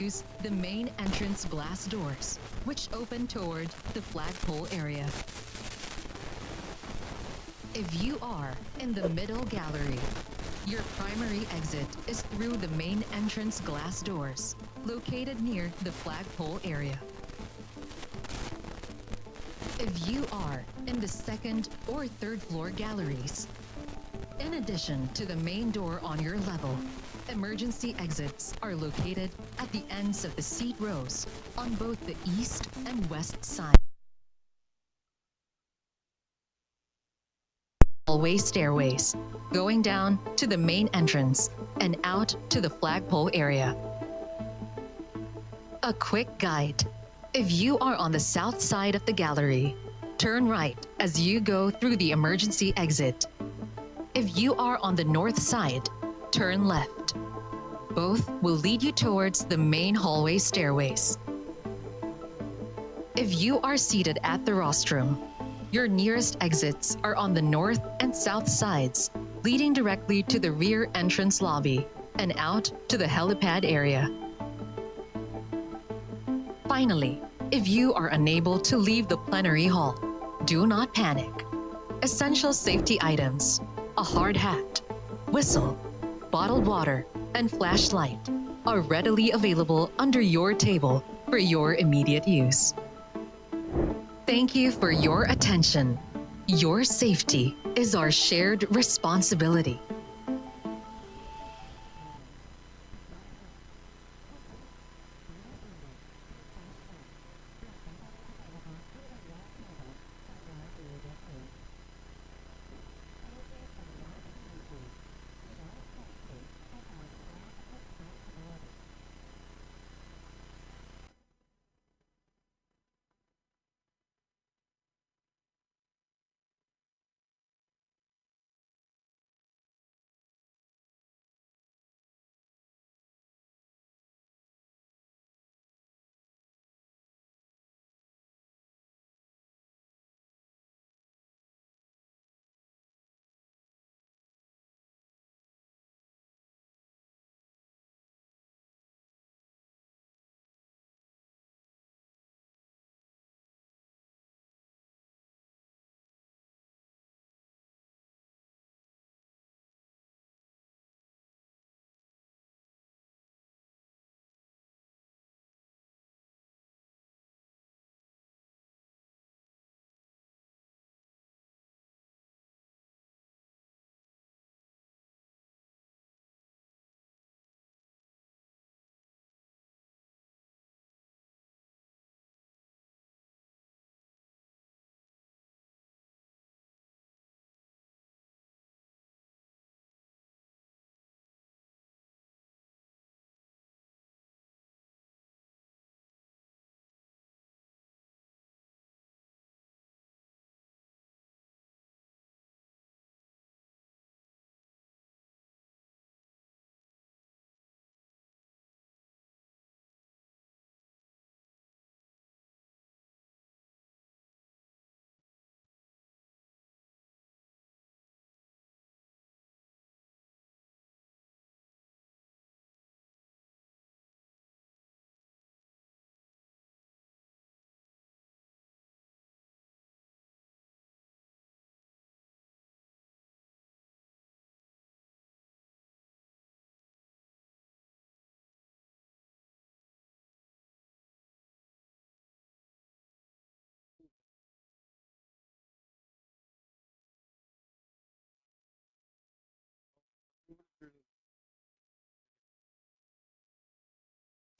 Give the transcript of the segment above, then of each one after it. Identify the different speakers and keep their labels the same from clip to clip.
Speaker 1: Use the main entrance glass doors, which open toward the flagpole area. If you are in the middle gallery, your primary exit is through the main entrance glass doors, located near the flagpole area. If you are in the second or third floor galleries, in addition to the main door on your level, emergency exits are located at the ends of the seat rows on both the east and west side. Hallway stairways, going down to the main entrance and out to the flagpole area. A quick guide. If you are on the south side of the gallery, turn right as you go through the emergency exit. If you are on the north side, turn left. Both will lead you towards the main hallway stairways. If you are seated at the rostrum, your nearest exits are on the north and south sides, leading directly to the rear entrance lobby and out to the helipad area. Finally, if you are unable to leave the plenary hall, do not panic. Essential safety items, a hard hat, whistle, bottled water, and flashlight are readily available under your table for your immediate use. Thank you for your attention. Your safety is our shared responsibility.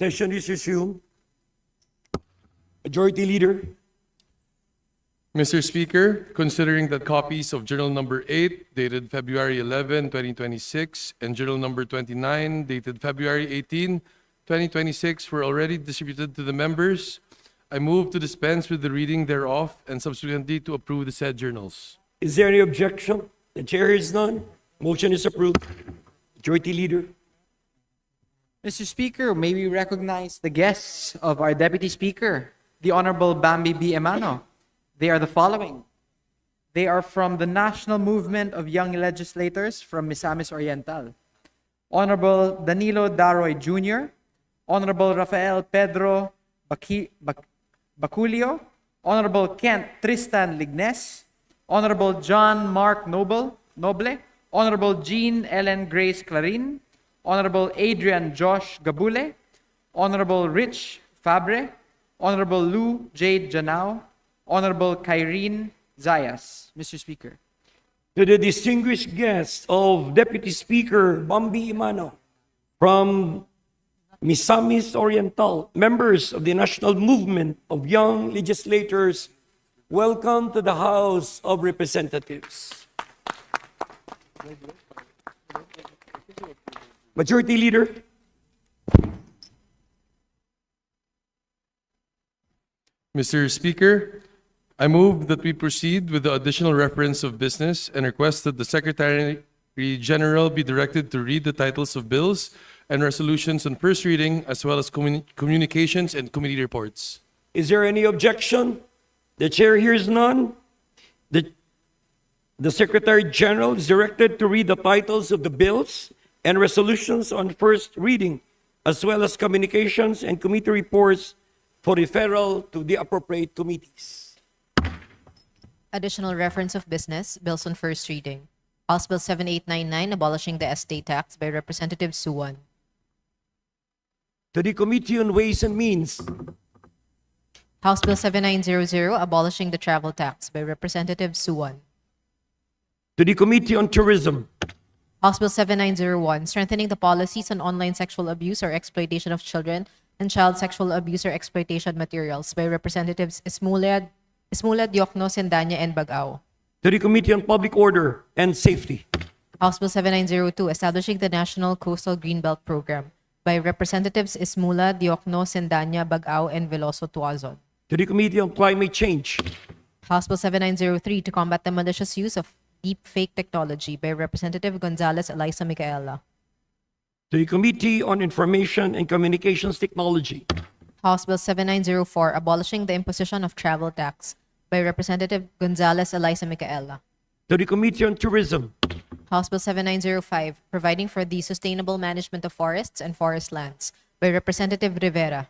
Speaker 2: Session is resumed. Majority Leader.
Speaker 3: Mr. Speaker, considering that copies of Journal Number 8, dated February 11, 2026, and Journal Number 29, dated February 18, 2026, were already distributed to the members, I move to dispense with the reading thereof and subsequently to approve the said journals.
Speaker 2: Is there any objection? The chair is none. Motion is approved. Majority Leader.
Speaker 4: Mr. Speaker, may we recognize the guests of our Deputy Speaker, the Honorable Bambi B. Emano. They are the following. They are from the National Movement of Young Legislators from Misamis Oriental. Honorable Danilo Daroy Jr., Honorable Rafael Pedro Baculio, Honorable Kent Tristan Lignes, Honorable John Mark Noble, Honorable Jean Ellen Grace Clarin, Honorable Adrian Josh Gabule, Honorable Rich Fabre, Honorable Lou Jade Janao, Honorable Kyrene Zayas. Mr. Speaker.
Speaker 2: To the distinguished guests of Deputy Speaker Bambi Imano from Misamis Oriental, members of the National Movement of Young Legislators, welcome to the House of Representatives. Majority Leader.
Speaker 3: Mr. Speaker, I move that we proceed with the additional reference of business and request that the Secretary General be directed to read the titles of bills and resolutions on first reading, as well as communications and committee reports.
Speaker 2: Is there any objection? The chair hears none. The Secretary General is directed to read the titles of the bills and resolutions on first reading, as well as communications and committee reports for referral to the appropriate committees.
Speaker 5: Additional reference of business, bills on first reading. House Bill 7899, abolishing the estate tax by Representative Suwan.
Speaker 2: To the Committee on Ways and Means.
Speaker 5: House Bill 7900, abolishing the travel tax by Representative Suwan.
Speaker 2: To the Committee on Tourism.
Speaker 5: House Bill 7901, strengthening the policies on online sexual abuse or exploitation of children and child sexual abuse or exploitation materials by Representatives Esmula Diokno, Sendanya, and Bagao.
Speaker 2: To the Committee on Public Order and Safety.
Speaker 5: House Bill 7902, establishing the National Coastal Greenbelt Program by Representatives Esmula Diokno, Sendanya, Bagao, and Veloso Tuazon.
Speaker 2: To the Committee on Climate Change.
Speaker 5: House Bill 7903, to combat the malicious use of deep fake technology by Representative Gonzales Eliza Micaela.
Speaker 2: To the Committee on Information and Communications Technology.
Speaker 5: House Bill 7904, abolishing the imposition of travel tax by Representative Gonzales Eliza Micaela.
Speaker 2: To the Committee on Tourism.
Speaker 5: House Bill 7905, providing for the sustainable management of forests and forest lands by Representative Rivera.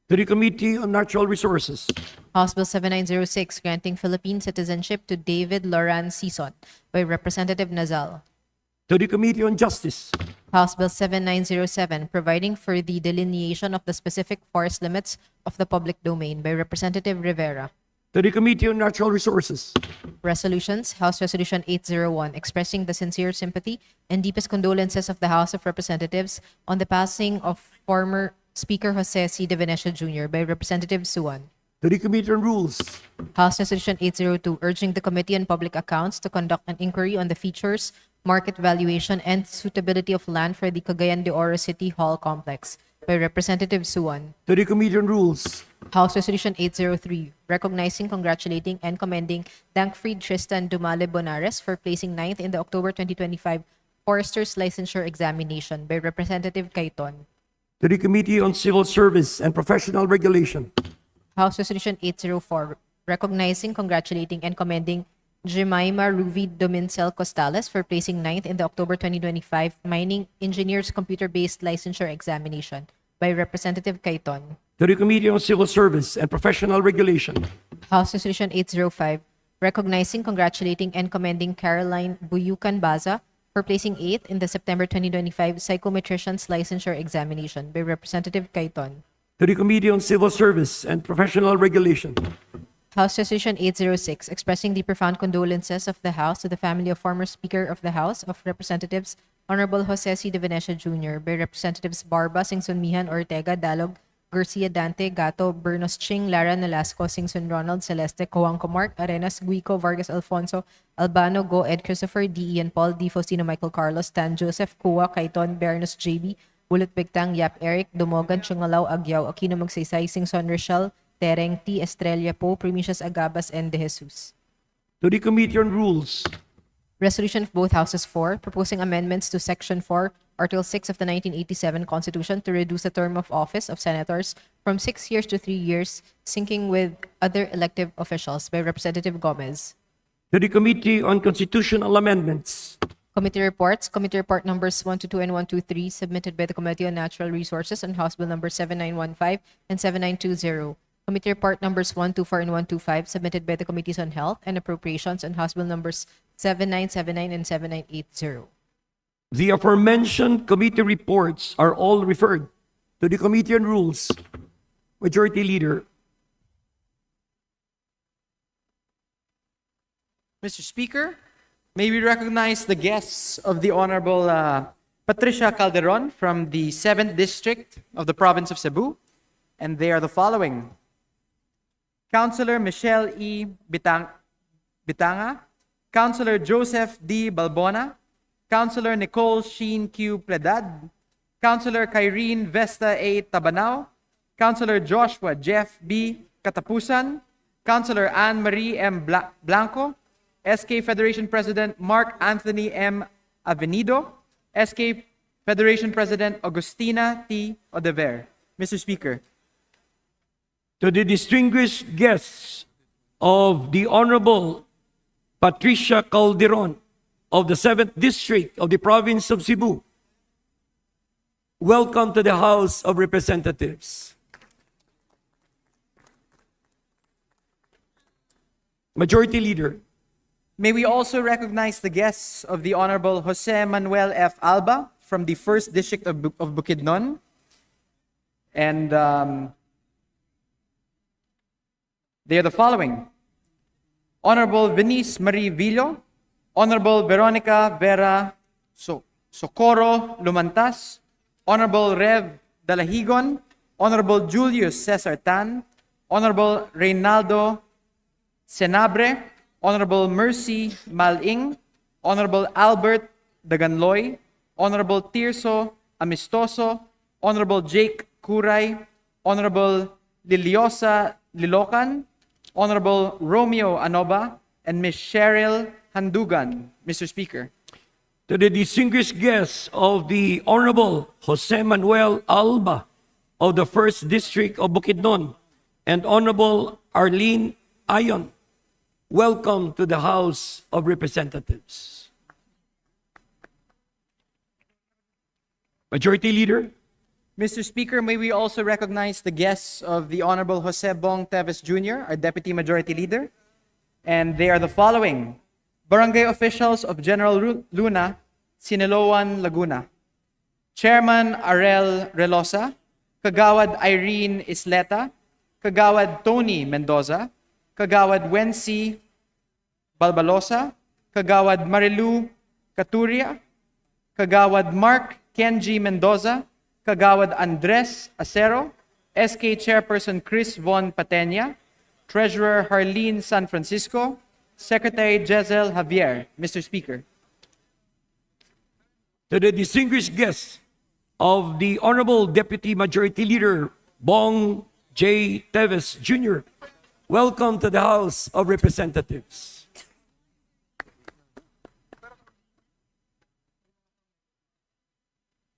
Speaker 2: To the Committee on Natural Resources.
Speaker 5: House Bill 7906, granting Philippine citizenship to David Loran Sison by Representative Nazal.
Speaker 2: To the Committee on Justice.
Speaker 5: House Bill 7907, providing for the delineation of the specific forest limits of the public domain by Representative Rivera.
Speaker 2: To the Committee on Natural Resources.
Speaker 5: Resolutions, House Resolution 801, expressing the sincere sympathy and deepest condolences of the House of Representatives on the passing of former Speaker Jose C. De Venecia Jr. by Representative Suwan.
Speaker 2: To the Committee on Rules.
Speaker 5: House Resolution 802, urging the Committee on Public Accounts to conduct an inquiry on the features, market valuation, and suitability of land for the Cagayan de Oro City Hall Complex by Representative Suwan.
Speaker 2: To the Committee on Rules.
Speaker 5: House Resolution 803, recognizing, congratulating, and commending Dankfried Tristan Dumale Bonares for placing 9th in the October 2025 Forester's Licensure Examination by Representative Cayton.
Speaker 2: To the Committee on Civil Service and Professional Regulation.
Speaker 5: House Resolution 804, recognizing, congratulating, and commending Jemima Ruby Domincel Costales for placing 9th in the October 2025 Mining Engineers Computer-Based Licensure Examination by Representative Cayton.
Speaker 2: To the Committee on Civil Service and Professional Regulation.
Speaker 5: House Resolution 805, recognizing, congratulating, and commending Caroline Buyukan Baza for placing 8th in the September 2025 Psychometrician's Licensure Examination by Representative Cayton.
Speaker 2: To the Committee on Civil Service and Professional Regulation.
Speaker 5: House Resolution 806, expressing the profound condolences of the House to the family of former Speaker of the House of Representatives, Honorable Jose C. De Venecia Jr. by Representatives Barba, Singson-Mijan, Ortega, Dalog, Garcia, Dante, Gato, Bernos Ching, Lara Nolasco, Singson, Ronald, Celeste, Coangco, Mark, Arenas, Guico, Vargas, Alfonso, Albano, Go, Ed, Christopher, D. Ian, Paul, D. Faustino, Michael, Carlos, Tan, Joseph, Kua, Kaiton, Bernos, JB, Bulot, Bigtang, Yap, Eric, Dumogan, Chungalaw, Agyaw, Aquino, Magsaysay, Singson, Rochelle, Tereng, T. Estrella, Po, Primicias, Agabas, and De Jesus.
Speaker 2: To the Committee on Rules.
Speaker 5: Resolution of both Houses 4, proposing amendments to Section 4, Article 6 of the 1987 Constitution to reduce the term of office of senators from 6 years to 3 years, syncing with other elective officials by Representative Gomez.
Speaker 2: To the Committee on Constitutional Amendments.
Speaker 5: Committee reports. Committee report numbers 122 and 123 submitted by the Committee on Natural Resources on House Bill number 7915 and 7920. Committee report numbers 124 and 125 submitted by the Committees on Health and Appropriations on House Bill numbers 7979 and 7980.
Speaker 2: The aforementioned committee reports are all referred to the Committee on Rules. Majority Leader.
Speaker 4: Mr. Speaker, may we recognize the guests of the Honorable Patricia Calderon from the 7th District of the Province of Cebu, and they are the following. Councilor Michelle E. Bitanga, Councilor Joseph D. Balbona, Councilor Nicole Sheen Q. Pledad, Councilor Kyrene Vesta A. Tabanao, Councilor Joshua Jeff B. Katapusan, Councilor Anne Marie M. Blanco, SK Federation President Mark Anthony M. Avenido, SK Federation President Agustina T. Odever. Mr. Speaker,
Speaker 2: To the distinguished guests of the Honorable Patricia Calderon of the 7th District of the Province of Cebu, welcome to the House of Representatives. Majority Leader.
Speaker 4: may we also recognize the guests of the Honorable Jose Manuel F. Alba from the 1st District of Bukidnon. And they are the following. Honorable Venice Marie Villo, Honorable Veronica Vera Socorro Lumantas, Honorable Rev Dalahigon, Honorable Julius Cesar Tan, Honorable Reynaldo Senabre, Honorable Mercy Maling, Honorable Albert Daganloy, Honorable Tirso Amistoso, Honorable Jake Kuray, Honorable Liliosa Lilocan, Honorable Romeo Anoba, and Ms. Cheryl Handugan. Mr. Speaker,
Speaker 2: To the distinguished guests of the Honorable Jose Manuel Alba of the 1st District of Bukidnon and Honorable Arlene Ayon, welcome to the House of Representatives. Majority Leader.
Speaker 4: Mr. Speaker, may we also recognize the guests of the Honorable Jose Bong Teves Jr., our Deputy Majority Leader. And they are the following. Barangay officials of General Luna, Siniloan, Laguna. Chairman Arel Relosa, Kagawad Irene Isleta, Kagawad Tony Mendoza, Kagawad Wency Balbalosa, Kagawad Marilu Katuria, Kagawad Mark Kenji Mendoza, Kagawad Andres Acero, SK Chairperson Chris Von Patenya, Treasurer Harleen San Francisco, Secretary Jezel Javier. Mr. Speaker,
Speaker 2: To the distinguished guests of the Honorable Deputy Majority Leader Bong J. Teves Jr., welcome to the House of Representatives.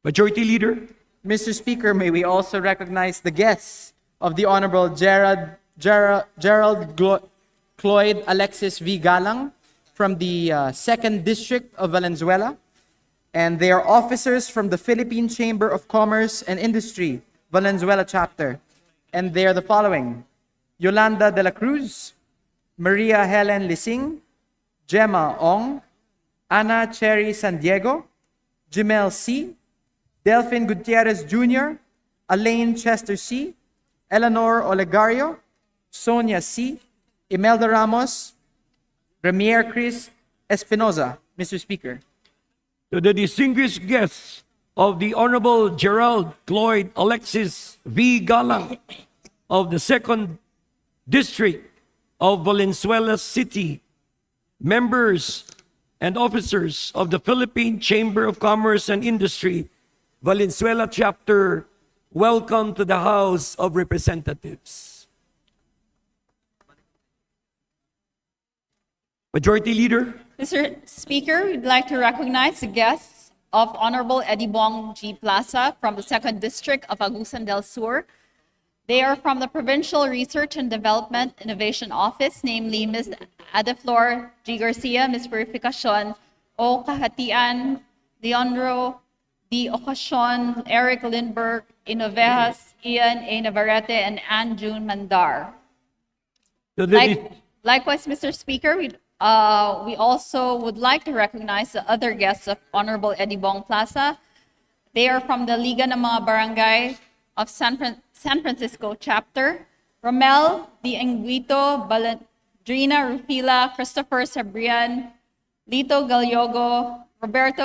Speaker 2: Majority Leader.
Speaker 4: Mr. Speaker, may we also recognize the guests of the Honorable Gerald Cloyd Alexis V. Galang from the 2nd District of Valenzuela. And they are officers from the Philippine Chamber of Commerce and Industry, Valenzuela Chapter. And they are the following. Yolanda de la Cruz, Maria Helen Lising, Gemma Ong, Ana Cherry San Diego, Jimel C., Delphin Gutierrez Jr., Elaine Chester C., Eleanor Olegario, Sonia C., Imelda Ramos, Ramier Chris Espinoza. Mr. Speaker,
Speaker 2: To the distinguished guests of the Honorable Gerald Cloyd Alexis V. Galang of the 2nd District of Valenzuela City, members and officers of the Philippine Chamber of Commerce and Industry, Valenzuela Chapter, welcome to the House of Representatives. Majority Leader.
Speaker 6: Mr. Speaker, we'd like to recognize the guests of Honorable Eddie Bong G. Plaza from the 2nd District of Agusan del Sur. They are from the Provincial Research and Development Innovation Office, namely Ms. Adeflor G. Garcia, Ms. Purificacion O. Kahatian, Leandro D. Ocasio, Eric Lindbergh, Inovejas, Ian A. Navarrete, and Ann June Mandar.
Speaker 2: To the
Speaker 6: Likewise, Mr. Speaker, we also would like to recognize the other guests of Honorable Eddie Bong Plaza. They are from the Liga ng mga Barangay of San Francisco chapter. Romel D. Anguito, Balandrina Rufila, Christopher Sabrian, Lito Galyogo, Roberto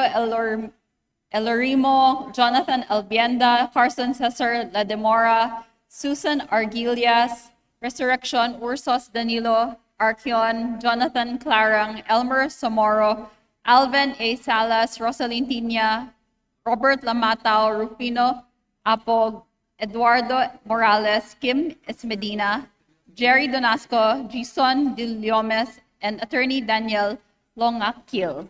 Speaker 6: Elorimo, Jonathan Albienda, Carson Cesar Lademora, Susan Argilias, Resurrection Ursos Danilo, Archeon, Jonathan Clarang, Elmer Somoro, Alvin A. Salas, Rosalyn Tinya, Robert Lamatao, Rufino Apog, Eduardo Morales, Kim Esmedina, Jerry Donasco, Jason De Leomes, and Attorney Daniel Longakil.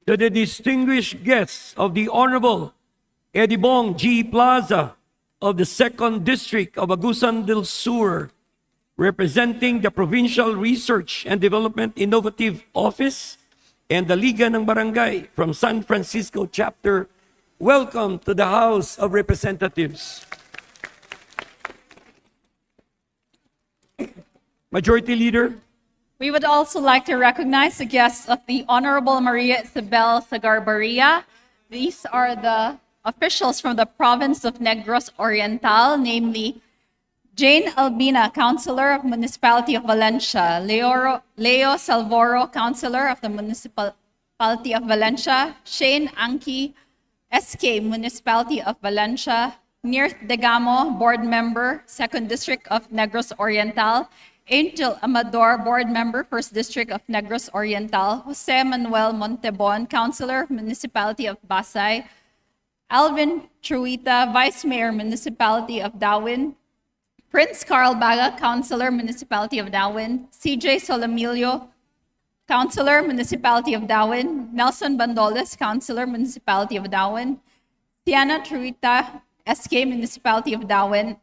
Speaker 2: To the distinguished guests of the Honorable Eddie Bong G. Plaza of the 2nd District of Agusan del Sur, representing the Provincial Research and Development Innovative Office and the Liga ng Barangay from San Francisco Chapter, welcome to the House of Representatives. Majority Leader,
Speaker 6: We would also like to recognize the guests of the Honorable Maria Isabel Sagarbarria. These are the officials from the province of Negros Oriental, namely Jane Albina, Councilor of Municipality of Valencia, Leo Salvoro, Councilor of the Municipality of Valencia, Shane Anki, SK, Municipality of Valencia, Nirth Degamo, Board Member, 2nd District of Negros Oriental, Angel Amador, Board Member, 1st District of Negros Oriental, Jose Manuel Montebon, Councilor, Municipality of Pasay, Alvin Truita, Vice Mayor, Municipality of Darwin, Prince Carl Baga, Councilor, Municipality of Darwin, CJ Solomilio, Councilor, Municipality of Darwin, Nelson Bandoles, Councilor, Municipality of Darwin, Tiana Truita, SK, Municipality of Darwin,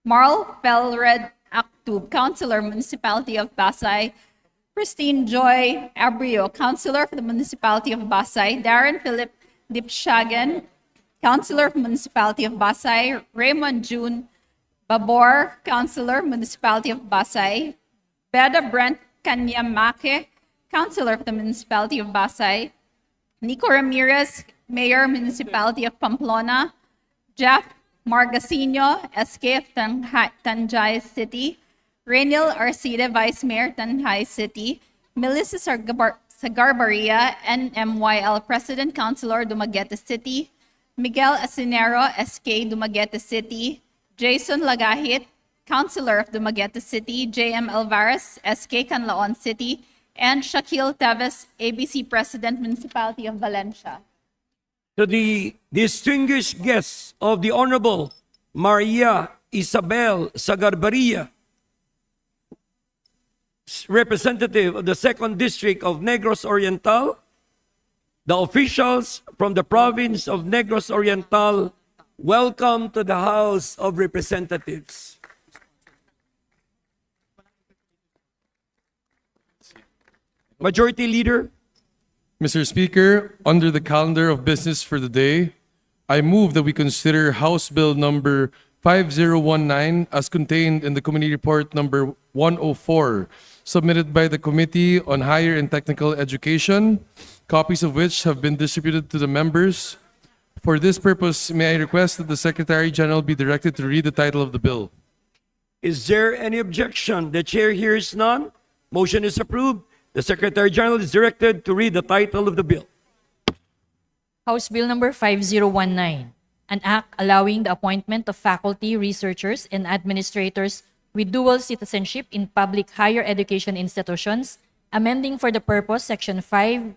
Speaker 6: Marl Felred Actub, Councilor, Municipality of Pasay, Christine Joy Abrio, Councilor for the Municipality of Pasay, Darren Philip Dipshagan, Councilor for Municipality of Pasay, Raymond June Babor, Councilor, Municipality of Pasay, Beda Brent Kanyamake, Councilor for the Municipality of Pasay, Nico Ramirez, Mayor, Municipality of Pamplona, Jeff Margasino, SK of Tanjay City, Rainiel Arcida, Vice Mayor, Tanjay City, Melissa Sagarbarria, NMYL President, Councilor, Dumaguete City, Miguel Asinero, SK, Dumaguete City, Jason Lagahit, Councilor of Dumaguete City, JM Alvarez, SK, Canlaon City, and Shaquille Teves, ABC President, Municipality of Valencia.
Speaker 2: to the distinguished guests of the Honorable Maria Isabel Sagarbarria, representative of the 2nd District of Negros Oriental, the officials from the province of Negros Oriental, welcome to the House of Representatives. Majority Leader,
Speaker 3: Mr. Speaker, under the calendar of business for the day, I move that we consider House Bill number 5019 as contained in the Committee Report number 104, submitted by the Committee on Higher and Technical Education, copies of which have been distributed to the members. For this purpose, may I request that the Secretary General be directed to read the title of the bill.
Speaker 2: is there any objection? The chair hears none. Motion is approved. The Secretary General is directed to read the title of the bill.
Speaker 7: House Bill number 5019, an act allowing the appointment of faculty, researchers, and administrators with dual citizenship in public higher education institutions, amending for the purpose Section 5(3)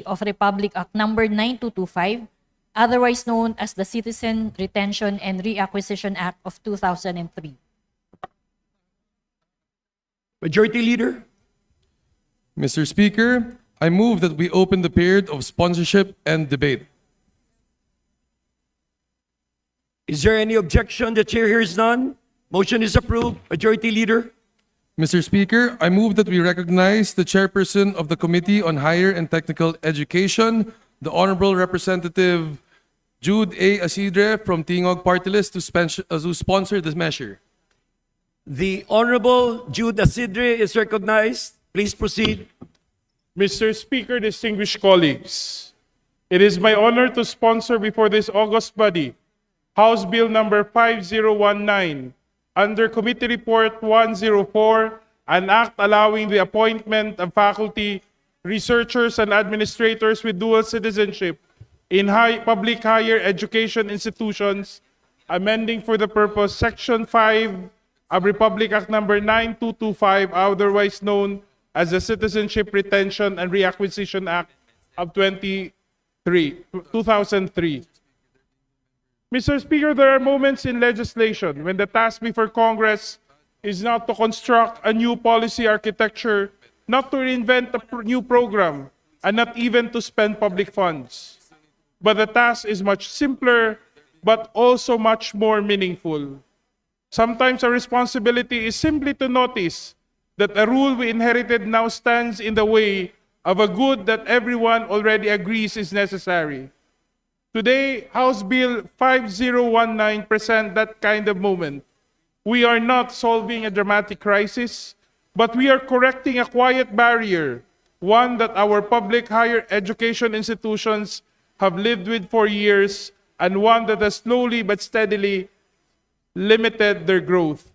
Speaker 7: of Republic Act number 9225, otherwise known as the Citizen Retention and Reacquisition Act of 2003.
Speaker 2: Majority Leader,
Speaker 3: Mr. Speaker, I move that we open the period of sponsorship and debate.
Speaker 2: is there any objection? The chair hears none. Motion is approved. Majority Leader,
Speaker 3: Mr. Speaker, I move that we recognize the chairperson of the Committee on Higher and Technical Education, the Honorable Representative Jude A. Asidre from Tingog Party List to sponsor this measure.
Speaker 2: The Honorable Jude Asidre is recognized. Please proceed.
Speaker 8: Mr. Speaker, distinguished colleagues, it is my honor to sponsor before this august body House Bill number 5019 under Committee Report 104, an act allowing the appointment of faculty, researchers, and administrators with dual citizenship in public higher education institutions, amending for the purpose Section 5 of Republic Act number 9225, otherwise known as the Citizenship Retention and Reacquisition Act of 2003. Mr. Speaker, there are moments in legislation when the task before Congress is not to construct a new policy architecture, not to reinvent a new program, and not even to spend public funds. But the task is much simpler, but also much more meaningful. Sometimes our responsibility is simply to notice that a rule we inherited now stands in the way of a good that everyone already agrees is necessary. Today, House Bill 5019 presents that kind of moment. We are not solving a dramatic crisis, but we are correcting a quiet barrier, one that our public higher education institutions have lived with for years, and one that has slowly but steadily limited their growth.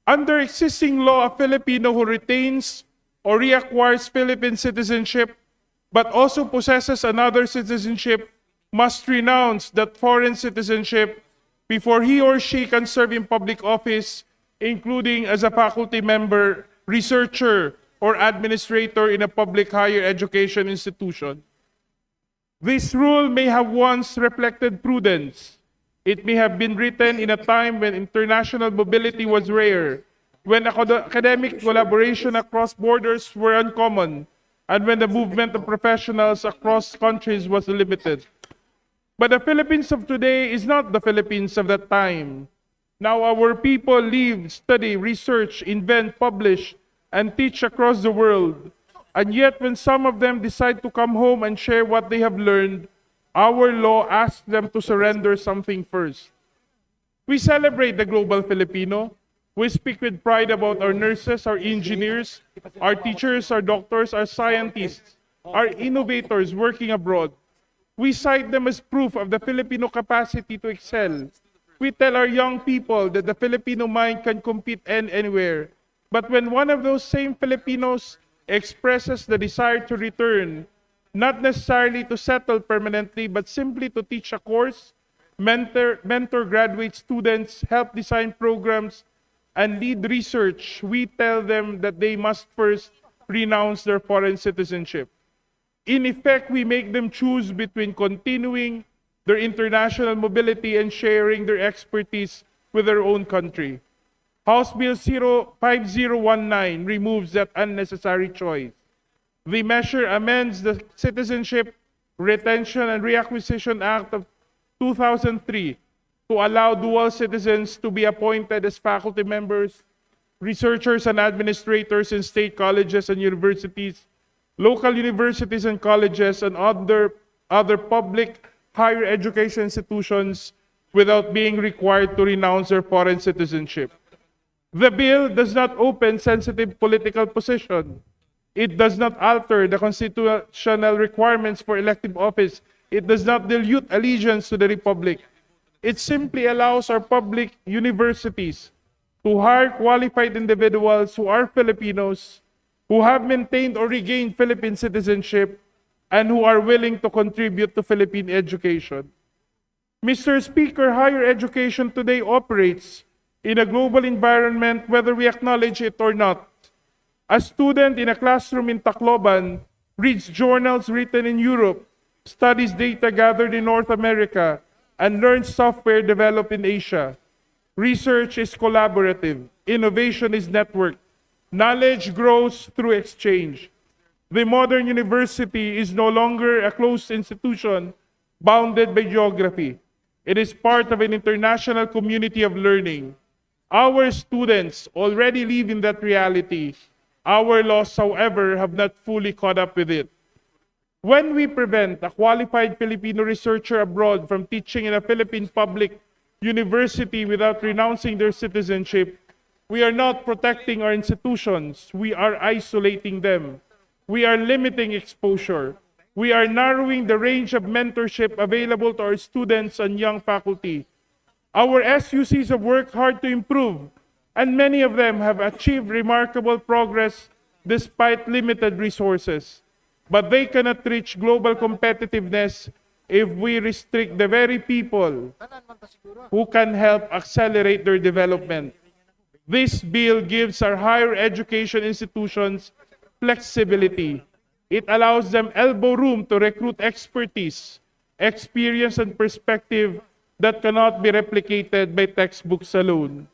Speaker 8: Under existing law, a Filipino who retains or reacquires Philippine citizenship but also possesses another citizenship must renounce that foreign citizenship before he or she can serve in public office, including as a faculty member, researcher, or administrator in a public higher education institution. This rule may have once reflected prudence. It may have been written in a time when international mobility was rare, when academic collaboration across borders were uncommon, and when the movement of professionals across countries was limited. But the Philippines of today is not the Philippines of that time. Now our people live, study, research, invent, publish, and teach across the world. And yet when some of them decide to come home and share what they have learned, our law asks them to surrender something first. We celebrate the global Filipino. We speak with pride about our nurses, our engineers, our teachers, our doctors, our scientists, our innovators working abroad. We cite them as proof of the Filipino capacity to excel. We tell our young people that the Filipino mind can compete anywhere. But when one of those same Filipinos expresses the desire to return, not necessarily to settle permanently, but simply to teach a course, mentor graduate students, help design programs, and lead research, we tell them that they must first renounce their foreign citizenship. In effect, we make them choose between continuing their international mobility and sharing their expertise with their own country. House Bill 5019 removes that unnecessary choice. The measure amends the Citizenship, Retention, and Reacquisition Act of 2003 to allow dual citizens to be appointed as faculty members, researchers, and administrators in state colleges and universities, local universities and colleges, and other public higher education institutions without being required to renounce their foreign citizenship. The bill does not open sensitive political position. It does not alter the constitutional requirements for elective office. It does not dilute allegiance to the Republic. It simply allows our public universities to hire qualified individuals who are Filipinos, who have maintained or regained Philippine citizenship, and who are willing to contribute to Philippine education. Mr. Speaker, higher education today operates in a global environment whether we acknowledge it or not. A student in a classroom in Tacloban reads journals written in Europe, studies data gathered in North America, and learns software developed in Asia. Research is collaborative. Innovation is networked. Knowledge grows through exchange. The modern university is no longer a closed institution bounded by geography. It is part of an international community of learning. Our students already live in that reality. Our laws, however, have not fully caught up with it. When we prevent a qualified Filipino researcher abroad from teaching in a Philippine public university without renouncing their citizenship, we are not protecting our institutions. We are isolating them. We are limiting exposure. We are narrowing the range of mentorship available to our students and young faculty. Our SUCs have worked hard to improve, and many of them have achieved remarkable progress despite limited resources. But they cannot reach global competitiveness if we restrict the very people who can help accelerate their development. This bill gives our higher education institutions flexibility. It allows them elbow room to recruit expertise, experience, and perspective that cannot be replicated by textbooks alone.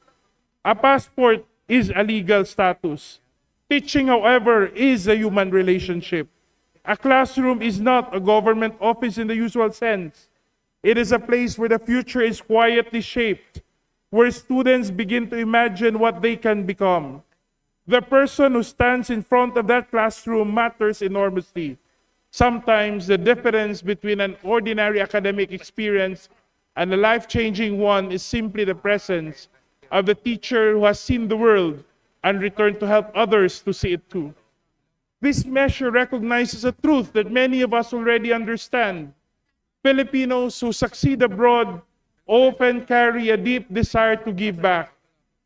Speaker 8: A passport is a legal status. Teaching, however, is a human relationship. A classroom is not a government office in the usual sense. It is a place where the future is quietly shaped, where students begin to imagine what they can become. The person who stands in front of that classroom matters enormously. Sometimes the difference between an ordinary academic experience and a life-changing one is simply the presence of the teacher who has seen the world and returned to help others to see it too. This measure recognizes a truth that many of us already understand. Filipinos who succeed abroad often carry a deep desire to give back.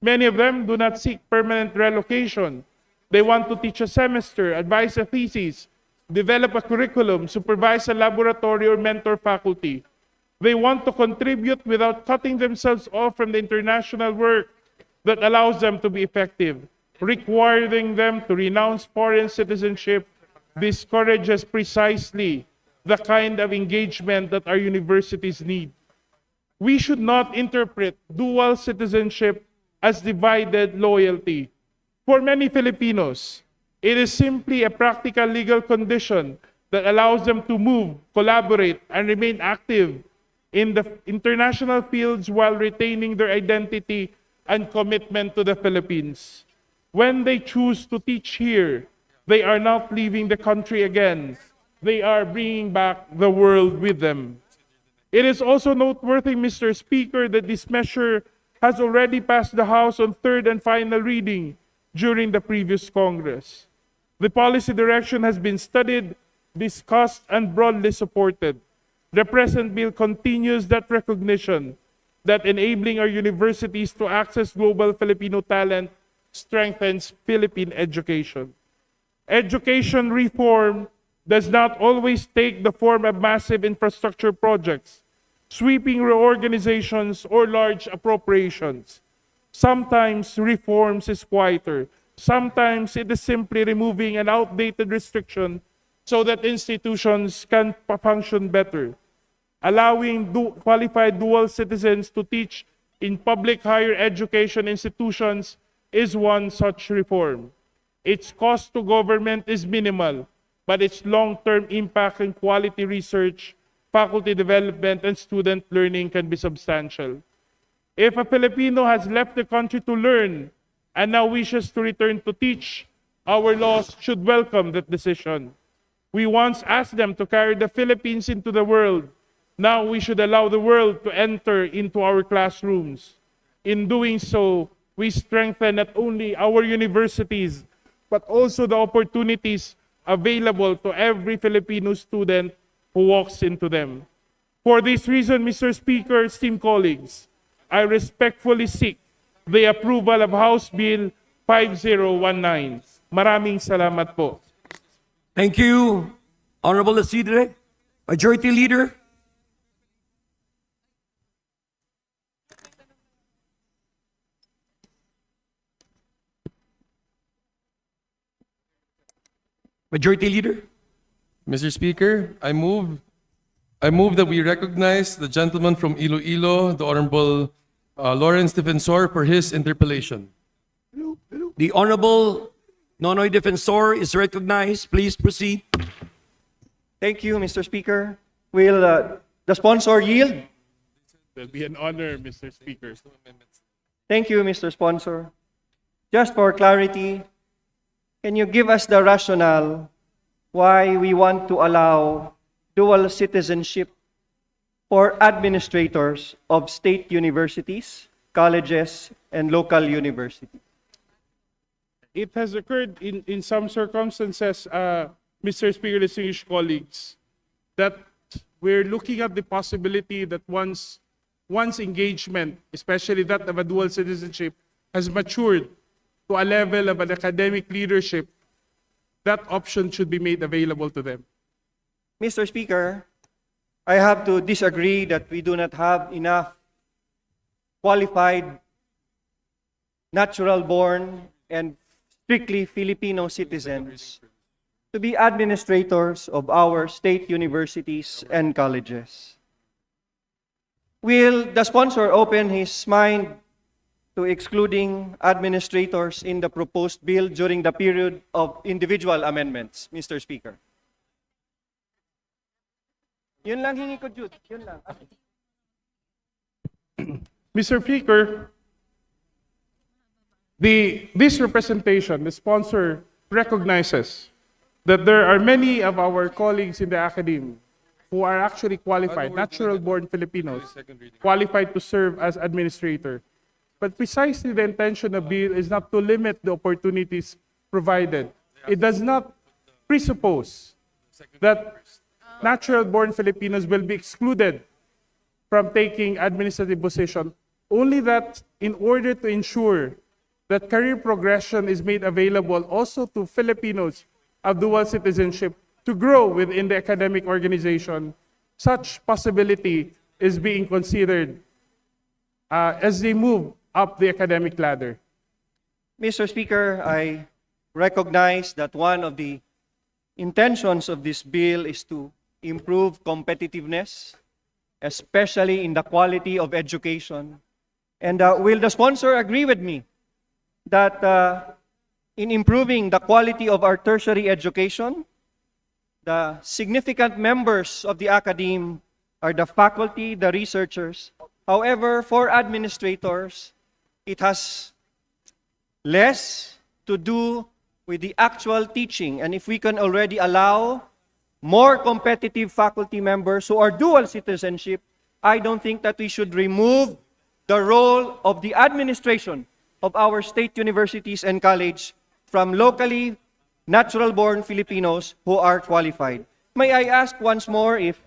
Speaker 8: Many of them do not seek permanent relocation. They want to teach a semester, advise a thesis, develop a curriculum, supervise a laboratory, or mentor faculty. They want to contribute without cutting themselves off from the international work that allows them to be effective. Requiring them to renounce foreign citizenship discourages precisely the kind of engagement that our universities need. We should not interpret dual citizenship as divided loyalty. For many Filipinos, it is simply a practical legal condition that allows them to move, collaborate, and remain active in the international fields while retaining their identity and commitment to the Philippines. When they choose to teach here, they are not leaving the country again. They are bringing back the world with them. It is also noteworthy, Mr. Speaker, that this measure has already passed the House on third and final reading during the previous Congress. The policy direction has been studied, discussed, and broadly supported. The present bill continues that recognition that enabling our universities to access global Filipino talent strengthens Philippine education. Education reform does not always take the form of massive infrastructure projects, sweeping reorganizations, or large appropriations. Sometimes reforms is quieter. Sometimes it is simply removing an outdated restriction so that institutions can function better. Allowing qualified dual citizens to teach in public higher education institutions is one such reform. Its cost to government is minimal, but its long-term impact in quality research, faculty development, and student learning can be substantial. If a Filipino has left the country to learn and now wishes to return to teach, our laws should welcome that decision. We once asked them to carry the Philippines into the world. Now we should allow the world to enter into our classrooms. In doing so, we strengthen not only our universities, but also the opportunities available to every Filipino student who walks into them. For this reason, Mr. Speaker, esteemed colleagues, I respectfully seek the approval of House Bill 5019. Maraming salamat po.
Speaker 2: Thank you, Honorable Isidre. Majority Leader. Majority Leader.
Speaker 3: Mr. Speaker, I move that we recognize the gentleman from Iloilo, the Honorable Lawrence Defensor, for his interpellation.
Speaker 2: The Honorable Nonoy Defensor is recognized. Please proceed.
Speaker 9: Thank you, Mr. Speaker. Will the sponsor yield?
Speaker 8: It'll be an honor, Mr. Speaker.
Speaker 9: Thank you, Mr. Sponsor. Just for clarity, can you give us the rationale why we want to allow dual citizenship for administrators of state universities, colleges, and local universities?
Speaker 8: It has occurred in some circumstances, Mr. Speaker, distinguished colleagues, that we're looking at the possibility that once engagement, especially that of a dual citizenship, has matured to a level of an academic leadership, that option should be made available to them.
Speaker 9: Mr. Speaker, I have to disagree that we do not have enough qualified, natural-born, and strictly Filipino citizens to be administrators of our state universities and colleges. Will the sponsor open his mind to excluding administrators in the proposed bill during the period of individual amendments, Mr. Speaker? Yun lang hingi ko, Jude. Yun lang.
Speaker 8: Mr. Speaker, this representation, the sponsor recognizes that there are many of our colleagues in the academy who are actually qualified, natural-born Filipinos, qualified to serve as administrator. But precisely the intention of the bill is not to limit the opportunities provided. It does not presuppose that natural-born Filipinos will be excluded from taking administrative position, only that in order to ensure that career progression is made available also to Filipinos of dual citizenship to grow within the academic organization, such possibility is being considered as they move up the academic ladder.
Speaker 9: Mr. Speaker, I recognize that one of the intentions of this bill is to improve competitiveness, especially in the quality of education. And will the sponsor agree with me that in improving the quality of our tertiary education, the significant members of the academe are the faculty, the researchers. However, for administrators, it has less to do with the actual teaching. And if we can already allow more competitive faculty members who are dual citizenship, I don't think that we should remove the role of the administration of our state universities and college from locally natural-born Filipinos who are qualified. May I ask once more if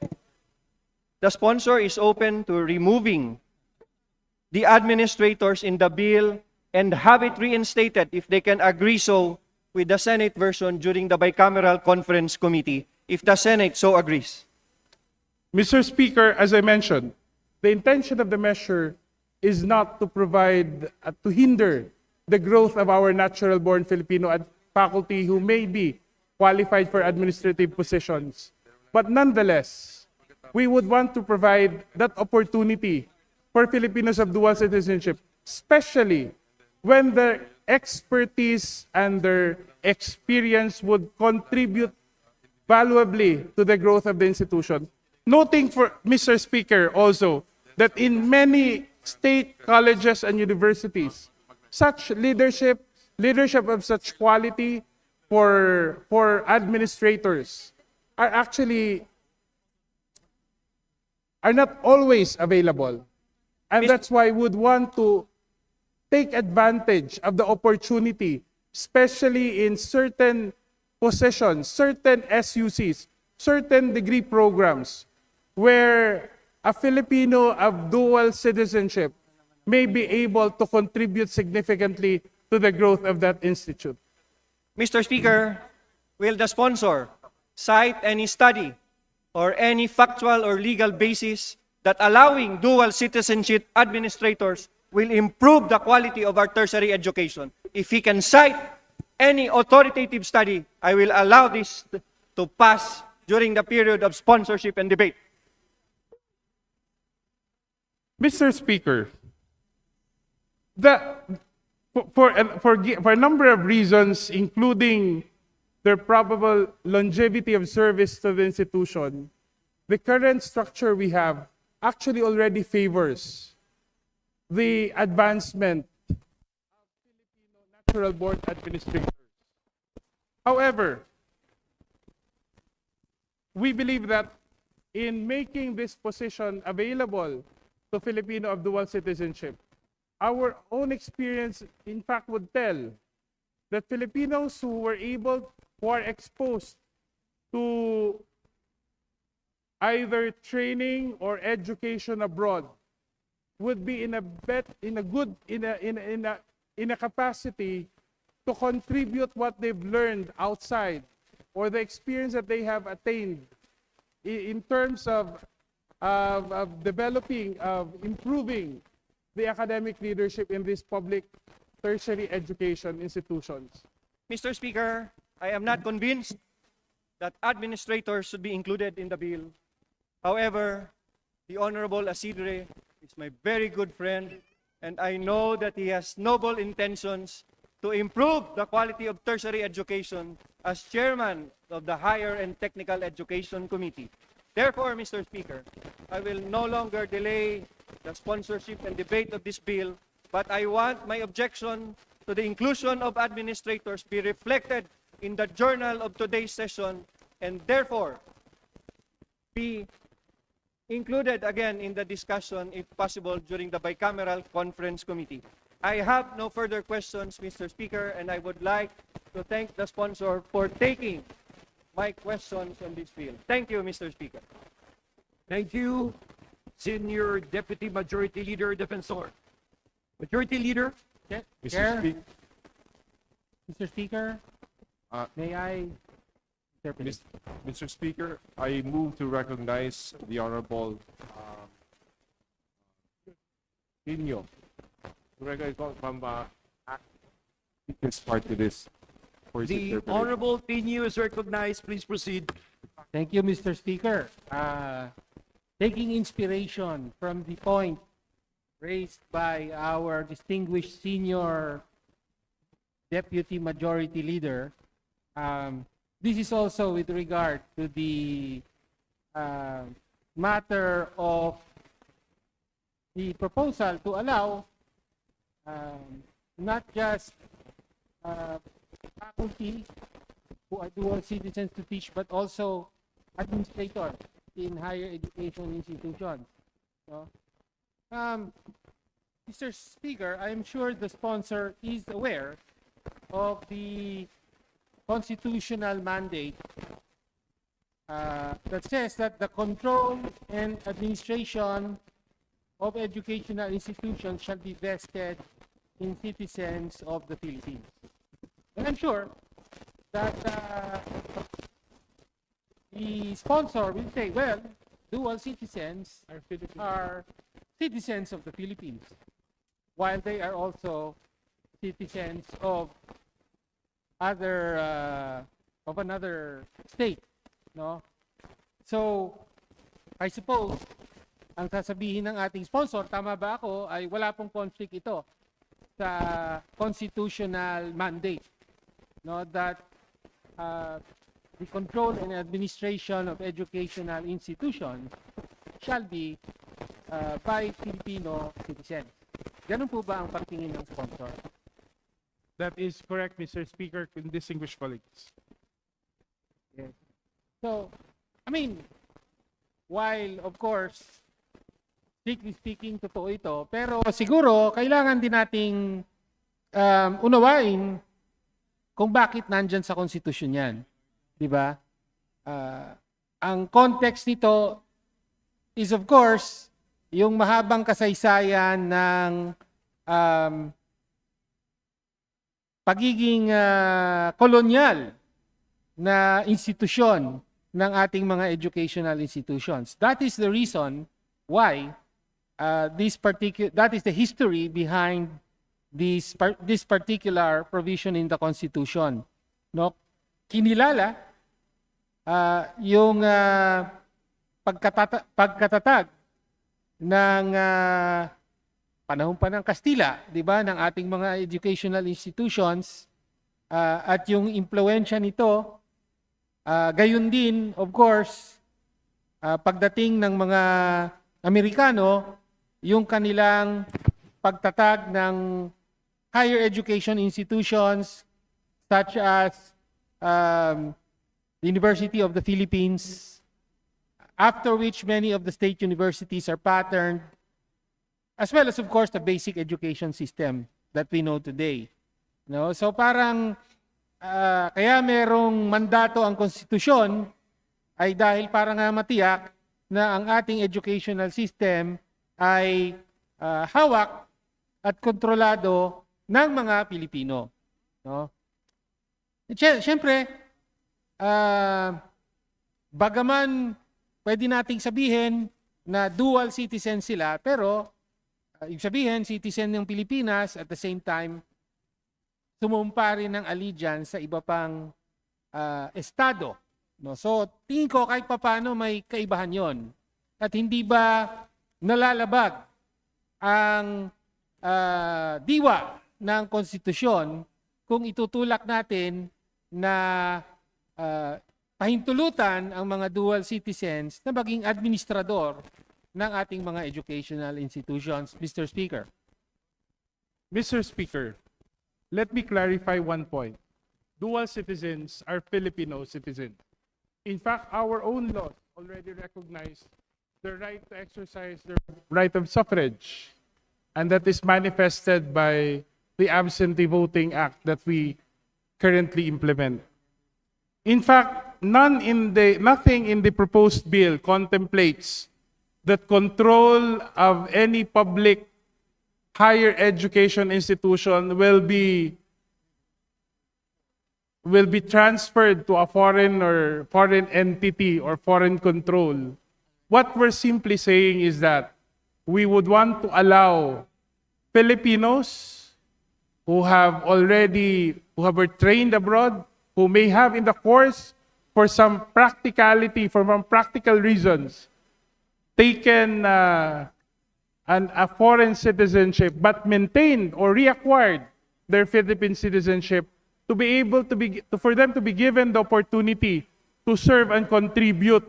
Speaker 9: the sponsor is open to removing the administrators in the bill and have it reinstated if they can agree so with the Senate version during the bicameral conference committee, if the Senate so agrees.
Speaker 8: Mr. Speaker, as I mentioned, the intention of the measure is not to provide, to hinder the growth of our natural-born Filipino faculty who may be qualified for administrative positions. But nonetheless, we would want to provide that opportunity for Filipinos of dual citizenship, especially when their expertise and their experience would contribute valuably to the growth of the institution. Noting for Mr. Speaker also that in many state colleges and universities, such leadership of such quality for administrators are not always available. And that's why we would want to take advantage of the opportunity, especially in certain positions, certain SUCs, certain degree programs, where a Filipino of dual citizenship may be able to contribute significantly to the growth of that institute.
Speaker 9: Mr. Speaker, will the sponsor cite any study or any factual or legal basis that allowing dual citizenship administrators will improve the quality of our tertiary education? If he can cite any authoritative study, I will allow this to pass during the period of sponsorship and debate.
Speaker 8: Mr. Speaker, for a number of reasons, including their probable longevity of service to the institution, the current structure we have actually already favors the advancement of Filipino natural born administrators. However, we believe that in making this position available to Filipino of dual citizenship, our own experience, in fact, would tell that Filipinos who are exposed to either training or education abroad would be in a capacity to contribute what they've learned outside or the experience that they have attained in terms of developing, of improving the academic leadership in these public tertiary education institutions.
Speaker 9: Mr. Speaker, I am not convinced that administrators should be included in the bill. However, the Honorable Asidre is my very good friend, and I know that he has noble intentions to improve the quality of tertiary education as chairman of the Higher and Technical Education Committee. Therefore, Mr. Speaker, I will no longer delay the sponsorship and debate of this bill, but I want my objection to the inclusion of administrators be reflected in the journal of today's session and therefore be included again in the discussion, if possible, during the bicameral conference committee. I have no further questions, Mr. Speaker, and I would like to thank the sponsor for taking my questions on this bill. Thank you, Mr. Speaker.
Speaker 2: Thank you, Senior Deputy Majority Leader Defensor. Majority Leader?
Speaker 10: Chair, Mr. Speaker, may I interpret?
Speaker 11: Mr. Speaker, I move to recognize the Honorable Pino. To recognize from his part to this. For his
Speaker 2: The
Speaker 11: interpretation.
Speaker 2: Honorable Pino is recognized. Please proceed.
Speaker 10: Thank you, Mr. Speaker. Taking inspiration from the point raised by our distinguished senior Deputy Majority Leader, this is also with regard to the matter of the proposal to allow not just faculty who are dual citizens to teach, but also administrators in higher education institutions. No? Mr. Speaker, I am sure the sponsor is aware of the constitutional mandate that says that the control and administration of educational institutions shall be vested in citizens of the Philippines. And I'm sure that the sponsor will say, well, dual citizens are citizens of the Philippines, while they are also citizens of another state, no? So, I suppose, ang sasabihin ng ating sponsor, tama ba ako, ay wala pong conflict ito sa constitutional mandate, no? That the control and administration of educational institutions shall be by Filipino citizens. Ganun po ba ang pagtingin ng sponsor?
Speaker 8: That is correct, Mr. Speaker and distinguished colleagues.
Speaker 10: Yes. So, I mean, while of course, strictly speaking, totoo ito, pero siguro kailangan din nating unawain kung bakit nandyan sa konstitusyon yan. Di ba? Ang context nito is of course yung mahabang kasaysayan ng pagiging kolonyal na institusyon ng ating mga educational institutions. That is the reason why that is the history behind this particular provision in the Constitution. No? Kinilala yung pagkatatag ng panahon pa ng Kastila, di ba, ng ating mga educational institutions at yung impluwensya nito, gayon din, of course, pagdating ng mga Amerikano, yung kanilang pagtatag ng higher education institutions such as the University of the Philippines, after which many of the state universities are patterned, as well as, of course, the basic education system that we know today. No? So parang kaya merong mandato ang konstitusyon ay dahil para nga matiyak na ang ating educational system ay hawak at kontrolado ng mga Pilipino. No? Siyempre, bagaman pwede nating sabihin na dual citizen sila, pero ibig sabihin, citizen ng Pilipinas, at the same time, sumumpa rin ng allegiance sa iba pang estado. No? So, tingin ko kahit papano may kaibahan yon. At hindi ba nalalabag ang diwa ng konstitusyon kung itutulak natin na pahintulutan ang mga dual citizens na maging administrador ng ating mga educational institutions, Mr. Speaker.
Speaker 8: Mr. Speaker, let me clarify one point. Dual citizens are Filipino citizens. In fact, our own laws already recognize the right to exercise their right of suffrage, and that is manifested by the Absentee Voting Act that we currently implement. In fact, nothing in the proposed bill contemplates that control of any public higher education institution will be transferred to a foreign entity or foreign control. What we're simply saying is that we would want to allow Filipinos who were trained abroad, who may have in the course for some practical reasons, taken a foreign citizenship but maintained or reacquired their Philippine citizenship, for them to be given the opportunity to serve and contribute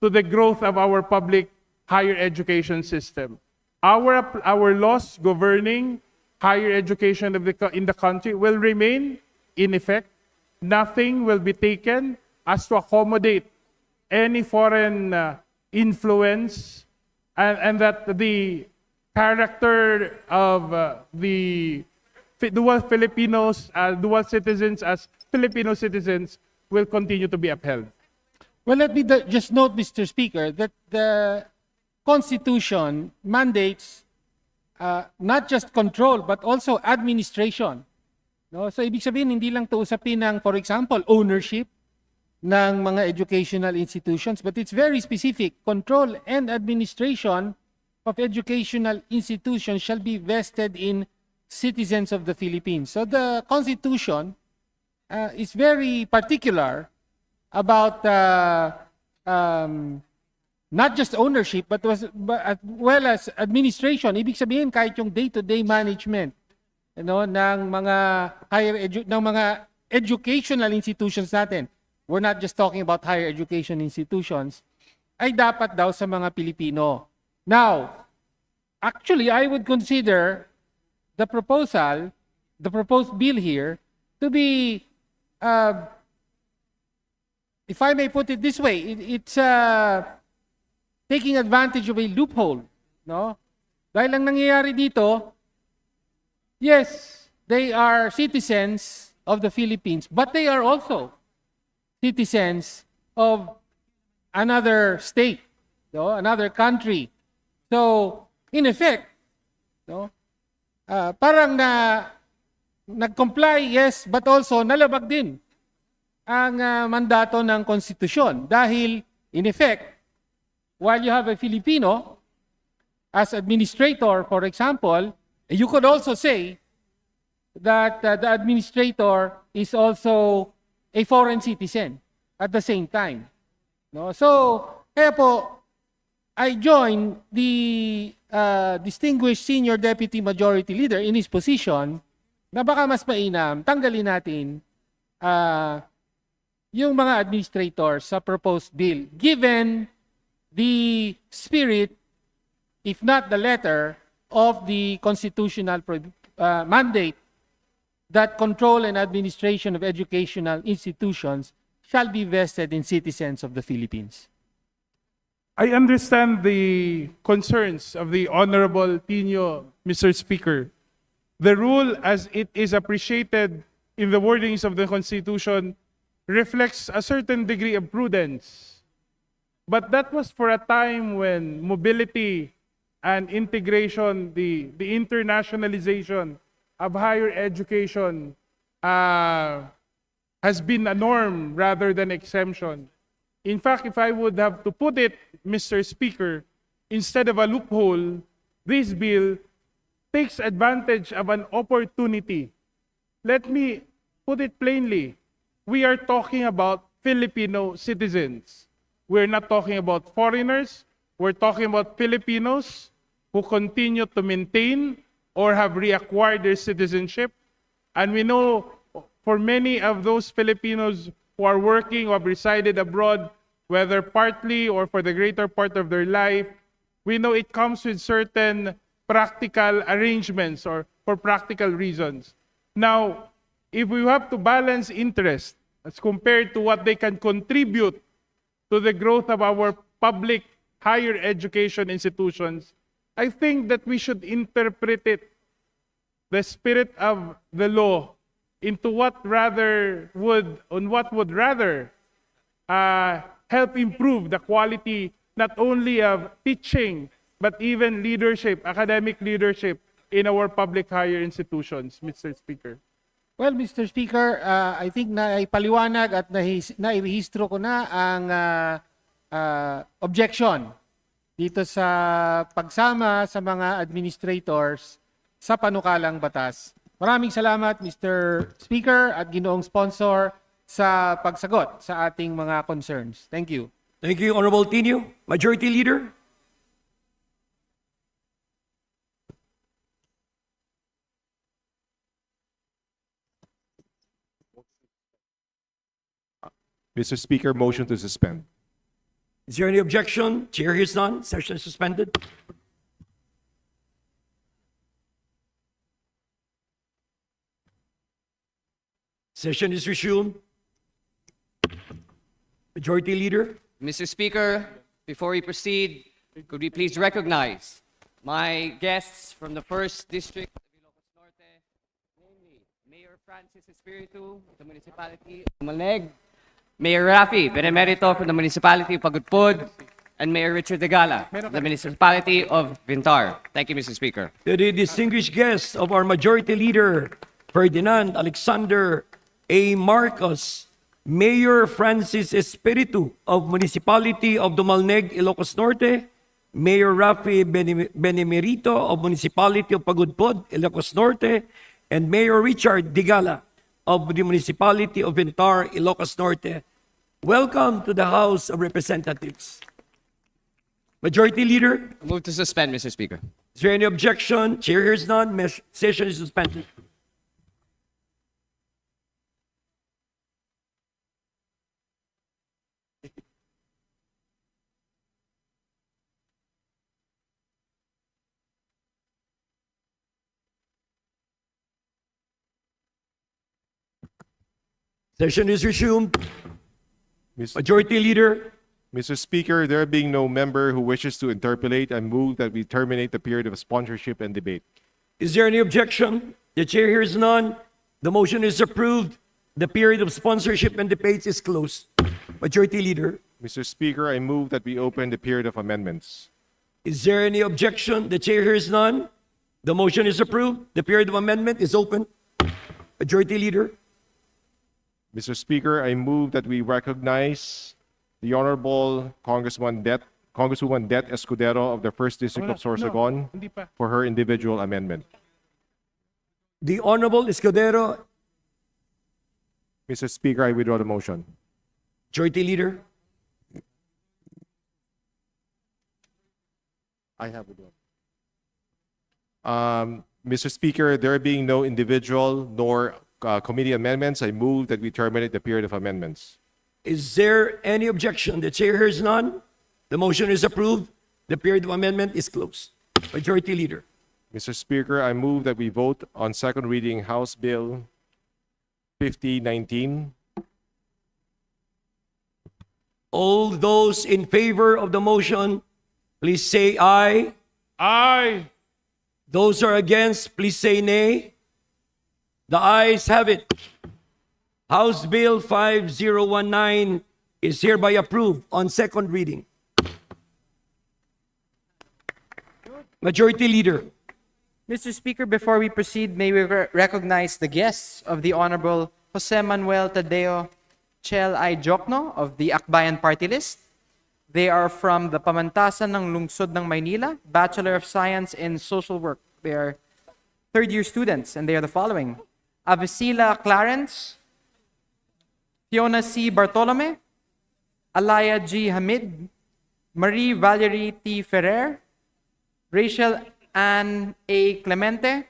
Speaker 8: to the growth of our public higher education system. Our laws governing higher education in the country will remain in effect. Nothing will be taken as to accommodate any foreign influence, and that the character of the dual citizens as Filipino citizens will continue to be upheld.
Speaker 10: Well, let me just note, Mr. Speaker, that the Constitution mandates not just control but also administration. No? So ibig sabihin, hindi lang to usapin ng, for example, ownership ng mga educational institutions, but it's very specific. Control and administration of educational institutions shall be vested in citizens of the Philippines. So the Constitution is very particular about not just ownership but as well as administration. Ibig sabihin kahit yung day-to-day management ng mga ng mga educational institutions natin. We're not just talking about higher education institutions, ay dapat daw sa mga Pilipino. Now, actually, I would consider the proposed bill here to be, if I may put it this way, it's taking advantage of a loophole. No? Dahil ang nangyayari dito, yes, they are citizens of the Philippines, but they are also citizens of another state, another country. So, in effect, parang nag-comply, yes, but also nalabag din ang mandato ng konstitusyon. Dahil, in effect, while you have a Filipino as administrator, for example, you could also say that the administrator is also a foreign citizen at the same time. No? So, kaya po, I join the distinguished senior deputy majority leader in his position na baka mas mainam, tanggalin natin yung mga administrators sa proposed bill, given the spirit, if not the letter, of the constitutional mandate that control and administration of educational institutions shall be vested in citizens of the Philippines.
Speaker 8: I understand the concerns of the Honorable Tino, Mr. Speaker. The rule as it is appreciated in the wordings of the Constitution reflects a certain degree of prudence. But that was for a time when mobility and integration, the internationalization of higher education has been a norm rather than exemption. In fact, if I would have to put it, Mr. Speaker, instead of a loophole, this bill takes advantage of an opportunity. Let me put it plainly. We are talking about Filipino citizens. We're not talking about foreigners. We're talking about Filipinos who continue to maintain or have reacquired their citizenship. And we know for many of those Filipinos who are working or have resided abroad, whether partly or for the greater part of their life, we know it comes with certain practical arrangements or for practical reasons. Now, if we have to balance interest as compared to what they can contribute to the growth of our public higher education institutions, I think that we should interpret it, the spirit of the law, into what would rather help improve the quality not only of teaching but even leadership, academic leadership in our public higher institutions, Mr. Speaker.
Speaker 10: Well, Mr. Speaker, I think na ipaliwanag at nairehistro ko na ang objection dito sa pagsama sa mga administrators sa panukalang batas. Maraming salamat, Mr. Speaker at ginoong sponsor sa pagsagot sa ating mga concerns. Thank you.
Speaker 2: Thank you, Honorable Tino. Majority Leader.
Speaker 11: Mr. Speaker, motion to suspend.
Speaker 2: Is there any objection? Chair hears none. Session is suspended. Session is resumed. Majority Leader.
Speaker 12: Mr. Speaker, before we proceed, could we please recognize my guests from the 1st District of Ilocos Norte, namely Mayor Francis Espiritu of the Municipality of Malneg, Mayor Rafi Benemerito from the Municipality of Pagudpud, and Mayor Richard Degala of the Municipality of Vintar. Thank you, Mr. Speaker.
Speaker 2: To the distinguished guests of our Majority Leader, Ferdinand Alexander A. Marcos, Mayor Francis Espiritu of Municipality of Dumalneg, Ilocos Norte, Mayor Rafi Benemerito of Municipality of Pagudpud, Ilocos Norte, and Mayor Richard Digala of the Municipality of Vintar, Ilocos Norte. Welcome to the House of Representatives. Majority Leader,
Speaker 12: Move to suspend, Mr. Speaker.
Speaker 2: is there any objection? Chair hears none. Session is suspended. Session is resumed. Majority Leader,
Speaker 11: Mr. Speaker, there being no member who wishes to interpolate, I move that we terminate the period of sponsorship and debate.
Speaker 2: is there any objection? The chair hears none. The motion is approved. The period of sponsorship and debates is closed. Majority Leader,
Speaker 11: Mr. Speaker, I move that we open the period of amendments.
Speaker 2: is there any objection? The chair hears none. The motion is approved. The period of amendment is open. Majority Leader,
Speaker 11: Mr. Speaker, I move that we recognize the Honorable Congresswoman Det Escudero of the 1st District of Sorsogon
Speaker 8: Hindi pa.
Speaker 11: for her individual amendment.
Speaker 2: the Honorable Escudero,
Speaker 11: Mr. Speaker, I withdraw the motion.
Speaker 2: Majority Leader,
Speaker 11: I have withdrawn. Mr. Speaker, there being no individual nor committee amendments, I move that we terminate the period of amendments.
Speaker 2: is there any objection? The chair hears none. The motion is approved. The period of amendment is closed. Majority Leader,
Speaker 11: Mr. Speaker, I move that we vote on second reading House Bill 5019.
Speaker 2: All those in favor of the motion, please say aye.
Speaker 8: Aye.
Speaker 2: Those are against, please say nay. The ayes have it. House Bill 5019 is hereby approved on second reading. Majority Leader.
Speaker 4: Mr. Speaker, before we proceed, may we recognize the guests of the Honorable Jose Manuel Tadeo Chel I. Jokno of the Akbayan Party List. They are from the Pamantasan ng Lungsod ng Maynila, Bachelor of Science in Social Work. They are third-year students, and they are the following: Avicila Clarence, Fiona C. Bartolome, Alaya G. Hamid, Marie Valerie T. Ferrer, Rachel Ann A. Clemente,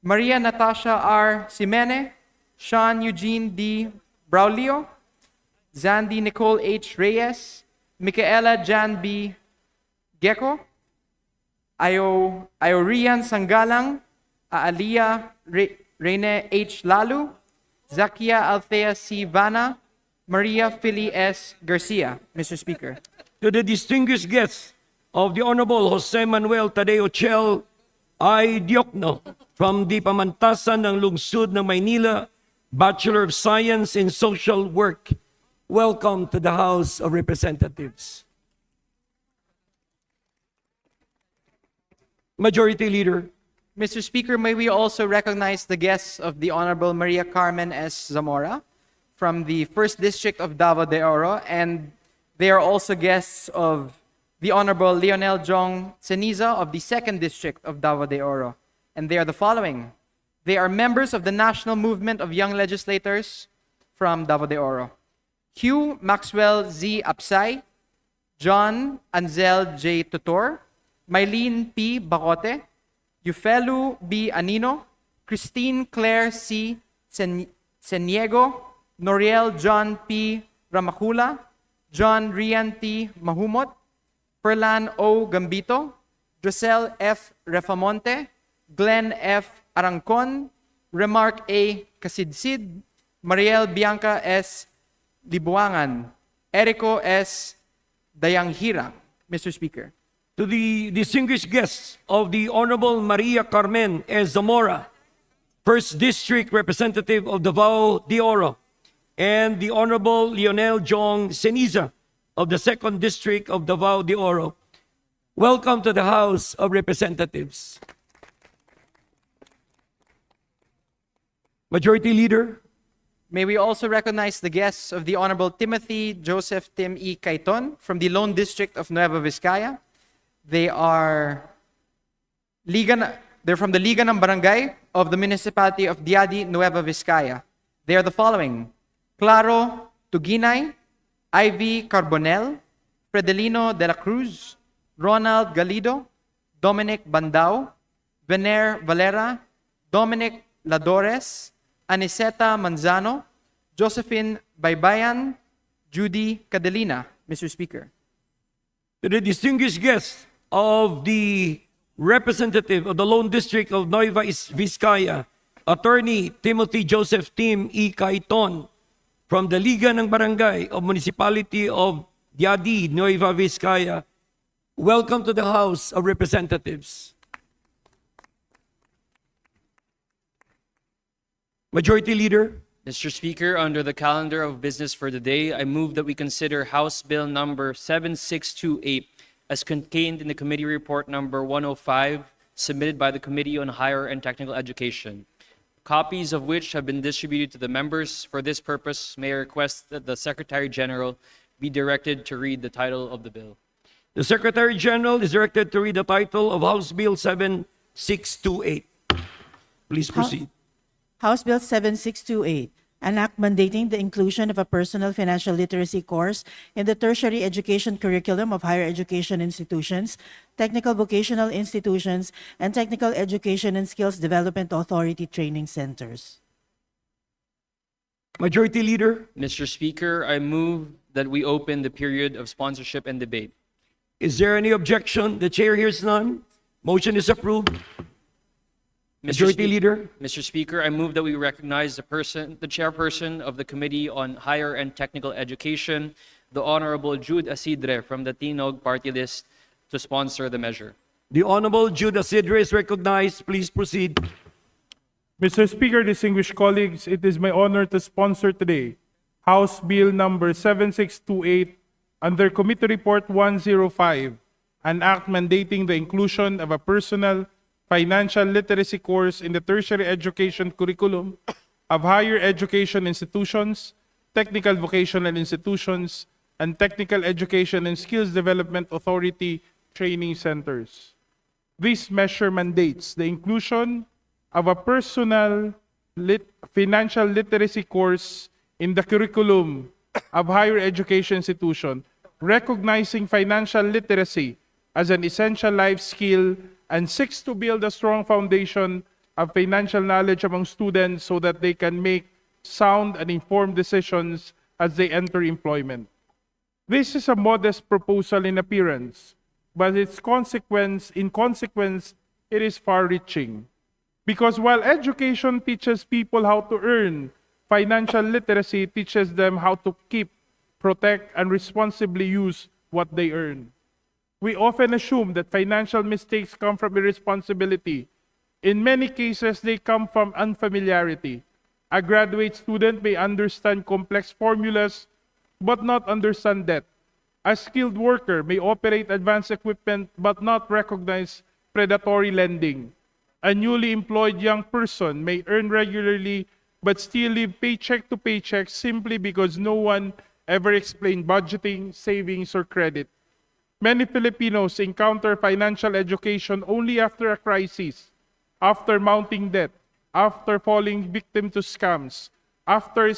Speaker 4: Maria Natasha R. Simene, Sean Eugene D. Braulio, Zandy Nicole H. Reyes, Micaela Jan B. Gecko, Iorian Sangalang, Aalia Rene H. Lalu, Zakia Althea C. Vana, Maria Philly S. Garcia. Mr. Speaker.
Speaker 2: To the distinguished guests of the Honorable Jose Manuel Tadeo Chel I. Diokno from the Pamantasan ng Lungsod ng Maynila, Bachelor of Science in Social Work. Welcome to the House of Representatives. Majority Leader.
Speaker 4: Mr. Speaker, may we also recognize the guests of the Honorable Maria Carmen S. Zamora from the 1st District of Davao de Oro, and they are also guests of the Honorable Leonel Jong Ceniza of the 2nd District of Davao de Oro. And they are the following. They are members of the National Movement of Young Legislators from Davao de Oro: Hugh Maxwell Z. Apsay, John Anzel J. Tutor, Mylene P. Bacote, Eufelu B. Anino, Christine Claire C. Seniego, Noriel John P. Ramacula, John Rian T. Mahumot, Ferlan O. Gambito, Josel F. Refamonte, Glenn F. Arangcon, Remark A. Kasidsid, Mariel Bianca S. Libuangan, Erico S. Dayanghirang. Mr. Speaker.
Speaker 2: To the distinguished guests of the Honorable Maria Carmen S. Zamora, 1st District Representative of Davao de Oro, and the Honorable Leonel Jong Ceniza of the 2nd District of Davao de Oro, welcome to the House of Representatives. Majority Leader.
Speaker 4: May we also recognize the guests of the Honorable Timothy Joseph Tim E. Caiton from the Lone District of Nueva Vizcaya. They are they're from the Liga ng Barangay of the Municipality of Diadi, Nueva Vizcaya. They are the following: Claro Tuginay, Ivy Carbonel, Fredelino de la Cruz, Ronald Galido, Dominic Bandao, Vener Valera, Dominic Ladores, Aniseta Manzano, Josephine Baybayan, Judy Cadelina. Mr. Speaker.
Speaker 2: To the distinguished guests of the representative of the Lone District of Nueva Vizcaya, Attorney Timothy Joseph Tim E. Caiton from the Liga ng Barangay of Municipality of Diadi, Nueva Vizcaya, welcome to the House of Representatives. Majority Leader.
Speaker 13: Mr. Speaker, under the calendar of business for the day, I move that we consider House Bill number 7628 as contained in the committee report number 105 submitted by the Committee on Higher and Technical Education, copies of which have been distributed to the members. For this purpose, may I request that the Secretary General be directed to read the title of the bill.
Speaker 2: The Secretary General is directed to read the title of House Bill 7628. Please proceed.
Speaker 14: House Bill 7628, an act mandating the inclusion of a personal financial literacy course in the tertiary education curriculum of higher education institutions, technical vocational institutions, and technical education and skills development authority training centers.
Speaker 2: Majority Leader.
Speaker 13: Mr. Speaker, I move that we open the period of sponsorship and debate.
Speaker 2: Is there any objection? The chair hears none. Motion is approved. Majority Leader.
Speaker 13: Mr. Speaker, I move that we recognize the chairperson of the Committee on Higher and Technical Education, the Honorable Jude Asidre from the Tinog Party List, to sponsor the measure.
Speaker 2: The Honorable Jude Asidre is recognized. Please proceed.
Speaker 8: Mr. Speaker, distinguished colleagues, it is my honor to sponsor today House Bill number 7628 under Committee Report 105, an act mandating the inclusion of a personal financial literacy course in the tertiary education curriculum of higher education institutions, technical vocational institutions, and technical education and skills development authority training centers. This measure mandates the inclusion of a personal financial literacy course in the curriculum of higher education institution, recognizing financial literacy as an essential life skill and seeks to build a strong foundation of financial knowledge among students so that they can make sound and informed decisions as they enter employment. This is a modest proposal in appearance, but in consequence, it is far-reaching. Because while education teaches people how to earn, financial literacy teaches them how to keep, protect, and responsibly use what they earn. We often assume that financial mistakes come from irresponsibility. In many cases, they come from unfamiliarity. A graduate student may understand complex formulas, but not understand debt. A skilled worker may operate advanced equipment, but not recognize predatory lending. A newly employed young person may earn regularly, but still live paycheck to paycheck simply because no one ever explained budgeting, savings, or credit. Many Filipinos encounter financial education only after a crisis, after mounting debt, after falling victim to scams, after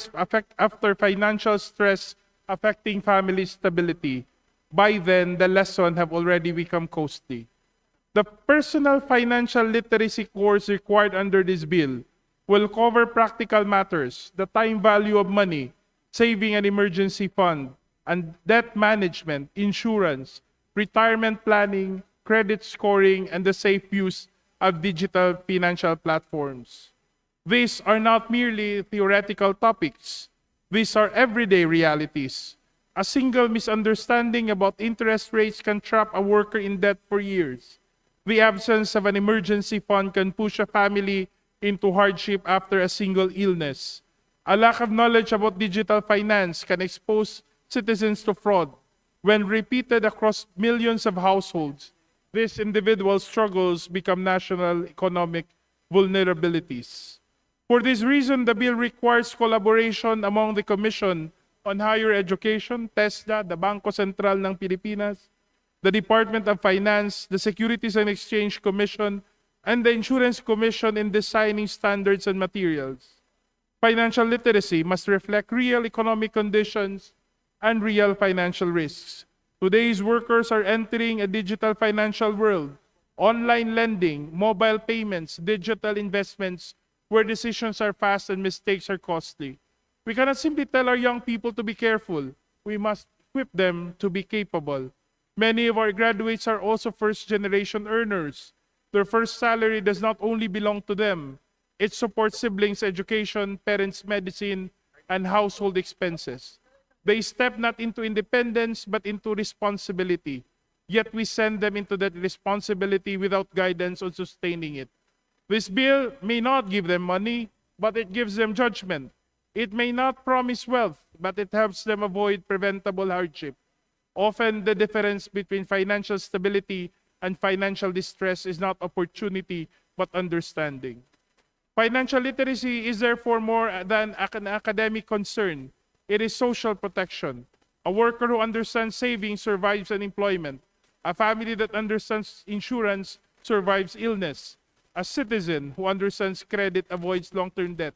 Speaker 8: financial stress affecting family stability. By then, the lesson have already become costly. The personal financial literacy course required under this bill will cover practical matters, the time value of money, saving an emergency fund, and debt management, insurance, retirement planning, credit scoring, and the safe use of digital financial platforms. These are not merely theoretical topics. These are everyday realities. A single misunderstanding about interest rates can trap a worker in debt for years. The absence of an emergency fund can push a family into hardship after a single illness. A lack of knowledge about digital finance can expose citizens to fraud. When repeated across millions of households, these individual struggles become national economic vulnerabilities. For this reason, the bill requires collaboration among the Commission on Higher Education, TESDA, the Bangko Sentral ng Pilipinas, the Department of Finance, the Securities and Exchange Commission, and the Insurance Commission in designing standards and materials. Financial literacy must reflect real economic conditions and real financial risks. Today's workers are entering a digital financial world, online lending, mobile payments, digital investments, where decisions are fast and mistakes are costly. We cannot simply tell our young people to be careful. We must equip them to be capable. Many of our graduates are also first-generation earners. Their first salary does not only belong to them. It supports siblings' education, parents' medicine, and household expenses. They step not into independence, but into responsibility. Yet we send them into that responsibility without guidance on sustaining it. This bill may not give them money, but it gives them judgment. It may not promise wealth, but it helps them avoid preventable hardship. Often, the difference between financial stability and financial distress is not opportunity, but understanding. Financial literacy is therefore more than an academic concern. It is social protection. A worker who understands saving survives unemployment. A family that understands insurance survives illness. A citizen who understands credit avoids long-term debt.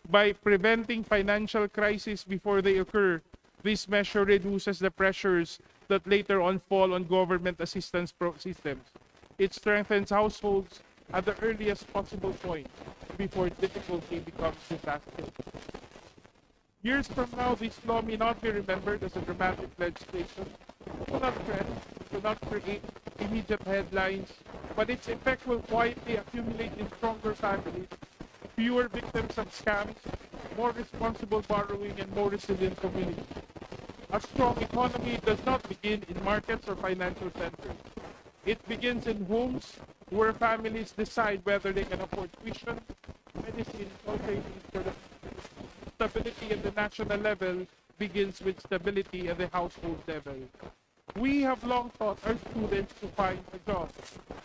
Speaker 8: By preventing financial crises before they occur, this measure reduces the pressures that later on fall on government assistance systems. It strengthens households at the earliest possible point before difficulty becomes disaster. Years from now, this law may not be remembered as a dramatic legislation. Do not fret, do not create immediate headlines. but its effect will quietly accumulate in stronger families, fewer victims of scams, more responsible borrowing, and more resilient communities. A strong economy does not begin in markets or financial centers. It begins in homes where families decide whether they can afford tuition, medicine, or savings for the stability at the national level begins with stability at the household level. We have long taught our students to find a job.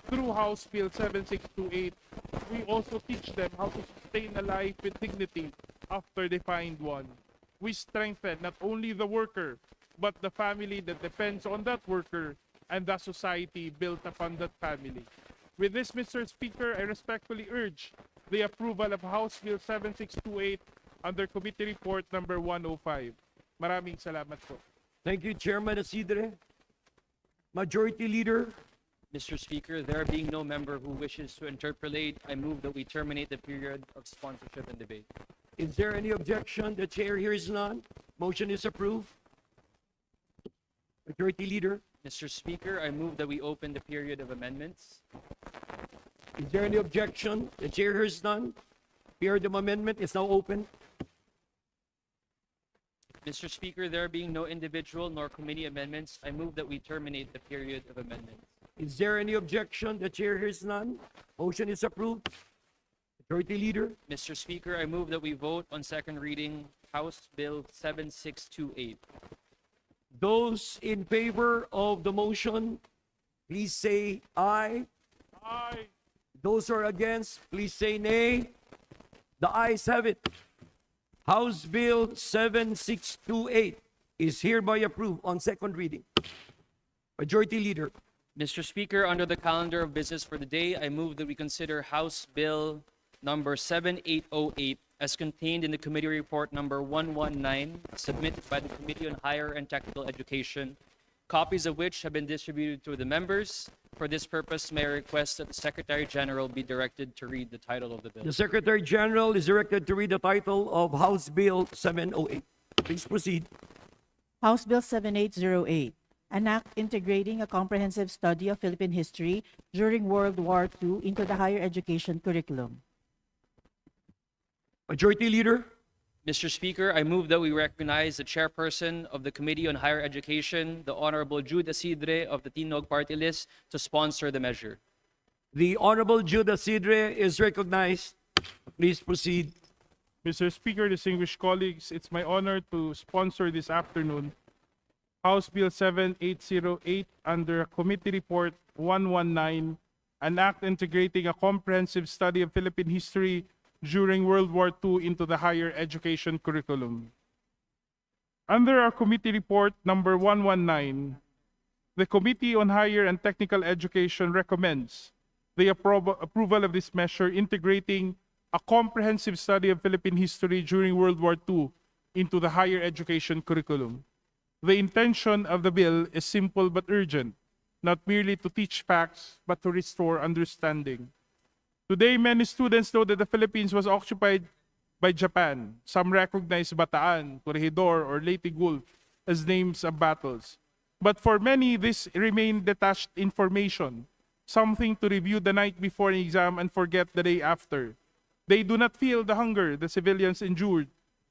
Speaker 8: Through House Bill 7628, we also teach them how to sustain a life with dignity after they find one. We strengthen not only the worker, but the family that depends on that worker and the society built upon that family. With this, Mr. Speaker, I respectfully urge the approval of House Bill 7628 under Committee Report number 105. Maraming salamat po.
Speaker 2: Thank you, Chairman Isidre. Majority Leader,
Speaker 13: Mr. Speaker, there being no member who wishes to interpolate, I move that we terminate the period of sponsorship and debate.
Speaker 2: is there any objection? The chair hears none. Motion is approved. Majority Leader,
Speaker 13: Mr. Speaker, I move that we open the period of amendments.
Speaker 2: is there any objection? The chair hears none. Period of amendment is now open.
Speaker 13: Mr. Speaker, there being no individual nor committee amendments, I move that we terminate the period of amendments.
Speaker 2: Is there any objection? The chair hears none. Motion is approved. Majority Leader,
Speaker 13: Mr. Speaker, I move that we vote on second reading House Bill 7628.
Speaker 2: those in favor of the motion, please say aye.
Speaker 8: Aye.
Speaker 2: Those who are against, please say nay. The ayes have it. House Bill 7628 is hereby approved on second reading. Majority Leader,
Speaker 13: Mr. Speaker, under the calendar of business for the day, I move that we consider House Bill number 7808 as contained in the committee report number 119 submitted by the Committee on Higher and Technical Education, copies of which have been distributed to the members. For this purpose, may I request that the Secretary General be directed to read the title of the bill.
Speaker 2: the Secretary General is directed to read the title of House Bill 708. Please proceed.
Speaker 14: House Bill 7808, an act integrating a comprehensive study of Philippine history during World War II into the higher education curriculum.
Speaker 2: Majority Leader,
Speaker 13: Mr. Speaker, I move that we recognize the chairperson of the Committee on Higher Education, the Honorable Jude Isidre of the Tinog Party List, to sponsor the measure.
Speaker 2: the Honorable Jude Isidre is recognized. Please proceed.
Speaker 8: Mr. Speaker, distinguished colleagues, it's my honor to sponsor this afternoon House Bill 7808 under Committee Report 119, an act integrating a comprehensive study of Philippine history during World War II into the higher education curriculum. Under our Committee Report number 119, the Committee on Higher and Technical Education recommends the approval of this measure integrating a comprehensive study of Philippine history during World War II into the higher education curriculum. The intention of the bill is simple but urgent, not merely to teach facts, but to restore understanding. Today, many students know that the Philippines was occupied by Japan. Some recognize Bataan, Corregidor, or Leyte Gulf as names of battles. But for many, this remained detached information, something to review the night before an exam and forget the day after. They do not feel the hunger the civilians endured.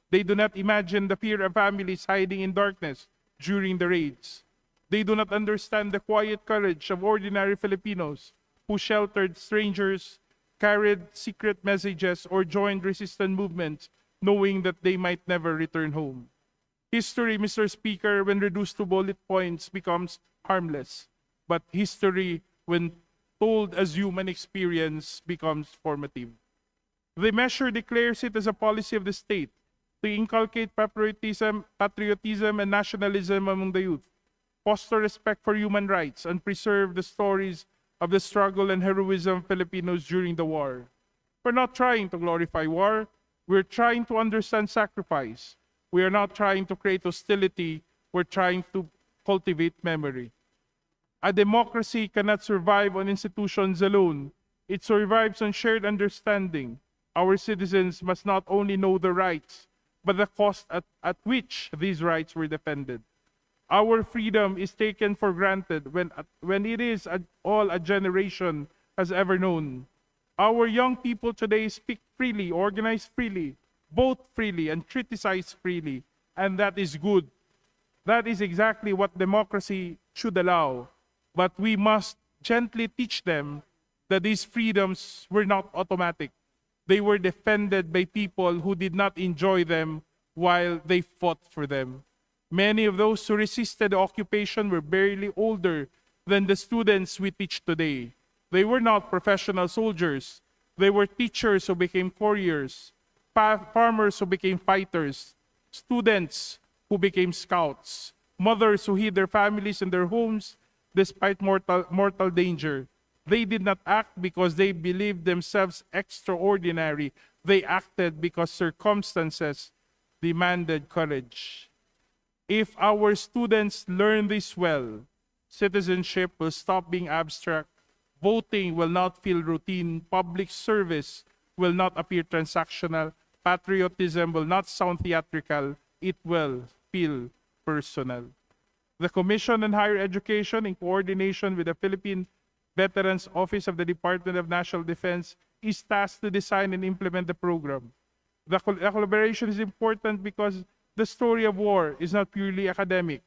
Speaker 8: They do not imagine the fear of families hiding in darkness during the raids. They do not understand the quiet courage of ordinary Filipinos who sheltered strangers, carried secret messages, or joined resistance movements, knowing that they might never return home. History, Mr. Speaker, when reduced to bullet points, becomes harmless. But history, when told as human experience, becomes formative. The measure declares it as a policy of the state to inculcate patriotism and nationalism among the youth, foster respect for human rights, and preserve the stories of the struggle and heroism of Filipinos during the war. We're not trying to glorify war. We're trying to understand sacrifice. We are not trying to create hostility. We're trying to cultivate memory. A democracy cannot survive on institutions alone. It survives on shared understanding. Our citizens must not only know the rights, but the cost at which these rights were defended. Our freedom is taken for granted when it is all a generation has ever known. Our young people today speak freely, organize freely, vote freely, and criticize freely, and that is good. That is exactly what democracy should allow. But we must gently teach them that these freedoms were not automatic. They were defended by people who did not enjoy them while they fought for them. Many of those who resisted the occupation were barely older than the students we teach today. They were not professional soldiers. They were teachers who became couriers, farmers who became fighters, students who became scouts, mothers who hid their families in their homes despite mortal danger. They did not act because they believed themselves extraordinary. They acted because circumstances demanded courage. If our students learn this well, citizenship will stop being abstract, voting will not feel routine, public service will not appear transactional, patriotism will not sound theatrical, it will feel personal. The Commission on Higher Education, in coordination with the Philippine Veterans Office of the Department of National Defense, is tasked to design and implement the program. The collaboration is important because the story of war is not purely academic.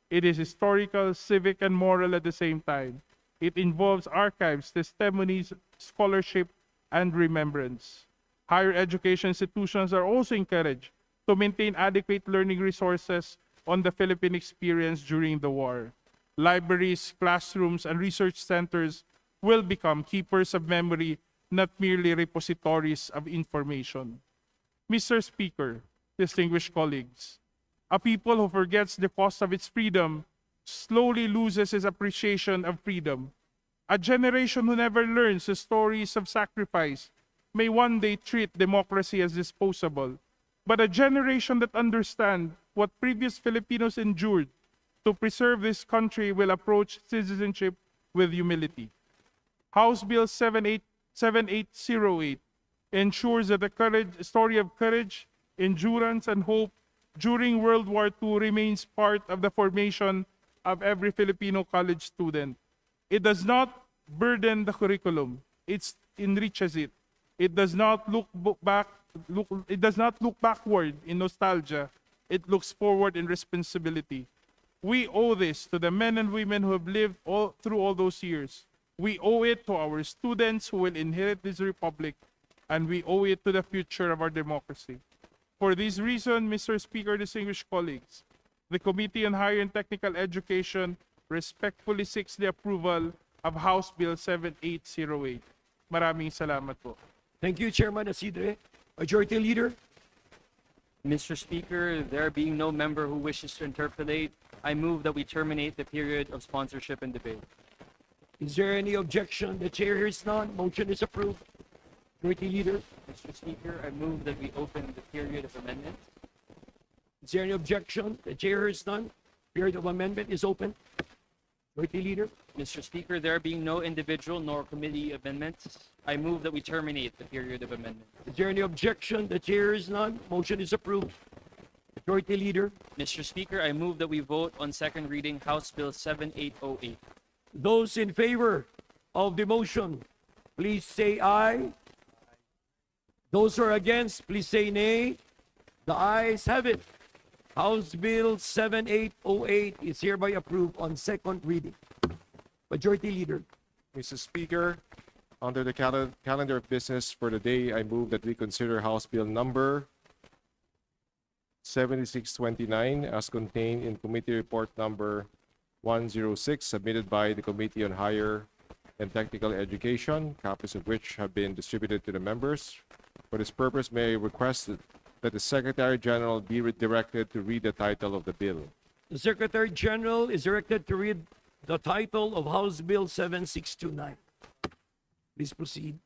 Speaker 8: It is historical, civic, and moral at the same time. It involves archives, testimonies, scholarship, and remembrance. Higher education institutions are also encouraged to maintain adequate learning resources on the Philippine experience during the war. Libraries, classrooms, and research centers will become keepers of memory, not merely repositories of information. Mr. Speaker, distinguished colleagues, a people who forgets the cost of its freedom slowly loses its appreciation of freedom. A generation who never learns the stories of sacrifice may one day treat democracy as disposable. But a generation that understands what previous Filipinos endured to preserve this country will approach citizenship with humility. House Bill 7808 ensures that the story of courage, endurance, and hope during World War II remains part of the formation of every Filipino college student. It does not burden the curriculum, it enriches it. It does not look backward in nostalgia. It looks forward in responsibility. We owe this to the men and women who have lived through all those years. We owe it to our students who will inherit this republic, and we owe it to the future of our democracy. For this reason, Mr. Speaker, distinguished colleagues, the Committee on Higher and Technical Education respectfully seeks the approval of House Bill 7808. Maraming salamat po.
Speaker 2: Thank you, Chairman Isidre. Majority Leader.
Speaker 13: Mr. Speaker, there being no member who wishes to interpolate, I move that we terminate the period of sponsorship and debate.
Speaker 2: Is there any objection? The chair hears none. Motion is approved. Majority Leader.
Speaker 13: Mr. Speaker, I move that we open the period of amendments.
Speaker 2: Is there any objection? The chair hears none. Period of amendment is open. Majority Leader.
Speaker 13: Mr. Speaker, there being no individual nor committee amendments, I move that we terminate the period of amendment.
Speaker 2: Is there any objection? The chair hears none. Motion is approved. Majority Leader.
Speaker 13: Mr. Speaker, I move that we vote on second reading House Bill 7808.
Speaker 2: Those in favor of the motion, please say aye. Those who are against, please say nay. The ayes have it. House Bill 7808 is hereby approved on second reading. Majority Leader.
Speaker 11: Mr. Speaker, under the calendar of business for the day, I move that we consider House Bill number 7629 as contained in Committee Report number 106 submitted by the Committee on Higher and Technical Education, copies of which have been distributed to the members. For this purpose, may I request that the Secretary General be directed to read the title of the bill.
Speaker 2: The Secretary General is directed to read the title of House Bill 7629. Please proceed.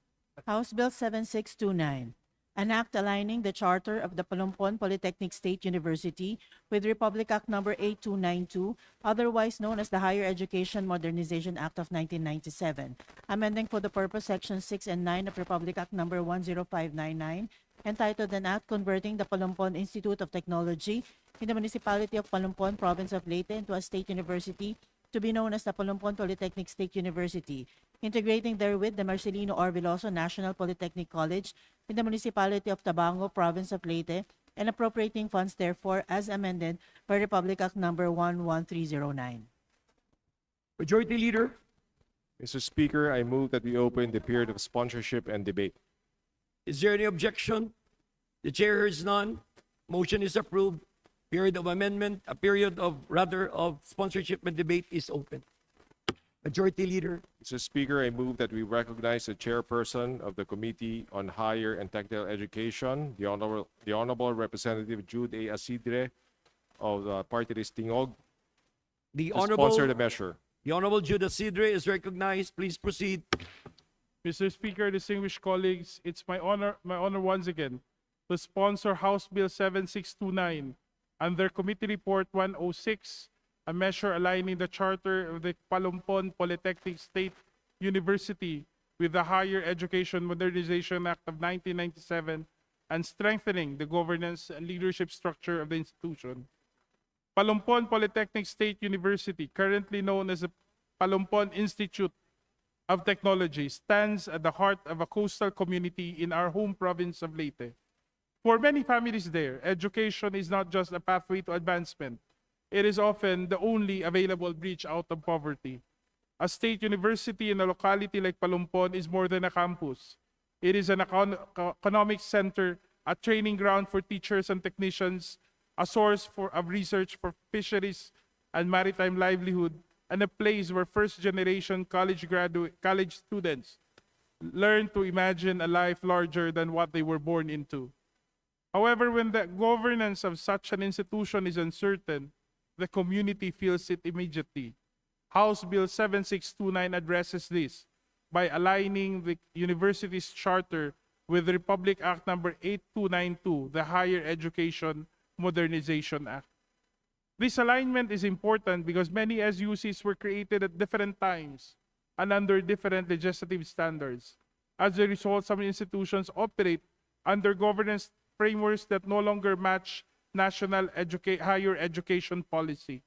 Speaker 14: House Bill 7629, an act aligning the charter of the Palumpon Polytechnic State University with Republic Act Number 8292, otherwise known as the Higher Education Modernization Act of 1997, amending for the purpose Sections 6 and 9 of Republic Act Number 10599, entitled an act converting the Palumpon Institute of Technology in the Municipality of Palumpon, Province of Leyte into a state university to be known as the Palompon Polytechnic State University, integrating therewith the Marcelino Orbiloso National Polytechnic College in the Municipality of Tabango, Province of Leyte, and appropriating funds therefore as amended by Republic Act Number 11309.
Speaker 2: Majority Leader.
Speaker 11: Mr. Speaker, I move that we open the period of sponsorship and debate.
Speaker 2: Is there any objection? The chair hears none. Motion is approved. Period of amendment, of sponsorship and debate is open. Majority Leader.
Speaker 11: Mr. Speaker, I move that we recognize the chairperson of the Committee on Higher and Technical Education, the Honorable Representative Jude A. Asidre of the party list Tingog,
Speaker 2: The
Speaker 11: to sponsor the measure.
Speaker 2: The Honorable Jude Asidre is recognized. Please proceed.
Speaker 8: Mr. Speaker, distinguished colleagues, it's my honor once again to sponsor House Bill 7629 under Committee Report 106, a measure aligning the charter of the Palompon Polytechnic State University with the Higher Education Modernization Act of 1997 and strengthening the governance and leadership structure of the institution. Palompon Polytechnic State University, currently known as the Palompon Institute of Technology, stands at the heart of a coastal community in our home province of Leyte. For many families there, education is not just a pathway to advancement. It is often the only available bridge out of poverty. A state university in a locality like Palompon is more than a campus. It is an economic center, a training ground for teachers and technicians, a source of research for fisheries and maritime livelihood, and a place where first-generation college students learn to imagine a life larger than what they were born into. However, when the governance of such an institution is uncertain, the community feels it immediately. House Bill 7629 addresses this by aligning the university's charter with Republic Act Number 8292, the Higher Education Modernization Act. This alignment is important because many SUCs were created at different times and under different legislative standards. As a result, some institutions operate under governance frameworks that no longer match national higher education policy.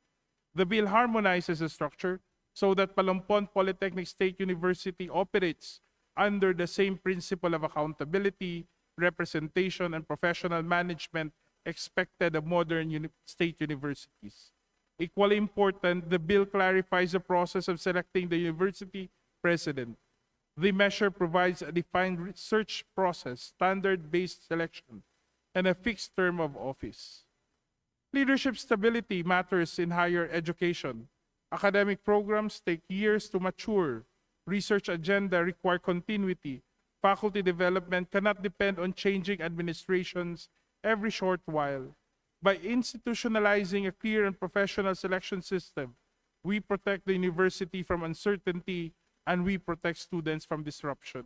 Speaker 8: The bill harmonizes the structure so that Palompon Polytechnic State University operates under the same principle of accountability, representation, and professional management expected of modern state universities. Equally important, the bill clarifies the process of selecting the university president. The measure provides a defined research process, standard-based selection, and a fixed term of office. Leadership stability matters in higher education. Academic programs take years to mature. Research agenda require continuity. Faculty development cannot depend on changing administrations every short while. By institutionalizing a clear and professional selection system, we protect the university from uncertainty and we protect students from disruption.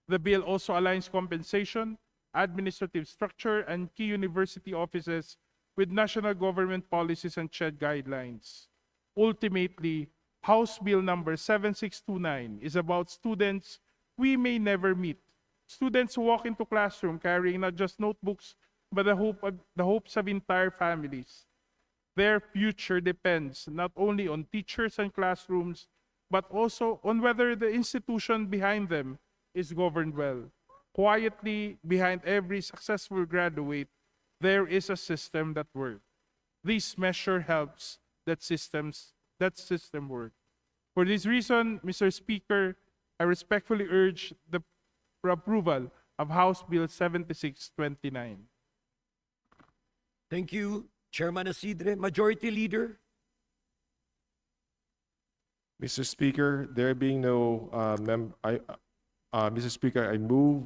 Speaker 8: The bill also aligns compensation, administrative structure, and key university offices with national government policies and CHED guidelines. Ultimately, House Bill number 7629 is about students we may never meet. Students who walk into classroom carrying not just notebooks, but the hopes of entire families. Their future depends not only on teachers and classrooms, but also on whether the institution behind them is governed well. Quietly, behind every successful graduate, there is a system that works. This measure helps that system work. For this reason, Mr. Speaker, I respectfully urge the approval of House Bill 7629.
Speaker 2: Thank you, Chairman Asidre. Majority Leader.
Speaker 11: Mr. Speaker, there being no Mr. Speaker, I move.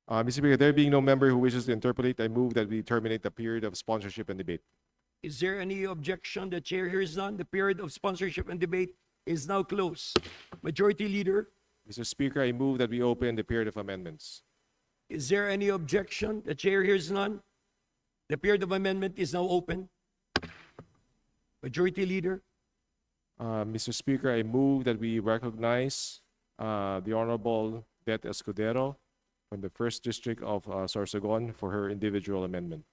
Speaker 11: Mr. Speaker, there being no member who wishes to interpolate, I move that we terminate the period of sponsorship and debate.
Speaker 2: Is there any objection? The chair hears none. The period of sponsorship and debate is now closed. Majority Leader.
Speaker 11: Mr. Speaker, I move that we open the period of amendments.
Speaker 2: Is there any objection? The chair hears none. The period of amendment is now open. Majority Leader.
Speaker 11: Mr. Speaker, I move that we recognize the Honorable Det Escudero from the 1st District of Sorsogon for her individual amendment.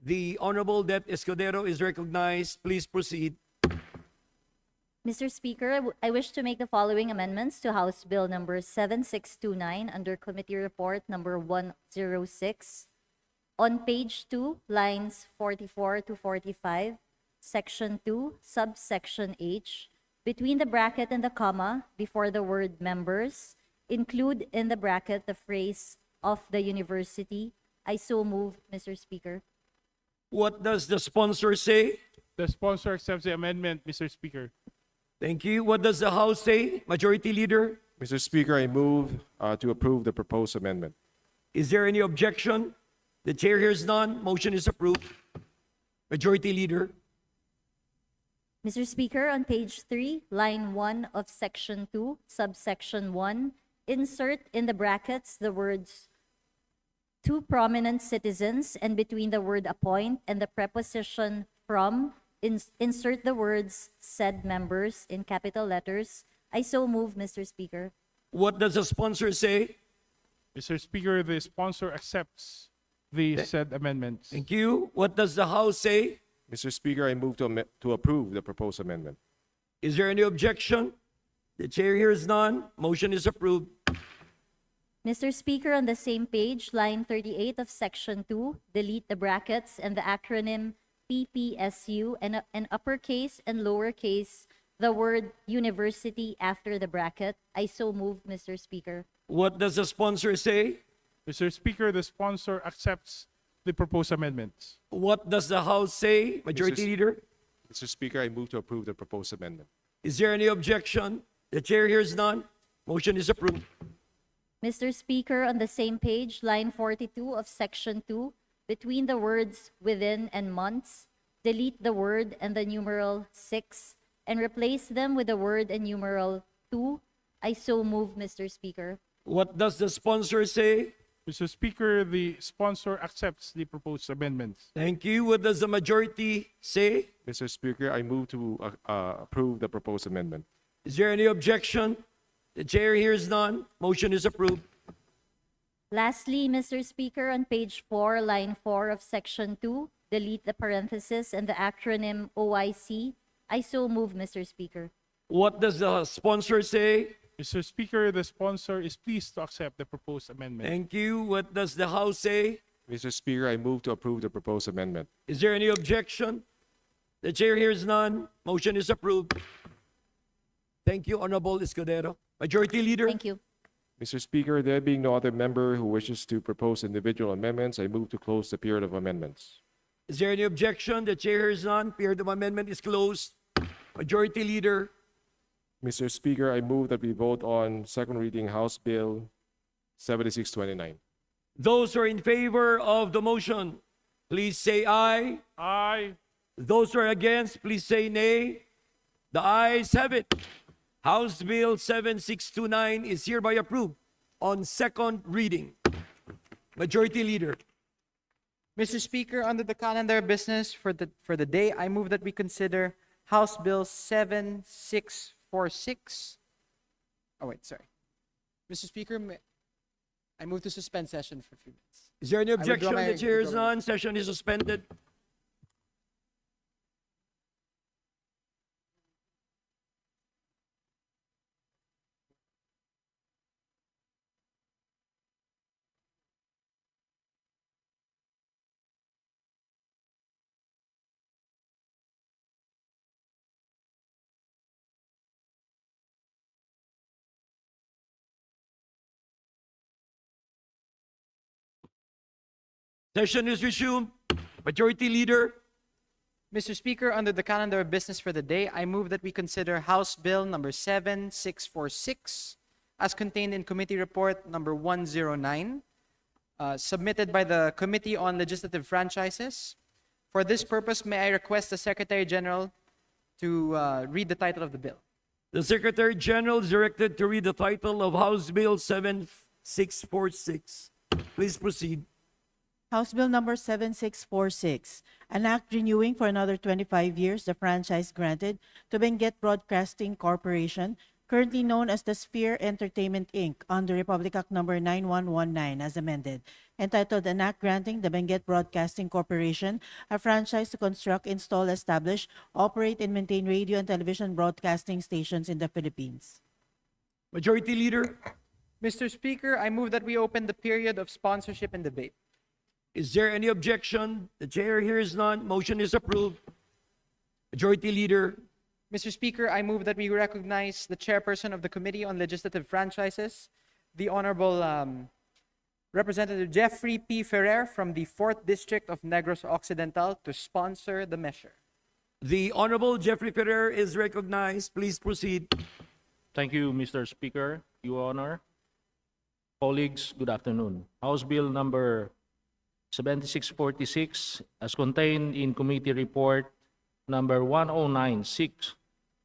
Speaker 2: The Honorable Det Escudero is recognized. Please proceed.
Speaker 15: Mr. Speaker, I wish to make the following amendments to House Bill number 7629 under Committee Report number 106. On page 2, lines 44 to 45, section 2, subsection H, between the bracket and the comma before the word members, include in the bracket the phrase of the university. I so move, Mr. Speaker.
Speaker 2: What does the sponsor say?
Speaker 8: The sponsor accepts the amendment, Mr. Speaker.
Speaker 2: Thank you. What does the House say? Majority Leader?
Speaker 11: Mr. Speaker, I move to approve the proposed amendment.
Speaker 2: Is there any objection? The chair hears none. Motion is approved. Majority Leader?
Speaker 15: Mr. Speaker, on page 3, line 1 of section 2, subsection 1, insert in the brackets the words two prominent citizens, and between the word appoint and the preposition from, insert the words said members in capital letters. I so move, Mr. Speaker.
Speaker 2: What does the sponsor say?
Speaker 8: Mr. Speaker, the sponsor accepts the said amendments.
Speaker 2: Thank you. What does the House say?
Speaker 11: Mr. Speaker, I move to approve the proposed amendment.
Speaker 2: Is there any objection? The chair hears none. Motion is approved.
Speaker 15: Mr. Speaker, on the same page, line 38 of section 2, delete the brackets and the acronym PPSU and uppercase and lowercase the word university after the bracket. I so move, Mr. Speaker.
Speaker 2: What does the sponsor say?
Speaker 8: Mr. Speaker, the sponsor accepts the proposed amendments.
Speaker 2: What does the House say? Majority
Speaker 11: Mr.
Speaker 2: Leader?
Speaker 11: Mr. Speaker, I move to approve the proposed amendment.
Speaker 2: Is there any objection? The chair hears none. Motion is approved.
Speaker 15: Mr. Speaker, on the same page, line 42 of section 2, between the words within and months, delete the word and the numeral 6 and replace them with the word and numeral 2. I so move, Mr. Speaker.
Speaker 2: What does the sponsor say?
Speaker 8: Mr. Speaker, the sponsor accepts the proposed amendments.
Speaker 2: Thank you. What does the majority say?
Speaker 11: Mr. Speaker, I move to approve the proposed amendment.
Speaker 2: Is there any objection? The chair hears none. Motion is approved.
Speaker 15: Lastly, Mr. Speaker, on page 4, line 4 of section 2, delete the parenthesis and the acronym OIC. I so move, Mr. Speaker.
Speaker 2: What does the sponsor say?
Speaker 8: Mr. Speaker, the sponsor is pleased to accept the proposed amendment.
Speaker 2: Thank you. What does the House say?
Speaker 11: Mr. Speaker, I move to approve the proposed amendment.
Speaker 2: Is there any objection? The chair hears none. Motion is approved. Thank you, Honorable Escudero. Majority Leader?
Speaker 15: Thank you.
Speaker 11: Mr. Speaker, there being no other member who wishes to propose individual amendments, I move to close the period of amendments.
Speaker 2: Is there any objection? The chair hears none. Period of amendment is closed. Majority Leader?
Speaker 11: Mr. Speaker, I move that we vote on second reading House Bill 7629.
Speaker 2: Those who are in favor of the motion, please say aye.
Speaker 8: Aye.
Speaker 2: Those who are against, please say nay. The ayes have it. House Bill 7629 is hereby approved on second reading. Majority Leader.
Speaker 4: Mr. Speaker, under the calendar of business for the day, I move that we consider House Bill 7646. Oh, wait, sorry. Mr. Speaker, I move to suspend session for a few minutes.
Speaker 2: Is there any objection?
Speaker 4: withdraw my-
Speaker 2: The chair is
Speaker 4: withdraw my-
Speaker 2: none. Session is suspended. Session is resumed. Majority Leader.
Speaker 4: Mr. Speaker, under the calendar of business for the day, I move that we consider House Bill number 7646 as contained in Committee Report number 109, submitted by the Committee on Legislative Franchises. For this purpose, may I request the Secretary General to read the title of the bill?
Speaker 2: The Secretary General is directed to read the title of House Bill 7646. Please proceed.
Speaker 14: House Bill number 7646, an act renewing for another 25 years the franchise granted to Benguet Broadcasting Corporation currently known as the Sphere Entertainment Inc., under Republic Act Number 9119 as amended, entitled An Act Granting the Benguet Broadcasting Corporation a franchise to construct, install, establish, operate, and maintain radio and television broadcasting stations in the Philippines.
Speaker 2: Majority Leader,
Speaker 4: Mr. Speaker, I move that we open the period of sponsorship and debate.
Speaker 2: is there any objection? The chair hears none. Motion is approved. Majority Leader,
Speaker 4: Mr. Speaker, I move that we recognize the chairperson of the Committee on Legislative Franchises, the Honorable Representative Jeffrey P. Ferrer from the 4th District of Negros Occidental to sponsor the measure.
Speaker 2: the Honorable Jeffrey Ferrer is recognized. Please proceed.
Speaker 16: Thank you, Mr. Speaker. Your Honor. Colleagues, good afternoon. House Bill number 7646, as contained in Committee Report number 1096,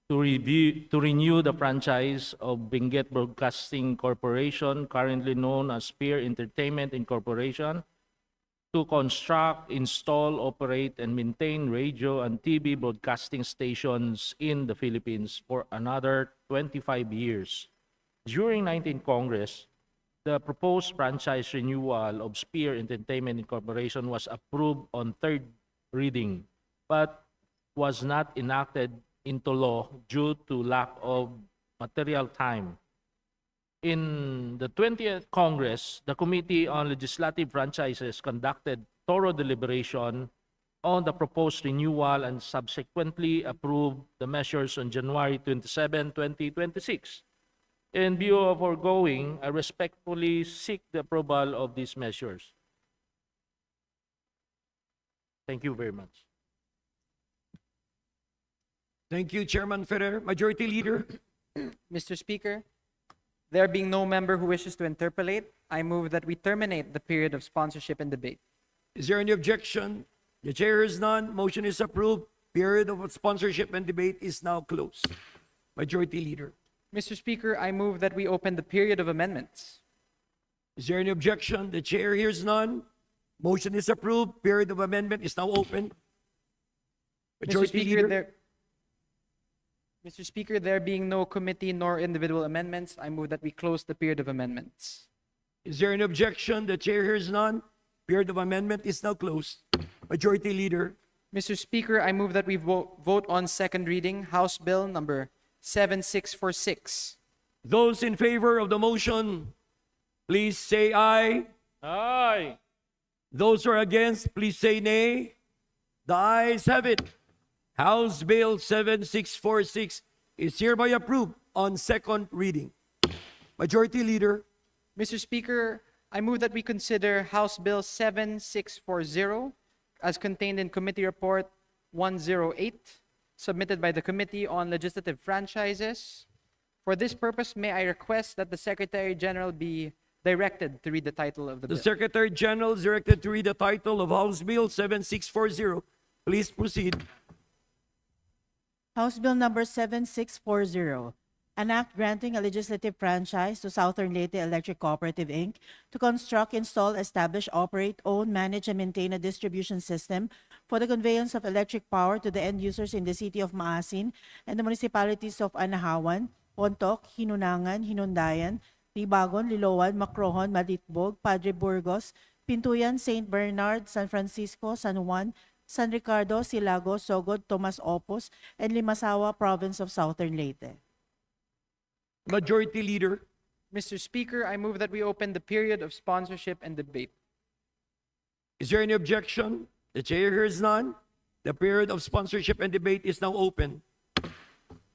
Speaker 16: to renew the franchise of Benguet Broadcasting Corporation, currently known as Sphere Entertainment Incorporation, to construct, install, operate, and maintain radio and TV broadcasting stations in the Philippines for another 25 years. During 19th Congress, the proposed franchise renewal of Sphere Entertainment Incorporation was approved on third reading, but was not enacted into law due to lack of material time. In the 20th Congress, the Committee on Legislative Franchises conducted thorough deliberation on the proposed renewal and subsequently approved the measures on January 27, 2026. In view of foregoing, I respectfully seek the approval of these measures. Thank you very much.
Speaker 2: Thank you, Chairman Ferrer. Majority Leader,
Speaker 4: Mr. Speaker, there being no member who wishes to interpolate, I move that we terminate the period of sponsorship and debate.
Speaker 2: is there any objection? The chair hears none. Motion is approved. Period of sponsorship and debate is now closed. Majority Leader,
Speaker 4: Mr. Speaker, I move that we open the period of amendments.
Speaker 2: is there any objection? The chair hears none. Motion is approved. Period of amendment is now open. Majority Leader,
Speaker 4: Mr. Speaker, there being no committee nor individual amendments, I move that we close the period of amendments.
Speaker 2: is there any objection? The chair hears none. Period of amendment is now closed. Majority Leader,
Speaker 4: Mr. Speaker, I move that we vote on second reading House Bill number 7646.
Speaker 2: those in favor of the motion, please say aye.
Speaker 16: Aye.
Speaker 2: Those who are against, please say nay. The ayes have it. House Bill 7646 is hereby approved on second reading. Majority Leader,
Speaker 4: Mr. Speaker, I move that we consider House Bill 7640 as contained in Committee Report 108, submitted by the Committee on Legislative Franchises. For this purpose, may I request that the Secretary General be directed to read the title of the
Speaker 2: the
Speaker 4: bill.
Speaker 2: Secretary General is directed to read the title of House Bill 7640. Please proceed.
Speaker 14: House Bill number 7640, an act granting a legislative franchise to Southern Leyte Electric Cooperative, Inc. to construct, install, establish, operate, own, manage, and maintain a distribution system for the conveyance of electric power to the end users in the city of Maasin and the municipalities of Anahawan, Pontoc, Hinunangan, Hinundayan, Ribagon, Liloan, Macrohon, Malitbog, Padre Burgos, Pintuyan, St. Bernard, San Francisco, San Juan, San Ricardo, Silago, Sogod, Tomas Opos, and Limasawa, Province of Southern Leyte.
Speaker 2: Majority Leader,
Speaker 4: Mr. Speaker, I move that we open the period of sponsorship and debate.
Speaker 2: is there any objection? The chair hears none. The period of sponsorship and debate is now open.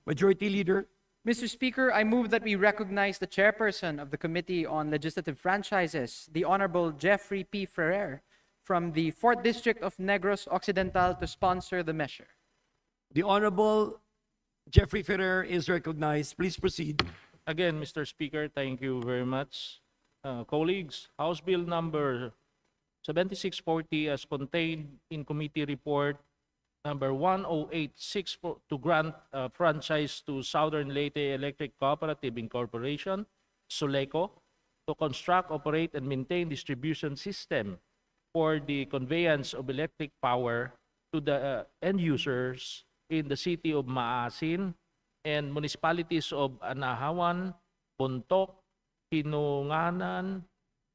Speaker 2: Majority Leader,
Speaker 4: Mr. Speaker, I move that we recognize the chairperson of the Committee on Legislative Franchises, the Honorable Jeffrey P. Ferrer, from the 4th District of Negros Occidental to sponsor the measure.
Speaker 2: the Honorable Jeffrey Ferrer is recognized. Please proceed.
Speaker 16: Again, Mr. Speaker, thank you very much. Colleagues, House Bill number 7640 as contained in Committee Report number 1086 to grant a franchise to Southern Leyte Electric Cooperative Incorporation, SULECO, to construct, operate, and maintain distribution system for the conveyance of electric power to the end users in the city of Maasin and municipalities of Anahawan, Bontoc, Hinunganan,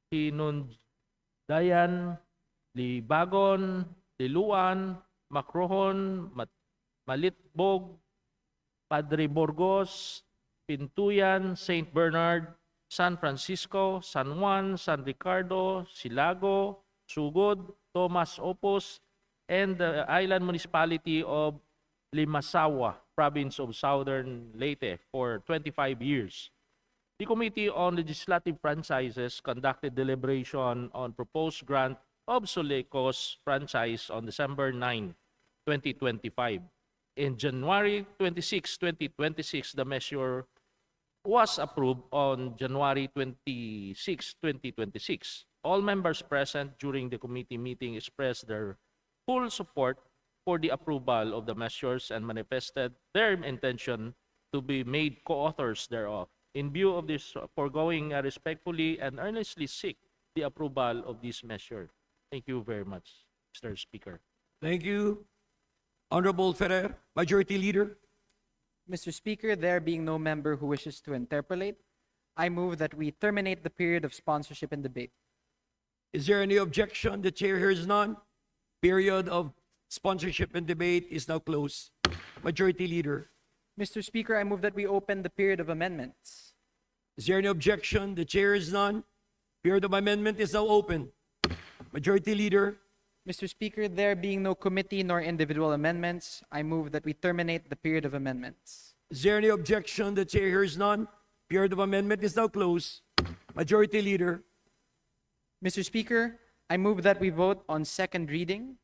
Speaker 16: Hinundayan, Libagon, Liluan, Macrohon, Malitbog, Padre Burgos, Pintuyan, St. Bernard, San Francisco, San Juan, San Ricardo, Silago, Sugod, Tomas Opos, and the island municipality of Limasawa, province of Southern Leyte, for 25 years. The Committee on Legislative Franchises conducted deliberation on proposed grant of Solecos franchise on December 9, 2025. In January 26, 2026, the measure was approved on January 26, 2026. All members present during the committee meeting expressed their full support for the approval of the measures and manifested their intention to be made co-authors thereof. In view of this foregoing, I respectfully and earnestly seek the approval of this measure. Thank you very much, Mr. Speaker.
Speaker 2: Thank you. Honorable Ferrer, Majority Leader.
Speaker 4: Mr. Speaker, there being no member who wishes to interpolate, I move that we terminate the period of sponsorship and debate.
Speaker 2: Is there any objection? The chair hears none. Period of sponsorship and debate is now closed. Majority Leader.
Speaker 4: Mr. Speaker, I move that we open the period of amendments.
Speaker 2: Is there any objection? The chair is none. Period of amendment is now open. Majority Leader.
Speaker 4: Mr. Speaker, there being no committee nor individual amendments, I move that we terminate the period of amendments.
Speaker 2: Is there any objection? The chair hears none. Period of amendment is now closed. Majority Leader.
Speaker 4: Mr. Speaker, I move that we vote on second reading.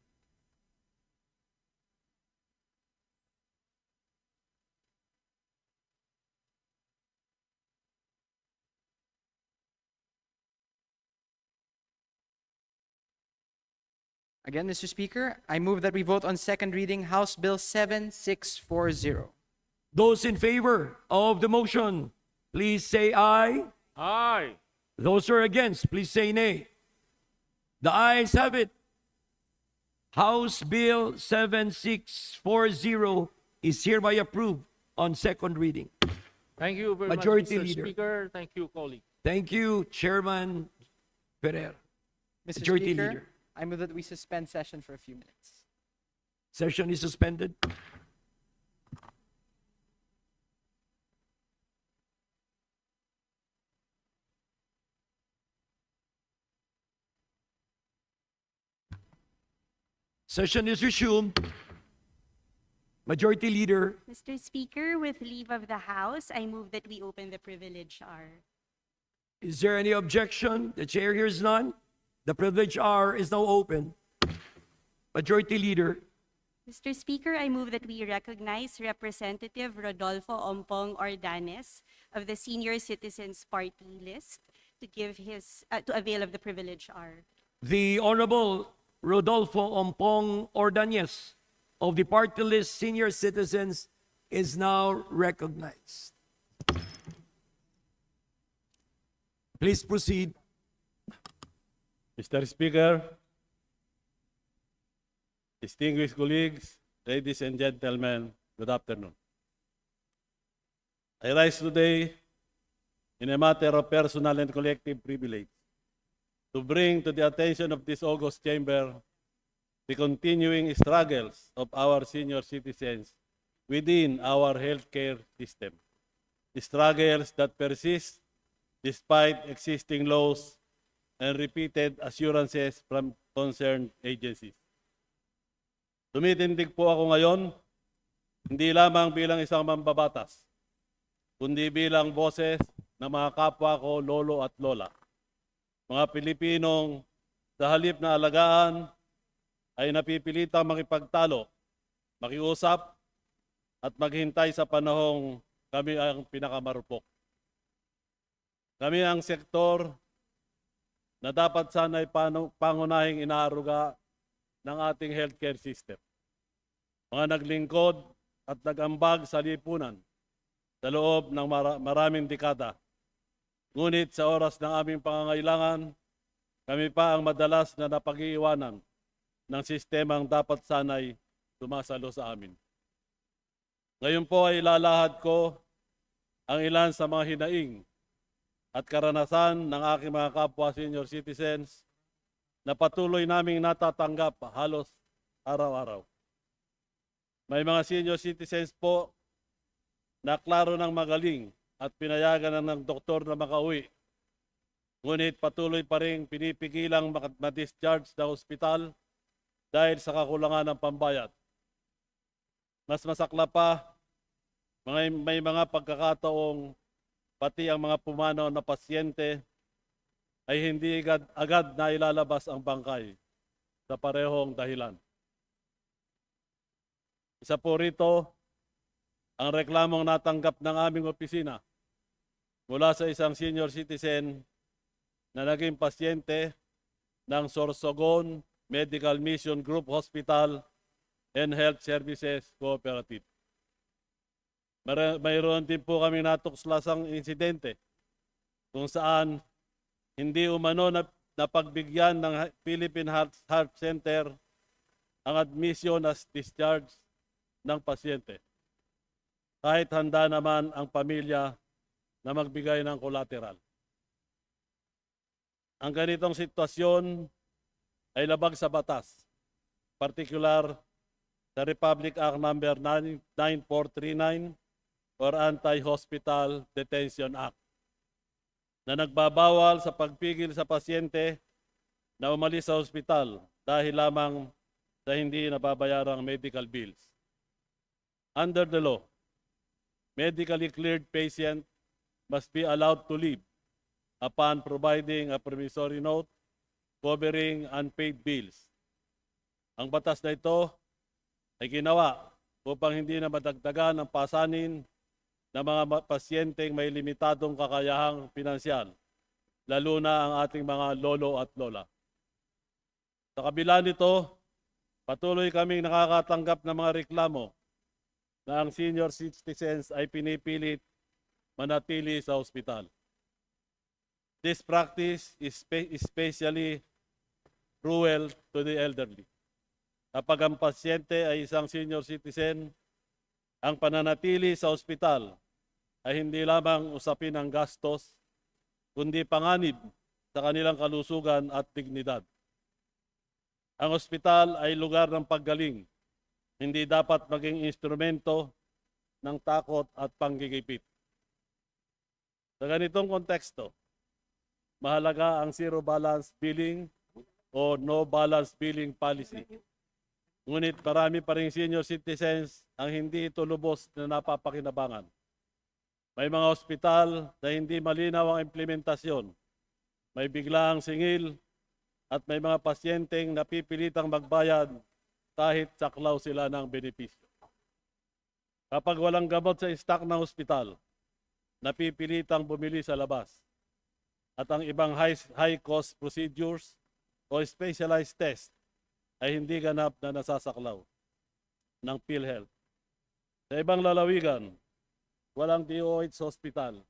Speaker 4: Again, Mr. Speaker, I move that we vote on second reading House Bill 7640.
Speaker 2: Those in favor of the motion, please say aye.
Speaker 10: Aye.
Speaker 2: Those who are against, please say nay. The ayes have it. House Bill 7640 is hereby approved on second reading.
Speaker 16: Thank you very
Speaker 2: Majority
Speaker 16: much, Mr.
Speaker 2: Leader.
Speaker 16: Speaker. Thank you, colleague.
Speaker 2: Thank you, Chairman Ferrer.
Speaker 4: Mr.
Speaker 2: Majority
Speaker 4: Speaker,
Speaker 2: Leader.
Speaker 4: I move that we suspend session for a few minutes.
Speaker 2: Session is suspended. Session is resumed. Majority Leader.
Speaker 17: Mr. Speaker, with leave of the House, I move that we open the privilege hour.
Speaker 2: Is there any objection? The chair hears none. The privilege hour is now open. Majority Leader.
Speaker 17: Mr. Speaker, I move that we recognize Representative Rodolfo Ompong Ordanes of the Senior Citizens Party list to give his to avail of the privilege hour.
Speaker 2: The Honorable Rodolfo Ompong Ordanes of the party list Senior Citizens is now recognized. Please proceed.
Speaker 18: Mr. Speaker, distinguished colleagues, ladies and gentlemen, good afternoon. I rise today in a matter of personal and collective privilege to bring to the attention of this august chamber the continuing struggles of our senior citizens within our healthcare system. The struggles that persist despite existing laws and repeated assurances from concerned agencies. Tumitindig po ako ngayon, hindi lamang bilang isang mambabatas, kundi bilang boses ng mga kapwa ko, lolo at lola. Mga Pilipinong sa halip na alagaan ay napipilitang makipagtalo, makiusap at maghintay sa panahong kami ang pinakamarupok. Kami ang sektor na dapat sana'y pangunahing inaaruga ng ating healthcare system. Mga naglingkod at nagambag sa lipunan sa loob ng maraming dekada. Ngunit sa oras ng aming pangangailangan, kami pa ang madalas na napag-iiwanan ng sistemang dapat sana'y sumasalo sa amin. Ngayon po ay ilalahad ko ang ilan sa mga hinaing at karanasan ng aking mga kapwa senior citizens na patuloy naming natatanggap halos araw-araw. May mga senior citizens po na klaro ng magaling at pinayagan ng doktor na makauwi. Ngunit patuloy pa rin pinipigilang ma-discharge sa ospital dahil sa kakulangan ng pambayad. Mas masakla pa, may mga pagkakataong pati ang mga pumanaw na pasyente ay hindi agad na ilalabas ang bangkay sa parehong dahilan. Isa po rito, ang reklamong natanggap ng aming opisina mula sa isang senior citizen na naging pasyente ng Sorsogon Medical Mission Group Hospital and Health Services Cooperative. Mayroon din po kami natuklasang insidente kung saan hindi umano na pagbigyan ng Philippine Heart Center ang admission as discharge ng pasyente. Kahit handa naman ang pamilya na magbigay ng collateral. Ang ganitong sitwasyon ay labag sa batas, partikular sa Republic Act Number 9439 or Anti-Hospital Detention Act na nagbabawal sa pagpigil sa pasyente na umalis sa ospital dahil lamang sa hindi nababayarang medical bills. Under the law, medically cleared patient must be allowed to leave upon providing a promissory note covering unpaid bills. Ang batas na ito ay ginawa upang hindi na madagdagan ang pasanin ng mga pasyenteng may limitadong kakayahang pinansyal, lalo na ang ating mga lolo at lola. Sa kabila nito, patuloy kaming nakakatanggap ng mga reklamo na ang senior citizens ay pinipilit manatili sa ospital. This practice is especially cruel to the elderly. Kapag ang pasyente ay isang senior citizen, ang pananatili sa ospital ay hindi lamang usapin ng gastos, kundi panganib sa kanilang kalusugan at dignidad. Ang ospital ay lugar ng paggaling, hindi dapat maging instrumento ng takot at panggigipit. Sa ganitong konteksto, mahalaga ang zero balance billing o no balance billing policy. Ngunit marami pa rin senior citizens ang hindi ito lubos na napapakinabangan. May mga ospital na hindi malinaw ang implementasyon. May biglaang singil at may mga pasyenteng napipilitang magbayad kahit saklaw sila ng benepisyo. Kapag walang gamot sa stock ng ospital, napipilitang bumili sa labas. At ang ibang high-cost procedures o specialized test ay hindi ganap na nasasaklaw ng PhilHealth. Sa ibang lalawigan, walang DOH hospital,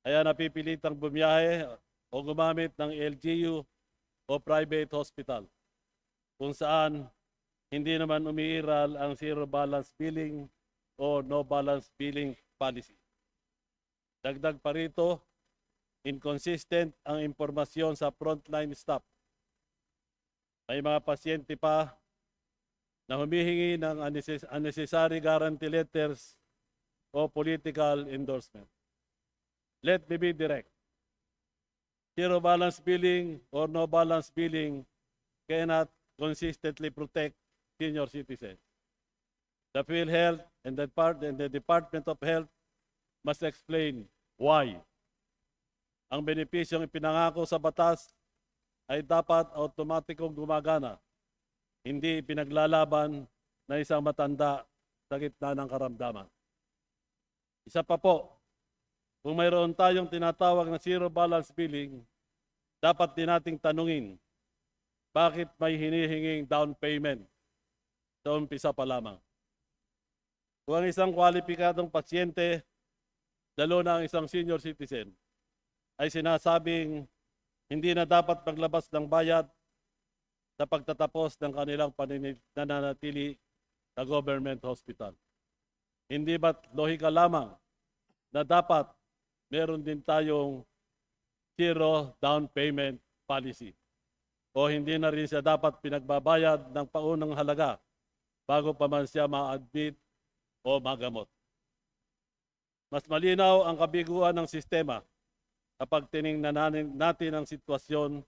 Speaker 18: kaya napipilitang bumiyahe o gumamit ng LGU o private hospital, kung saan hindi naman umiiral ang zero balance billing o no balance billing policy. Dagdag pa rito, inconsistent ang impormasyon sa frontline staff. May mga pasyente pa na humihingi ng unnecessary guarantee letters o political endorsement. Let me be direct. Zero balance billing or no balance billing cannot consistently protect senior citizens. The PhilHealth and the Department of Health must explain why. Ang benepisyong ipinangako sa batas ay dapat automatikong gumagana, hindi pinaglalaban na isang matanda sa gitna ng karamdaman. Isa pa po, kung mayroon tayong tinatawag na zero balance billing, dapat din nating tanungin, bakit may hinihinging down payment sa umpisa pa lamang? Kung ang isang kwalipikadong pasyente, lalo na ang isang senior citizen, ay sinasabing hindi na dapat maglabas ng bayad sa pagtatapos ng kanilang pananatili sa government hospital. Hindi ba't lohika lamang na dapat meron din tayong zero down payment policy? O hindi na rin siya dapat pinagbabayad ng paunang halaga bago pa man siya ma-admit o magamot? Mas malinaw ang kabiguan ng sistema kapag tiningnan natin ang sitwasyon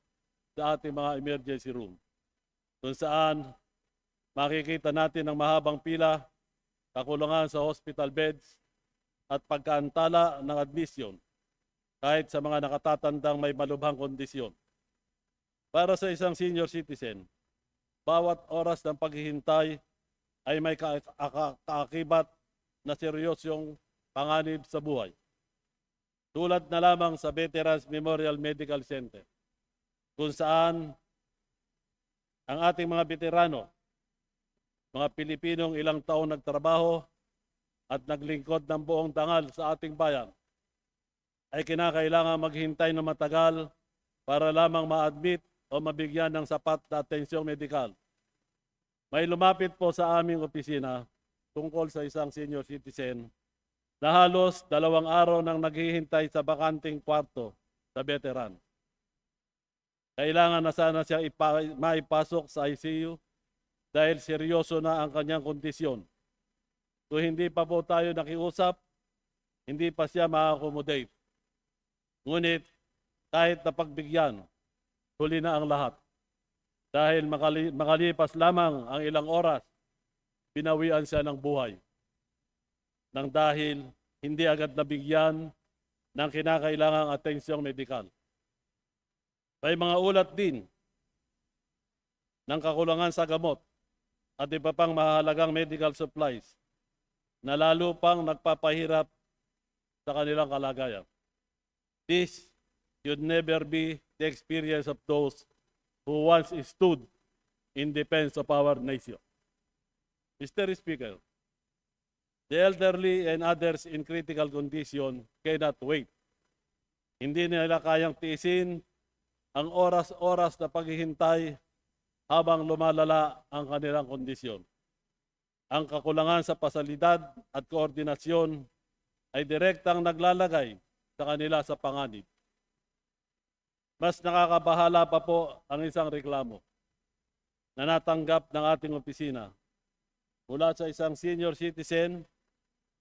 Speaker 18: sa ating mga emergency room, kung saan makikita natin ang mahabang pila, kakulangan sa hospital beds, at pagkaantala ng admission kahit sa mga nakatatandang may malubhang kondisyon. Para sa isang senior citizen, bawat oras ng paghihintay ay may kaakibat na seryosyong panganib sa buhay. Tulad na lamang sa Veterans Memorial Medical Center, kung saan ang ating mga veterano, mga Pilipinong ilang taon nagtrabaho at naglingkod ng buong dangal sa ating bayan, ay kinakailangan maghintay ng matagal para lamang ma-admit o mabigyan ng sapat na atensyong medikal. May lumapit po sa aming opisina tungkol sa isang senior citizen na halos 2 araw nang naghihintay sa bakanting kwarto sa veteran. Kailangan na sana siyang maipasok sa ICU dahil seryoso na ang kanyang kondisyon. Kung hindi pa po tayo nakiusap, hindi pa siya ma-accommodate. Ngunit kahit napagbigyan, huli na ang lahat. Dahil makalipas lamang ang ilang oras, binawian siya ng buhay. Nang dahil hindi agad nabigyan ng kinakailangang atensyong medikal. May mga ulat din ng kakulangan sa gamot at iba pang mahalagang medical supplies na lalo pang nagpapahirap sa kanilang kalagayan. This should never be the experience of those who once stood in defense of our nation. Mr. Speaker, the elderly and others in critical condition cannot wait. Hindi nila kayang tiisin ang oras-oras na paghihintay habang lumalala ang kanilang kondisyon. Ang kakulangan sa pasalidad at koordinasyon ay direktang naglalagay sa kanila sa panganib. Mas nakakabahala pa po ang isang reklamo na natanggap ng ating opisina mula sa isang senior citizen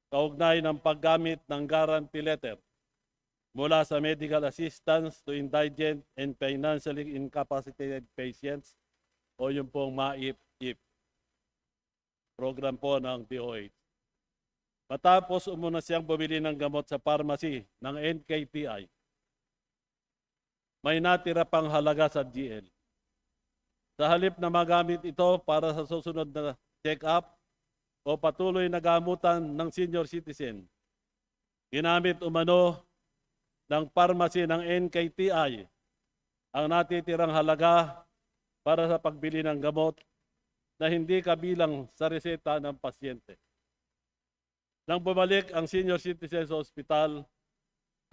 Speaker 18: kaugnay ng paggamit ng guarantee letter mula sa medical assistance to indigent and financially incapacitated patients o yung pong MAIP-IP program po ng DOH. Matapos umuna siyang bumili ng gamot sa pharmacy ng NKTI, may natira pang halaga sa GL. Sa halip na magamit ito para sa susunod na check-up o patuloy na gamutan ng senior citizen, ginamit umano ng pharmacy ng NKTI ang natitirang halaga para sa pagbili ng gamot na hindi kabilang sa reseta ng pasyente. Nang bumalik ang senior citizen sa ospital,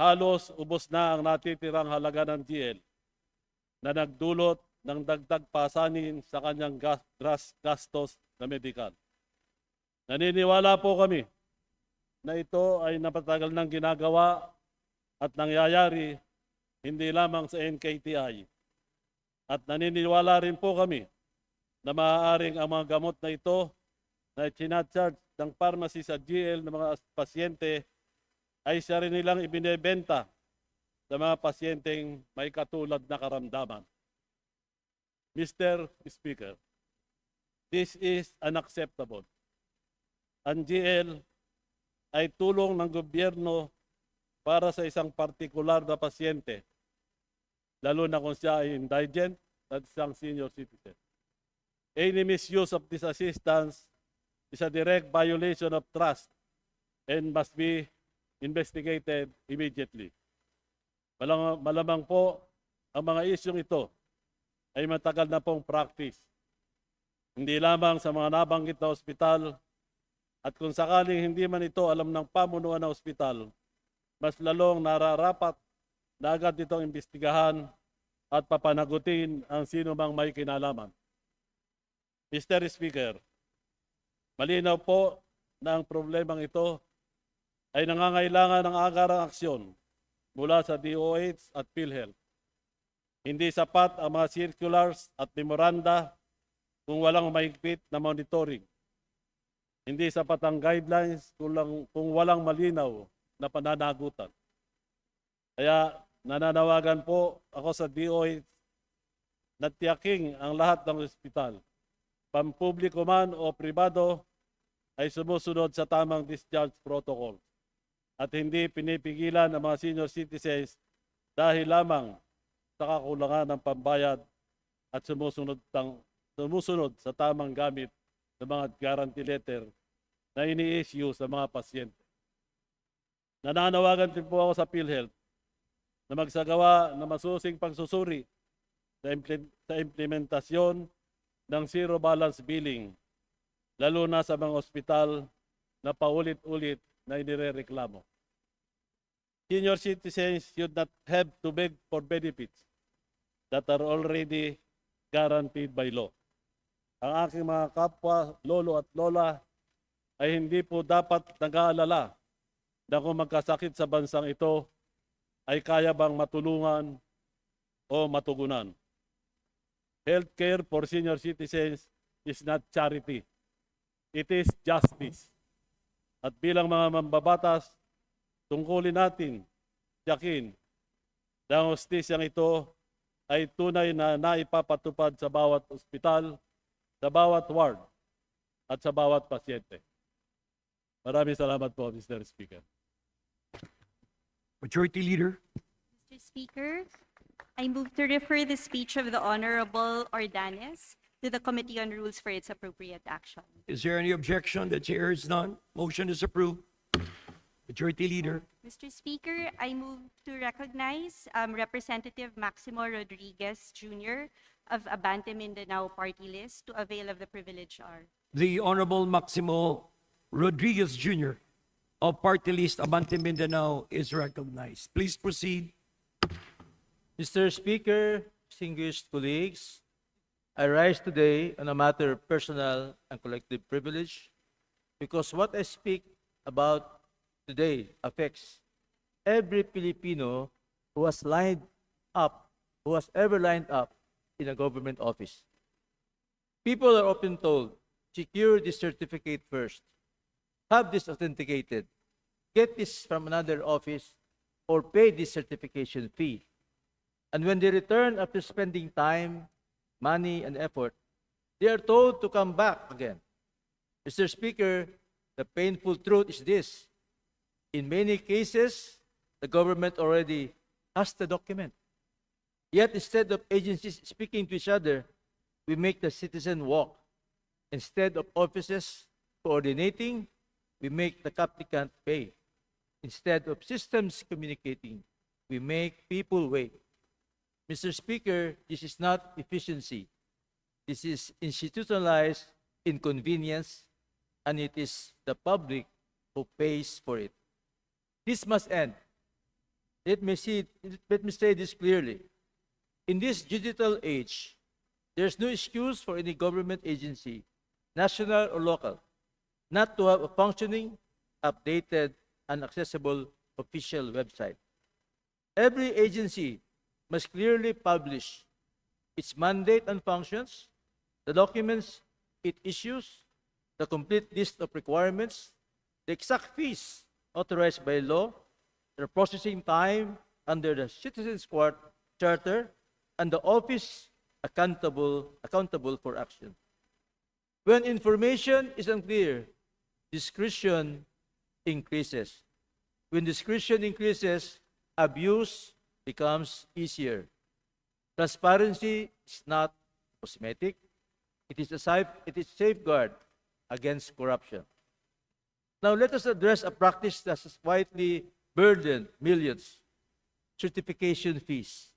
Speaker 18: halos ubos na ang natitirang halaga ng GL na nagdulot ng dagdag pasanin sa kanyang gastos na medikal. Naniniwala po kami na ito ay napatagal ng ginagawa at nangyayari hindi lamang sa NKTI. At naniniwala rin po kami na maaaring ang mga gamot na ito na sinacharge ng pharmacy sa GL ng mga pasyente ay siya rin nilang ibinebenta sa mga pasyenteng may katulad na karamdaman. Mr. Speaker, this is unacceptable. Ang GL ay tulong ng gobyerno para sa isang partikular na pasyente, lalo na kung siya ay indigent at isang senior citizen. Any misuse of this assistance is a direct violation of trust and must be investigated immediately. Malamang po ang mga isyong ito ay matagal na pong practice. Hindi lamang sa mga nabanggit na ospital at kung sakaling hindi man ito alam ng pamunuan ng ospital, mas lalong nararapat na agad itong imbestigahan at papanagutin ang sino mang may kinalaman. Mr. Speaker, malinaw po na ang problemang ito ay nangangailangan ng agarang aksyon mula sa DOH at PhilHealth. Hindi sapat ang mga circulars at memoranda kung walang mahigpit na monitoring. Hindi sapat ang guidelines kung walang malinaw na pananagutan. Kaya nananawagan po ako sa DOH na tiyaking ang lahat ng ospital, pampubliko man o pribado, ay sumusunod sa tamang discharge protocol at hindi pinipigilan ang mga senior citizens dahil lamang sa kakulangan ng pambayad at sumusunod sa tamang gamit ng mga guarantee letter na ini-issue sa mga pasyente. Nananawagan din po ako sa PhilHealth na magsagawa ng masusing pagsusuri sa implementasyon ng zero balance billing, lalo na sa mga ospital na paulit-ulit na inirereklamo. Senior citizens should not have to beg for benefits that are already guaranteed by law. Ang aking mga kapwa, lolo at lola, ay hindi po dapat nag-aalala na kung magkasakit sa bansang ito, ay kaya bang matulungan o matugunan. Healthcare for senior citizens is not charity. It is justice. At bilang mga mambabatas, tungkulin natin, tiyakin, na ang hostisyang ito ay tunay na naipapatupad sa bawat ospital, sa bawat ward, at sa bawat pasyente. Maraming salamat po, Mr. Speaker.
Speaker 2: Majority Leader.
Speaker 17: Mr. Speaker, I move to refer the speech of the Honorable Ordanes to the Committee on Rules for its appropriate action.
Speaker 2: Is there any objection? The chair is none. Motion is approved. Majority Leader.
Speaker 17: Mr. Speaker, I move to recognize Representative Maximo Rodriguez Jr. of Abante Mindanao Party List to avail of the privilege R.
Speaker 2: The Honorable Maximo Rodriguez Jr. of Party List Abante Mindanao is recognized. Please proceed.
Speaker 19: Mr. Speaker, distinguished colleagues, I rise today on a matter of personal and collective privilege because what I speak about today affects every Filipino who has ever lined up in a government office. People are often told, secure this certificate first, have this authenticated, get this from another office, or pay this certification fee. And when they return after spending time, money, and effort, they are told to come back again. Mr. Speaker, the painful truth is this. In many cases, the government already has the document. Yet instead of agencies speaking to each other, we make the citizen walk. Instead of offices coordinating, we make the applicant pay. Instead of systems communicating, we make people wait. Mr. Speaker, this is not efficiency. This is institutionalized inconvenience, and it is the public who pays for it. This must end. Let me say this clearly. In this digital age, there's no excuse for any government agency, national or local, not to have a functioning, updated, and accessible official website. Every agency must clearly publish its mandate and functions, the documents it issues, the complete list of requirements, the exact fees authorized by law, the processing time under the Citizens Court Charter, and the office accountable for action. When information is unclear, discretion increases. When discretion increases, abuse becomes easier. Transparency is not cosmetic. It is a safeguard against corruption. Now let us address a practice that has quietly burdened millions: certification fees,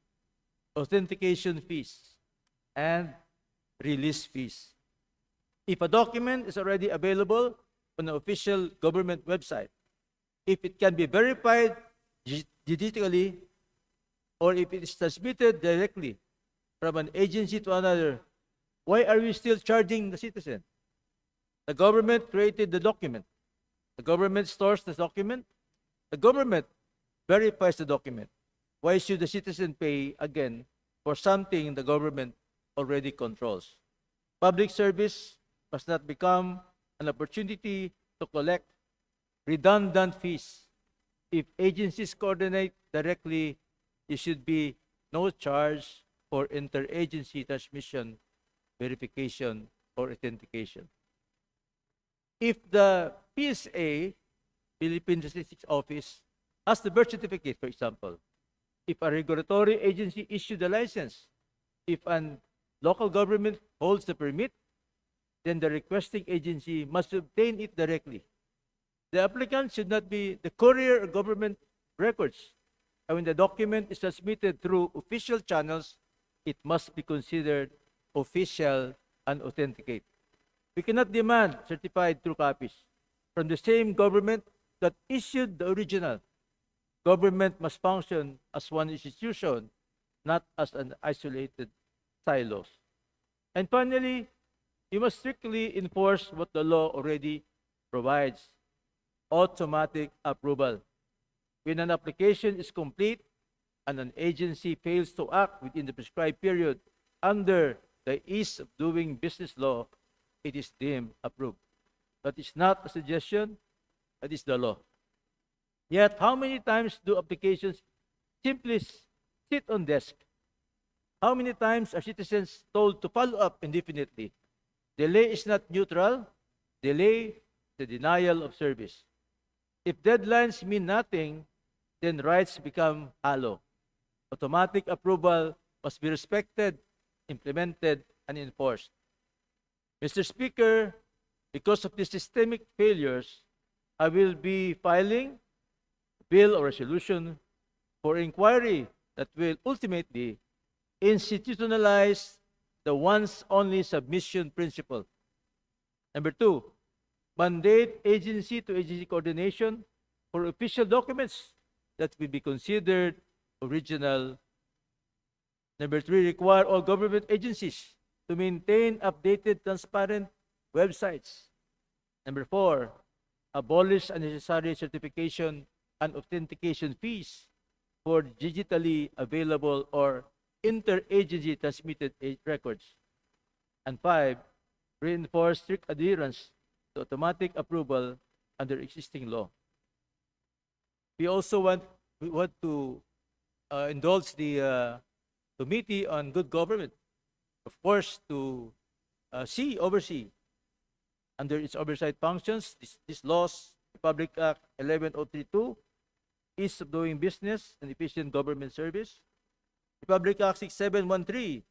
Speaker 19: authentication fees, and release fees. If a document is already available on an official government website, if it can be verified digitally, or if it is transmitted directly from an agency to another, why are we still charging the citizen? The government created the document. The government stores the document. The government verifies the document. Why should the citizen pay again for something the government already controls? Public service must not become an opportunity to collect redundant fees. If agencies coordinate directly, there should be no charge for interagency transmission, verification, or authentication. If the PSA, Philippine Statistics Office, has the birth certificate, for example, if a regulatory agency issued a license, if a local government holds the permit, then the requesting agency must obtain it directly. The applicant should not be the courier of government records. And when the document is transmitted through official channels, it must be considered official and authenticate. We cannot demand certified true copies from the same government that issued the original. Government must function as one institution, not as an isolated silos. And finally, you must strictly enforce what the law already provides: automatic approval. When an application is complete and an agency fails to act within the prescribed period under the ease of doing business law, it is deemed approved. That is not a suggestion, that is the law. Yet, how many times do applications simply sit on desk? How many times are citizens told to follow up indefinitely? Delay is not neutral. Delay is the denial of service. If deadlines mean nothing, then rights become hollow. Automatic approval must be respected, implemented, and enforced. Mr. Speaker, because of the systemic failures, I will be filing a bill or resolution for inquiry that will ultimately institutionalize the once-only submission principle. Number two, mandate agency-to-agency coordination for official documents that will be considered original. Number three, require all government agencies to maintain updated, transparent websites. Number four, abolish unnecessary certification and authentication fees for digitally available or interagency transmitted records. And five, reinforce strict adherence to automatic approval under existing law. We also want to indulge the Committee on Good Government, of course, to oversee under its oversight functions these laws. Republic Act 11032, Ease of Doing Business and Efficient Government Service. Republic Act 6713,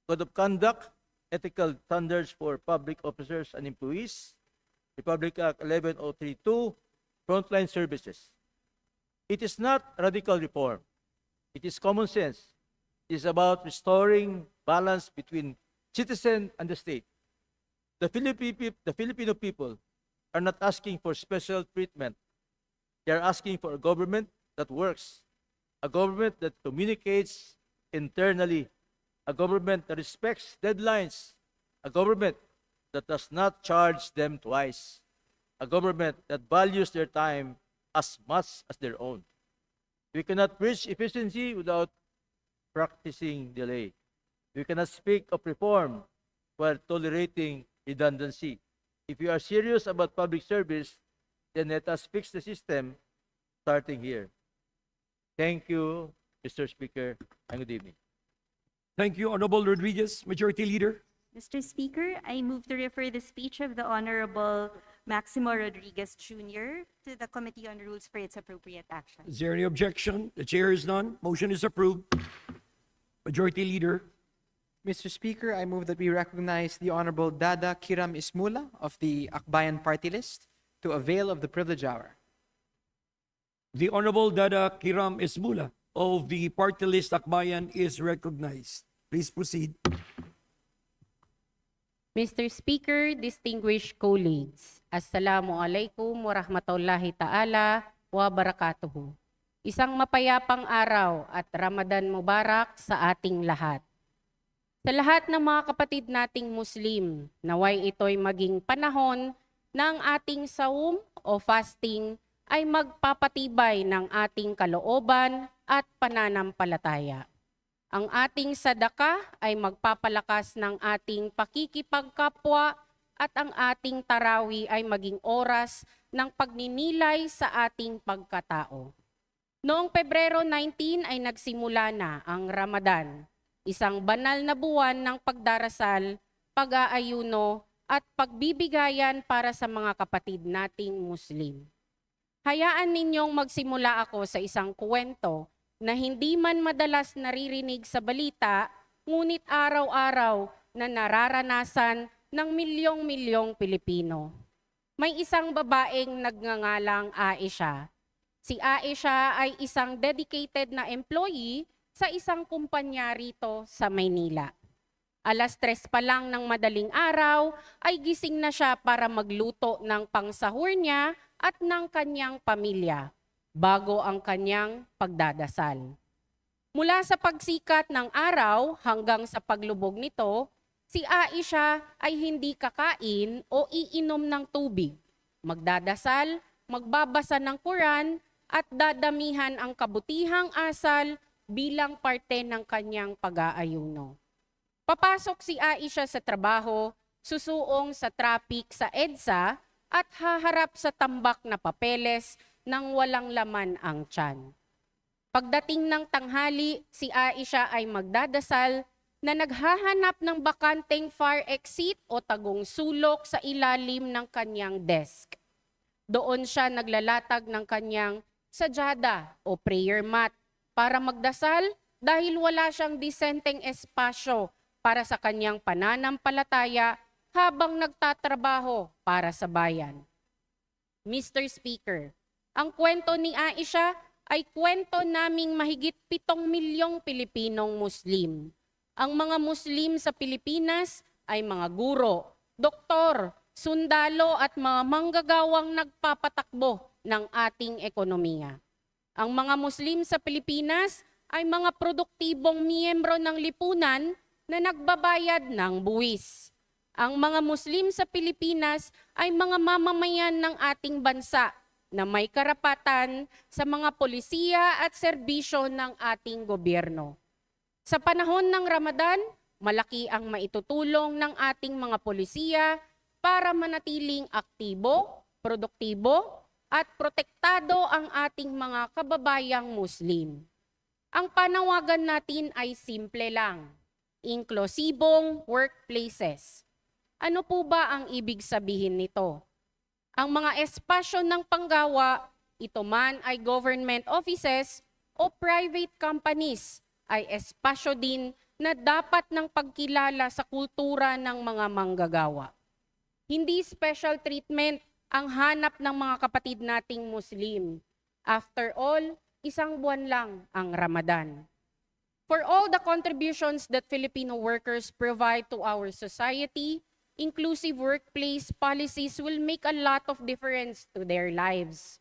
Speaker 19: Code of Conduct, Ethical Standards for Public Officers and Employees. Republic Act 11032, Frontline Services. It is not radical reform. It is common sense. It is about restoring balance between citizen and the state. The Filipino people are not asking for special treatment. They are asking for a government that works, a government that communicates internally, a government that respects deadlines, a government that does not charge them twice, a government that values their time as much as their own. We cannot preach efficiency without practicing delay. We cannot speak of reform while tolerating redundancy. If we are serious about public service, then let us fix the system starting here. Thank you, Mr. Speaker, and good evening.
Speaker 2: Thank you, Honorable Rodriguez, Majority Leader.
Speaker 17: Mr. Speaker, I move to refer the speech of the Honorable Maximo Rodriguez Jr. to the Committee on Rules for its appropriate action.
Speaker 2: Is there any objection? The chair is none. Motion is approved. Majority Leader.
Speaker 4: Mr. Speaker, I move that we recognize the Honorable Dada Kiram Ismula of the Akbayan Party List to avail of the privilege hour.
Speaker 2: The Honorable Dada Kiram Ismula of the Party List Akbayan is recognized. Please proceed.
Speaker 20: Mr. Speaker, distinguished colleagues, Assalamualaikum warahmatullahi ta'ala wa barakatuhu. Isang mapayapang araw at Ramadan Mubarak sa ating lahat. Sa lahat ng mga kapatid nating Muslim, naway ito'y maging panahon na ang ating saum o fasting ay magpapatibay ng ating kalooban at pananampalataya. Ang ating sadaka ay magpapalakas ng ating pakikipagkapwa at ang ating tarawi ay maging oras ng pagninilay sa ating pagkatao. Noong Pebrero 19 ay nagsimula na ang Ramadan, isang banal na buwan ng pagdarasal, pag-aayuno at pagbibigayan para sa mga kapatid nating Muslim. Hayaan ninyong magsimula ako sa isang kwento na hindi man madalas naririnig sa balita, ngunit araw-araw na nararanasan ng milyong-milyong Pilipino. May isang babaeng nagngangalang Aisha. Si Aisha ay isang dedicated na employee sa isang kumpanya rito sa Maynila. Alas 3 pa lang ng madaling araw ay gising na siya para magluto ng pangsahur niya at ng kanyang pamilya bago ang kanyang pagdadasal. Mula sa pagsikat ng araw hanggang sa paglubog nito, si Aisha ay hindi kakain o iinom ng tubig, magdadasal, magbabasa ng Quran at dadamihan ang kabutihang asal bilang parte ng kanyang pag-aayuno. Papasok si Aisha sa trabaho, susuong sa traffic sa EDSA at haharap sa tambak na papeles nang walang laman ang tiyan. Pagdating ng tanghali, si Aisha ay magdadasal na naghahanap ng bakanteng fire exit o tagong sulok sa ilalim ng kanyang desk. Doon siya naglalatag ng kanyang sajada o prayer mat para magdasal dahil wala siyang disenteng espasyo para sa kanyang pananampalataya habang nagtatrabaho para sa bayan. Mr. Speaker, ang kwento ni Aisha ay kwento naming mahigit 7 milyong Pilipinong Muslim. Ang mga Muslim sa Pilipinas ay mga guro, doktor, sundalo at mga manggagawang nagpapatakbo ng ating ekonomiya. Ang mga Muslim sa Pilipinas ay mga produktibong miyembro ng lipunan na nagbabayad ng buwis. Ang mga Muslim sa Pilipinas ay mga mamamayan ng ating bansa na may karapatan sa mga polisiya at serbisyo ng ating gobyerno. Sa panahon ng Ramadan, malaki ang maitutulong ng ating mga polisiya para manatiling aktibo, produktibo, at protektado ang ating mga kababayang Muslim. Ang panawagan natin ay simple lang, inklusibong workplaces. Ano po ba ang ibig sabihin nito? Ang mga espasyo ng panggawa, ito man ay government offices o private companies, ay espasyo din na dapat ng pagkilala sa kultura ng mga manggagawa. Hindi special treatment ang hanap ng mga kapatid nating Muslim. After all, isang buwan lang ang Ramadan. For all the contributions that Filipino workers provide to our society, inclusive workplace policies will make a lot of difference to their lives.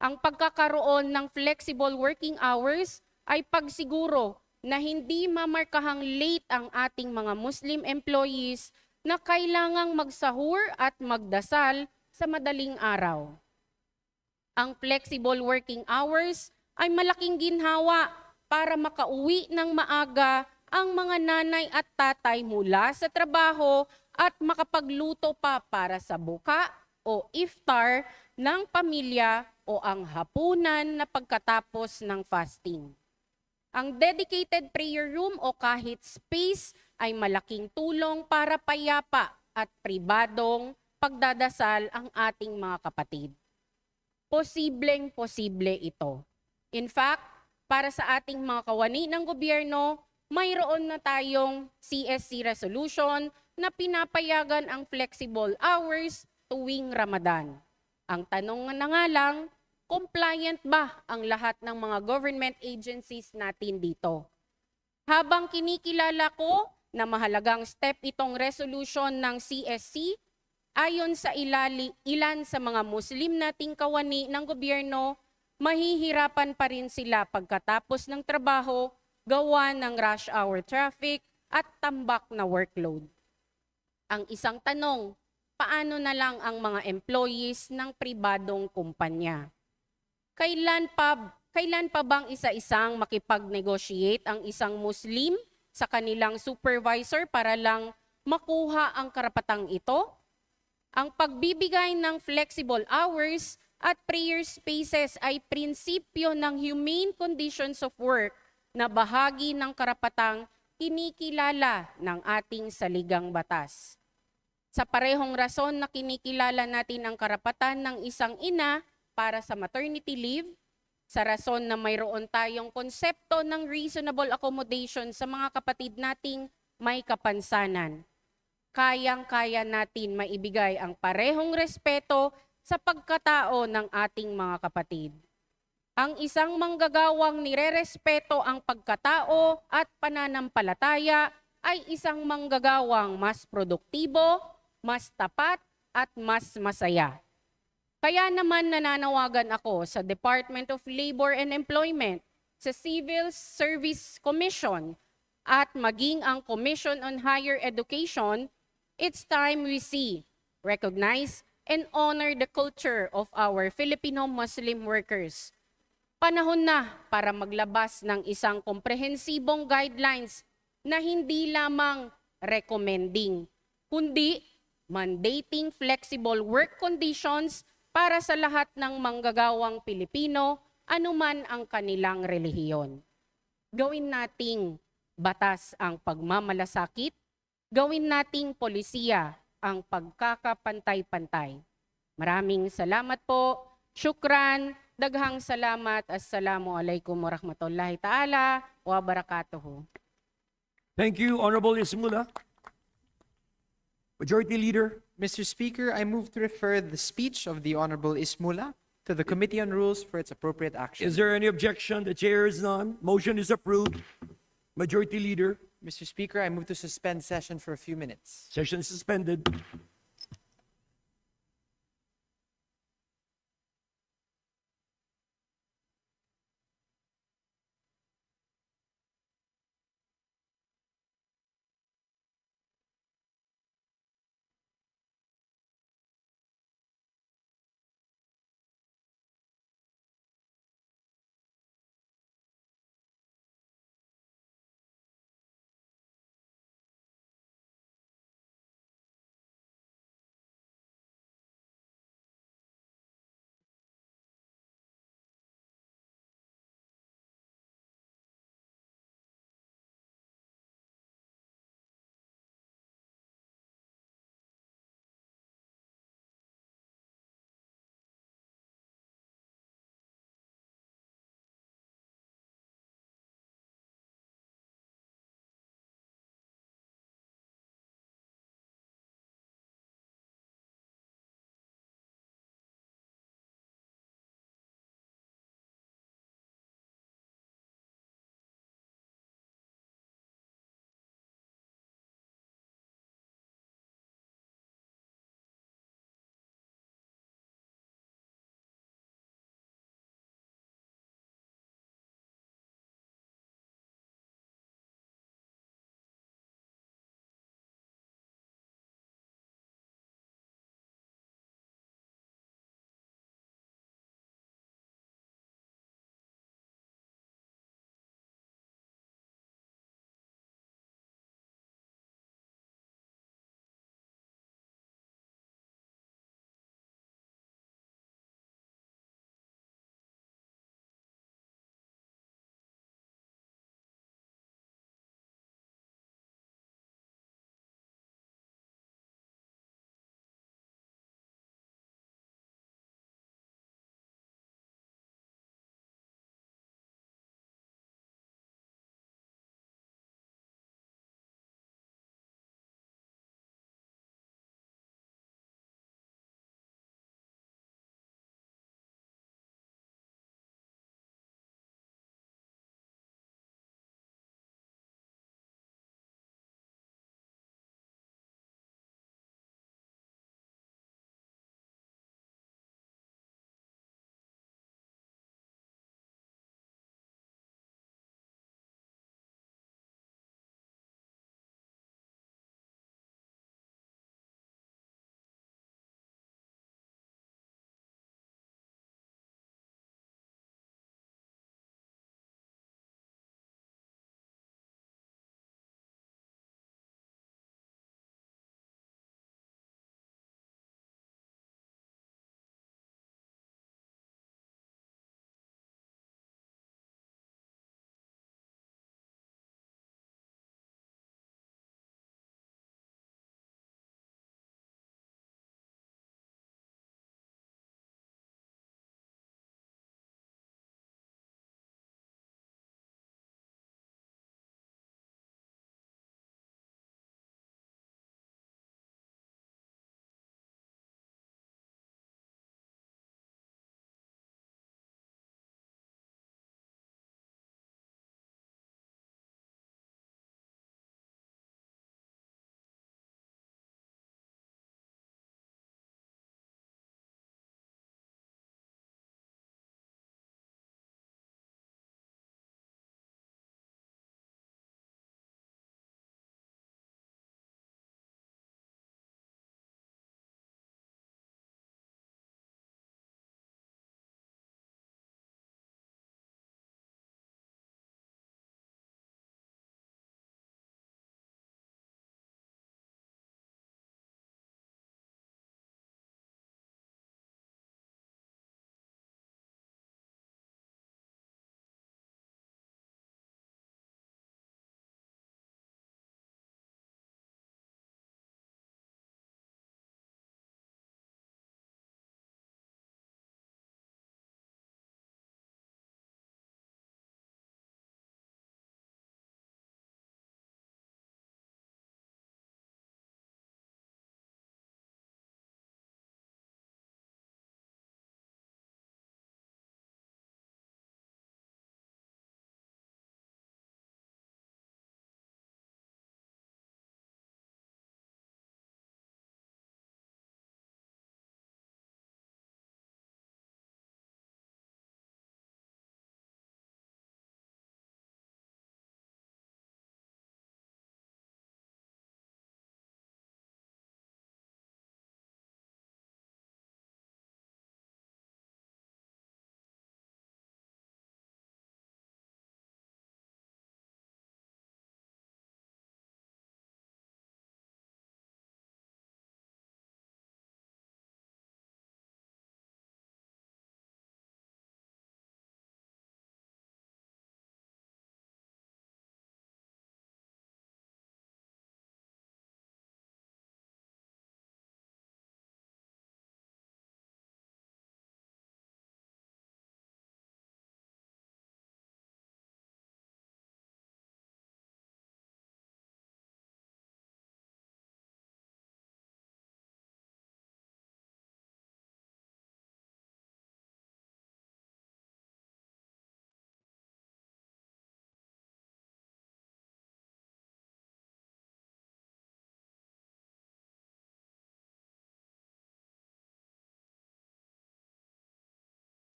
Speaker 20: Ang pagkakaroon ng flexible working hours ay pagsiguro na hindi mamarkahang late ang ating mga Muslim employees na kailangang magsahur at magdasal sa madaling araw. Ang flexible working hours ay malaking ginhawa para makauwi ng maaga ang mga nanay at tatay mula sa trabaho at makapagluto pa para sa buka o iftar ng pamilya o ang hapunan na pagkatapos ng fasting. Ang dedicated prayer room o kahit space ay malaking tulong para payapa at pribadong pagdadasal ang ating mga kapatid. Posibleng-posible ito. In fact, para sa ating mga kawani ng gobyerno, mayroon na tayong CSC resolution na pinapayagan ang flexible hours tuwing Ramadan. Ang tanong na nga lang, compliant ba ang lahat ng mga government agencies natin dito? Habang kinikilala ko na mahalagang step itong resolution ng CSC, ayon sa ilan sa mga Muslim nating kawani ng gobyerno, mahihirapan pa rin sila pagkatapos ng trabaho, gawa ng rush hour traffic at tambak na workload. Ang isang tanong, paano na lang ang mga employees ng pribadong kumpanya? Kailan pa bang isa-isang makipag-negotiate ang isang Muslim sa kanilang supervisor para lang makuha ang karapatang ito? Ang pagbibigay ng flexible hours at prayer spaces ay prinsipyo ng humane conditions of work na bahagi ng karapatang kinikilala ng ating saligang batas. Sa parehong rason na kinikilala natin ang karapatan ng isang ina para sa maternity leave, sa rason na mayroon tayong konsepto ng reasonable accommodation sa mga kapatid nating may kapansanan, kayang-kaya natin maibigay ang parehong respeto sa pagkatao ng ating mga kapatid. Ang isang manggagawang nirerespeto ang pagkatao at pananampalataya ay isang manggagawang mas produktibo, mas tapat at mas masaya. Kaya naman nananawagan ako sa Department of Labor and Employment, sa Civil Service Commission, at maging ang Commission on Higher Education, it's time we see, recognize, and honor the culture of our Filipino Muslim workers. Panahon na para maglabas ng isang komprehensibong guidelines na hindi lamang recommending, kundi mandating flexible work conditions para sa lahat ng manggagawang Pilipino, anuman ang kanilang relihiyon. Gawin nating batas ang pagmamalasakit, gawin nating polisiya ang pagkakapantay-pantay. Maraming salamat po. Syukran. Daghang salamat. Assalamualaikum warahmatullahi ta'ala wa barakatuhu.
Speaker 2: Thank you, Honorable Ismula. Majority Leader.
Speaker 4: Mr. Speaker, I move to refer the speech of the Honorable Ismula to the Committee on Rules for its appropriate action.
Speaker 2: Is there any objection? The chair is none. Motion is approved. Majority Leader.
Speaker 4: Mr. Speaker, I move to suspend session for a few minutes.
Speaker 2: Session suspended.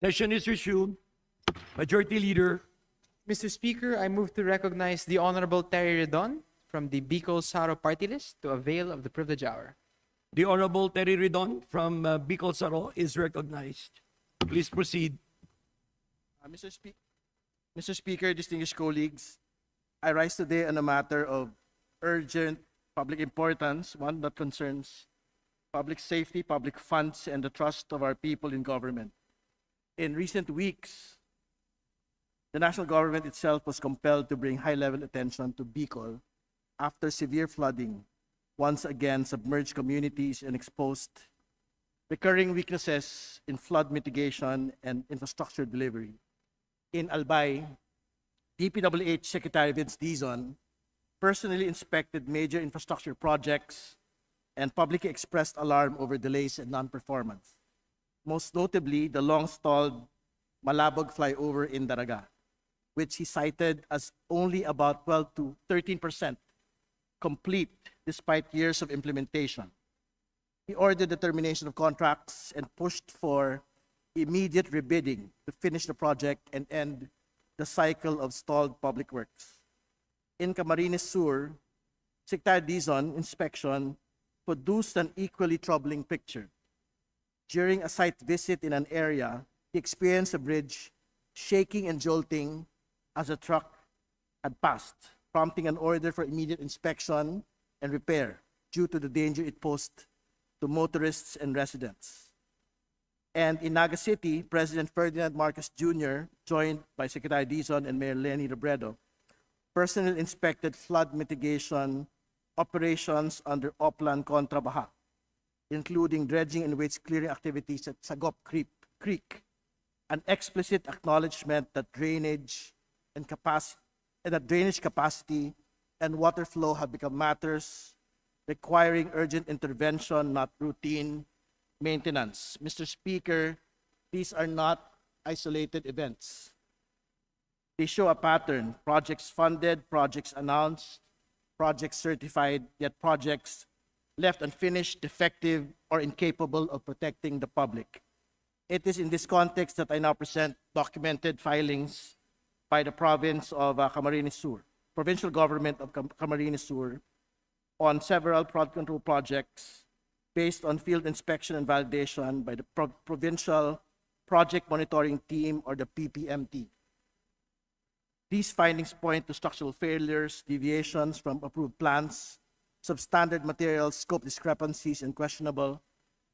Speaker 2: Session is resumed. Majority Leader.
Speaker 4: Mr. Speaker, I move to recognize the Honorable Terry Redon from the Bicol Saro party list to avail of the privilege hour.
Speaker 2: The Honorable Terry Redon from Bicol Saro is recognized. Please proceed.
Speaker 21: Mr. Speaker, distinguished colleagues, I rise today on a matter of urgent public importance, one that concerns public safety, public funds, and the trust of our people in government. In recent weeks, the national government itself was compelled to bring high-level attention to Bicol after severe flooding once again submerged communities and exposed recurring weaknesses in flood mitigation and infrastructure delivery. In Albay, DPWH Secretary Vince Dizon personally inspected major infrastructure projects and publicly expressed alarm over delays and non-performance. Most notably, the long-stalled Malabog flyover in Daraga, which he cited as only about 12 to 13% complete despite years of implementation. He ordered the termination of contracts and pushed for immediate rebidding to finish the project and end the cycle of stalled public works. In Camarines Sur, Secretary Dizon inspection produced an equally troubling picture. During a site visit in an area, he experienced a bridge shaking and jolting as a truck had passed, prompting an order for immediate inspection and repair due to the danger it posed to motorists and residents. And in Naga City, President Ferdinand Marcos Jr., joined by Secretary Dizon and Mayor Lenny Robredo, personally inspected flood mitigation operations under Oplan Contra Baha, including dredging and waste clearing activities at Sagop Creek, an explicit acknowledgement that drainage capacity and water flow have become matters requiring urgent intervention, not routine maintenance. Mr. Speaker, these are not isolated events. They show a pattern: projects funded, projects announced, projects certified, yet projects left unfinished, defective, or incapable of protecting the public. It is in this context that I now present documented filings by the province of Camarines Sur, provincial government of Camarines Sur, on several flood control projects based on field inspection and validation by the Provincial Project Monitoring Team, or the PPMT. These findings point to structural failures, deviations from approved plans, substandard materials, scope discrepancies, and questionable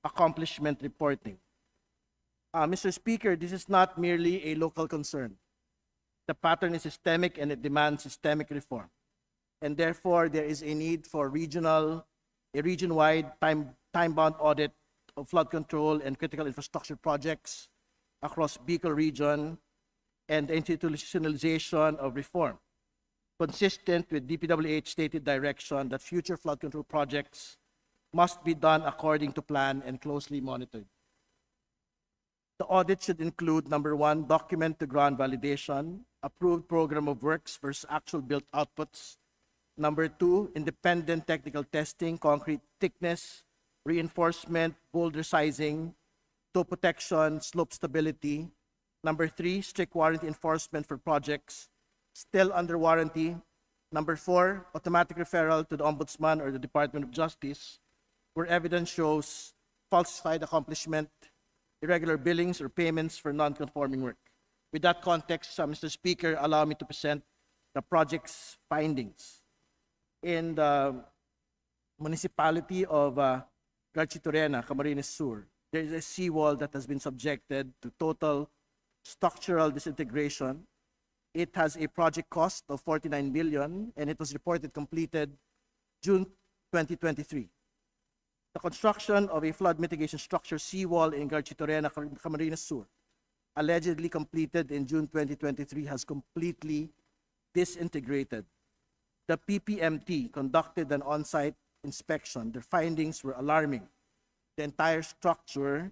Speaker 21: accomplishment reporting. Mr. Speaker, this is not merely a local concern. The pattern is systemic and it demands systemic reform. And therefore, there is a need for a region-wide time-bound audit of flood control and critical infrastructure projects across Bicol region and the institutionalization of reform, consistent with DPWH stated direction that future flood control projects must be done according to plan and closely monitored. The audit should include, number one, document to ground validation, approved program of works versus actual built outputs. Number two, independent technical testing, concrete thickness, reinforcement, boulder sizing, toe protection, slope stability. Number three, strict warranty enforcement for projects still under warranty. Number four, automatic referral to the Ombudsman or the Department of Justice where evidence shows falsified accomplishment, irregular billings, or payments for non-conforming work. With that context, Mr. Speaker, allow me to present the project's findings. In the municipality of Garchitorena, Camarines Sur, there is a seawall that has been subjected to total structural disintegration. It has a project cost of 49 billion and it was reported completed June 2023. The construction of a flood mitigation structure seawall in Garchitorena, Camarines Sur, allegedly completed in June 2023, has completely disintegrated. The PPMT conducted an on-site inspection. Their findings were alarming. The entire structure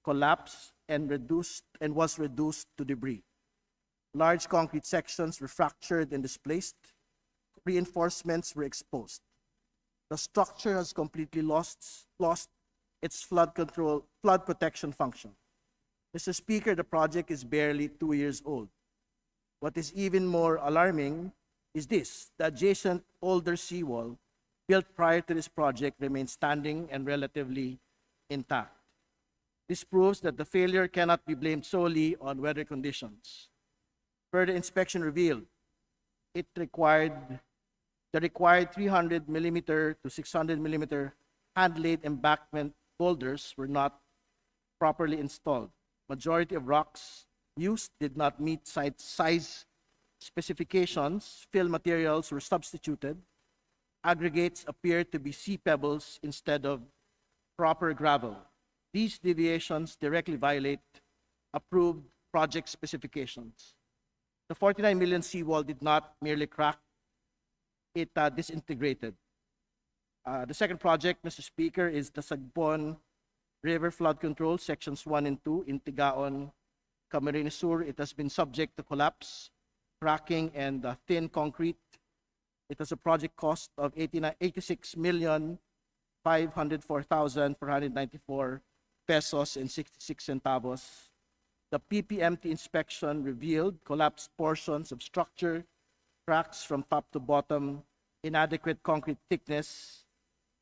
Speaker 21: collapsed and was reduced to debris. Large concrete sections were fractured and displaced. Reinforcements were exposed. The structure has completely lost its flood protection function. Mr. Speaker, the project is barely 2 years old. What is even more alarming is this: the adjacent older seawall built prior to this project remains standing and relatively intact. This proves that the failure cannot be blamed solely on weather conditions. Further inspection revealed the required 300 millimeter to 600 millimeter hand-laid embankment boulders were not properly installed. Majority of rocks used did not meet site size specifications. Fill materials were substituted. Aggregates appeared to be sea pebbles instead of proper gravel. These deviations directly violate approved project specifications. The 49 million seawall did not merely crack, it disintegrated. The second project, Mr. Speaker, is the Sagpon River Flood Control, Sections 1 and 2 in Tigaon, Camarines Sur. It has been subject to collapse, cracking, and thin concrete. It has a project cost of 86,504,494 pesos and 66 centavos. The PPMT inspection revealed collapsed portions of structure, cracks from top to bottom, inadequate concrete thickness,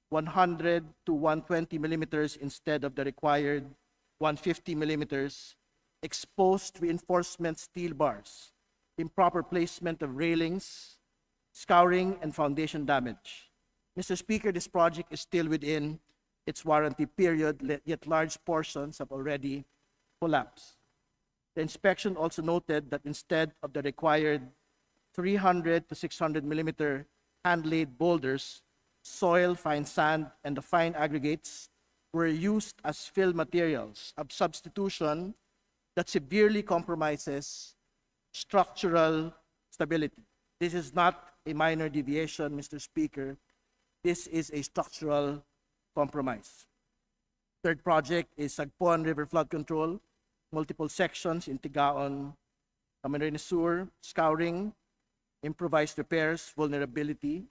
Speaker 21: 100 to 120 millimeters instead of the required 150 millimeters, exposed reinforcement steel bars, improper placement of railings, scouring, and foundation damage. Mr. Speaker, this project is still within its warranty period, yet large portions have already collapsed. The inspection also noted that instead of the required 300 to 600 millimeter hand-laid boulders, soil, fine sand, and the fine aggregates were used as fill materials, a substitution that severely compromises structural stability. This is not a minor deviation, Mr. Speaker. This is a structural compromise. Third project is Sagpon River Flood Control, multiple sections in Tigaon, Camarines Sur, scouring, improvised repairs, vulnerability.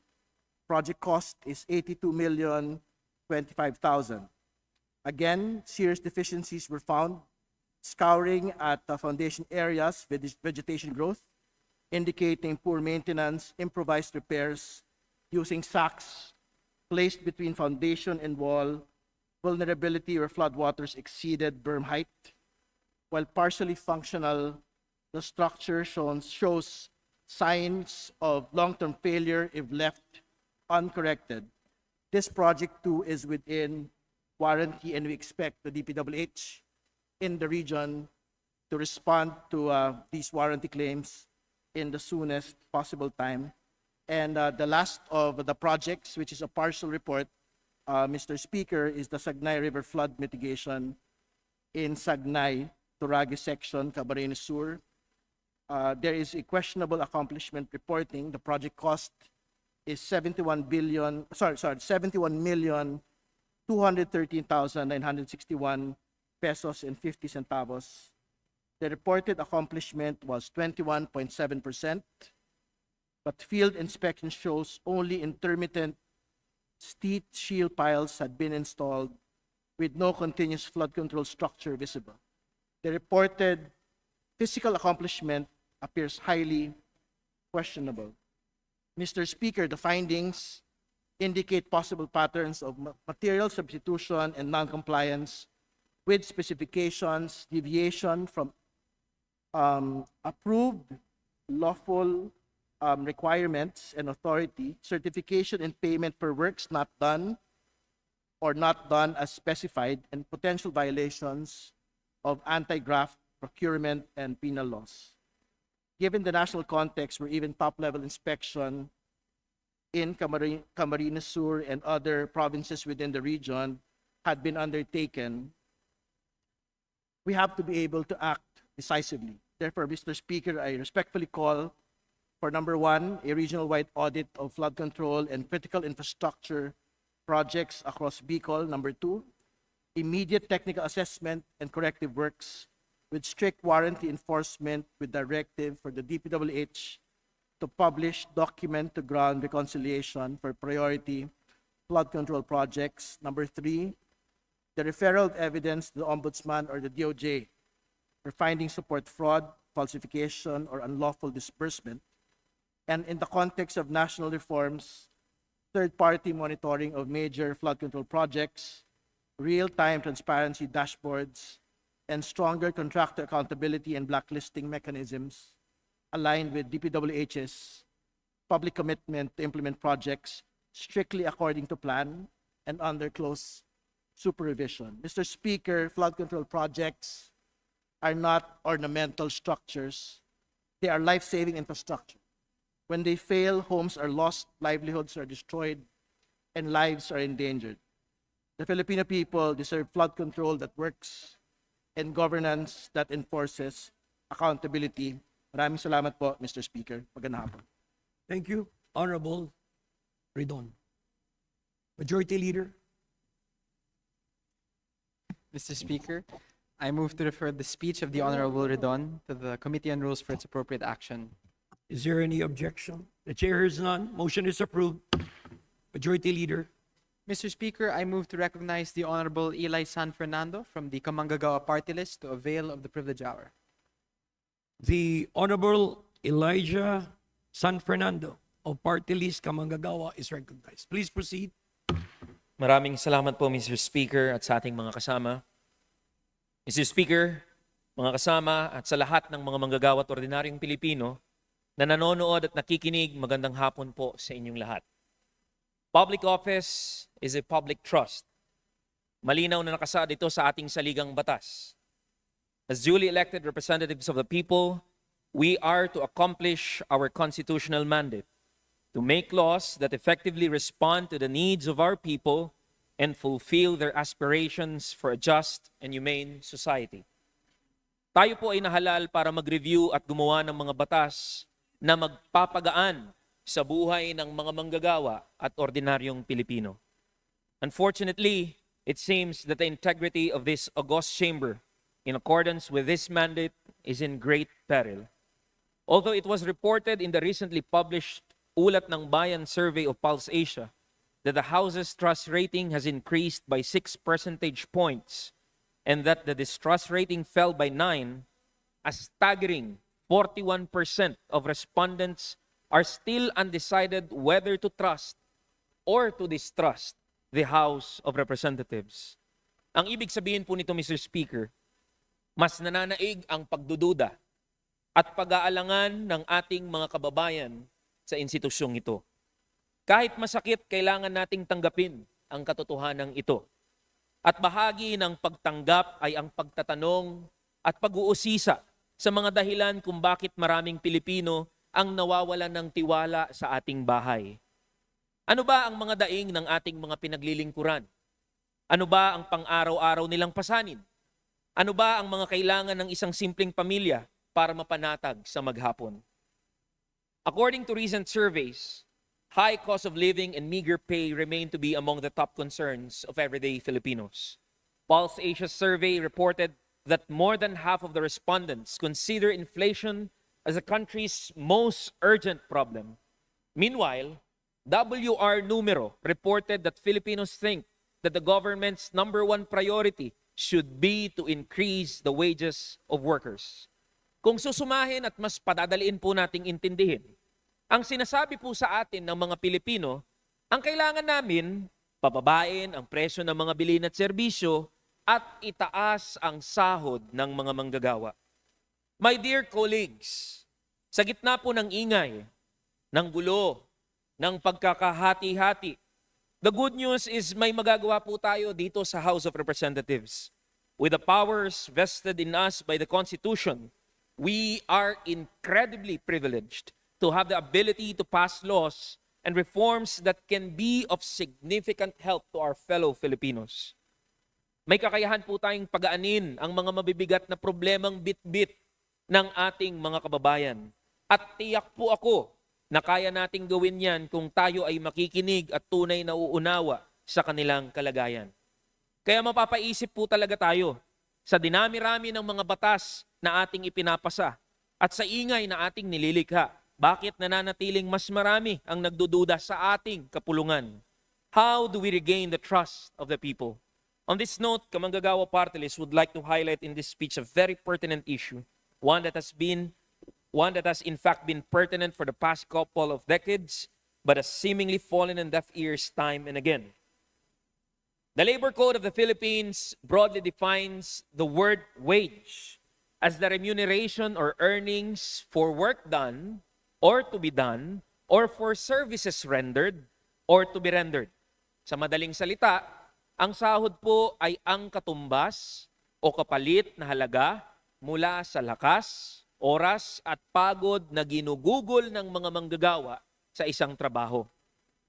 Speaker 21: Project cost is 82,025,000. Again, serious deficiencies were found. Scouring at the foundation areas with vegetation growth, indicating poor maintenance, improvised repairs using sacks placed between foundation and wall, vulnerability where floodwaters exceeded berm height. While partially functional, the structure shows signs of long-term failure if left uncorrected. This project too is within warranty, and we expect the DPWH in the region to respond to these warranty claims in the soonest possible time. And the last of the projects, which is a partial report, Mr. Speaker, is the Sagnay River Flood Mitigation in Sagnay, Turagi section, Camarines Sur. There is a questionable accomplishment reporting. The project cost is 71,213,961 pesos and 50 centavos. The reported accomplishment was 21.7%, but field inspection shows only intermittent steep shield piles had been installed with no continuous flood control structure visible. The reported physical accomplishment appears highly questionable. Mr. Speaker, the findings indicate possible patterns of material substitution and non-compliance with specifications, deviation from approved lawful requirements and authority, certification and payment for works not done or not done as specified, and potential violations of anti-graft procurement and penal laws. Given the national context where even top-level inspection in Camarines Sur and other provinces within the region had been undertaken, we have to be able to act decisively. Therefore, Mr. Speaker, I respectfully call for number one, a regional-wide audit of flood control and critical infrastructure projects across Bicol. Number two, immediate technical assessment and corrective works with strict warranty enforcement with directive for the DPWH to publish document to ground reconciliation for priority flood control projects. Number three, the referral of evidence to the Ombudsman or the DOJ for finding support fraud, falsification, or unlawful disbursement, and in the context of national reforms, third-party monitoring of major flood control projects, real-time transparency dashboards, and stronger contractor accountability and blacklisting mechanisms aligned with DPWH's public commitment to implement projects strictly according to plan and under close supervision. Mr. Speaker, flood control projects are not ornamental structures. They are life-saving infrastructure. When they fail, homes are lost, livelihoods are destroyed, and lives are endangered. The Filipino people deserve flood control that works and governance that enforces accountability. Maraming salamat po, Mr. Speaker. Magandang hapon.
Speaker 2: Thank you, Honorable Redon. Majority Leader.
Speaker 4: Mr. Speaker, I move to refer the speech of the Honorable Redon to the Committee on Rules for its appropriate action.
Speaker 2: Is there any objection? The chair hears none. Motion is approved. Majority Leader.
Speaker 4: Mr. Speaker, I move to recognize the Honorable Eli San Fernando from the Kamanggagawa Party List to avail of the privilege hour.
Speaker 2: The Honorable Elijah San Fernando of Party List Kamanggagawa is recognized. Please proceed.
Speaker 1: Maraming salamat po, Mr. Speaker, at sa ating mga kasama. Mr. Speaker, mga kasama, at sa lahat ng mga manggagawa at ordinaryong Pilipino na nanonood at nakikinig, magandang hapon po sa inyong lahat. Public office is a public trust. Malinaw na nakasaad ito sa ating saligang batas. As duly elected representatives of the people, we are to accomplish our constitutional mandate, to make laws that effectively respond to the needs of our people and fulfill their aspirations for a just and humane society. Tayo po ay nahalal para mag-review at gumawa ng mga batas na magpapagaan sa buhay ng mga manggagawa at ordinaryong Pilipino. Unfortunately, it seems that the integrity of this august chamber, in accordance with this mandate, is in great peril. Although it was reported in the recently published Ulat ng Bayan survey of Pulse Asia that the House's trust rating has increased by 6 percentage points and that the distrust rating fell by 9, a staggering 41% of respondents are still undecided whether to trust or to distrust the House of Representatives. Ang ibig sabihin po nito, Mr. Speaker, mas nananaig ang pagdududa at pag-aalangan ng ating mga kababayan sa institusyong ito. Kahit masakit, kailangan nating tanggapin ang katotohanan ito. At bahagi ng pagtanggap ay ang pagtatanong at pag-uusisa sa mga dahilan kung bakit maraming Pilipino ang nawawalan ng tiwala sa ating bahay. Ano ba ang mga daing ng ating mga pinaglilingkuran? Ano ba ang pang-araw-araw nilang pasanin? Ano ba ang mga kailangan ng isang simpleng pamilya para mapanatag sa maghapon? According to recent surveys, high cost of living and meager pay remain to be among the top concerns of everyday Filipinos. Pulse Asia's survey reported that more than half of the respondents consider inflation as the country's most urgent problem. Meanwhile, WR Numero reported that Filipinos think that the government's #1 priority should be to increase the wages of workers. Kung susumahin at mas padadaliin po nating intindihin, ang sinasabi po sa atin ng mga Pilipino, ang kailangan namin, pababain ang presyo ng mga bilhin at serbisyo at itaas ang sahod ng mga manggagawa. My dear colleagues, sa gitna po ng ingay, ng gulo, ng pagkakahati-hati, the good news is may magagawa po tayo dito sa House of Representatives. With the powers vested in us by the Constitution, we are incredibly privileged to have the ability to pass laws and reforms that can be of significant help to our fellow Filipinos. May kakayahan po tayong pagaanin ang mga mabibigat na problemang bit-bit ng ating mga kababayan. At tiyak po ako na kaya nating gawin yan kung tayo ay makikinig at tunay na uunawa sa kanilang kalagayan. Kaya mapapaisip po talaga tayo sa dinami-rami ng mga batas na ating ipinapasa at sa ingay na ating nililikha. Bakit nananatiling mas marami ang nagdududa sa ating kapulungan? How do we regain the trust of the people? On this note, Kamanggagawa Party List would like to highlight in this speech a very pertinent issue, one that has in fact been pertinent for the past couple of decades, but has seemingly fallen on deaf ears time and again. The Labor Code of the Philippines broadly defines the word wage as the remuneration or earnings for work done or to be done or for services rendered or to be rendered. Sa madaling salita, ang sahod po ay ang katumbas o kapalit na halaga mula sa lakas, oras at pagod na ginugugol ng mga manggagawa sa isang trabaho.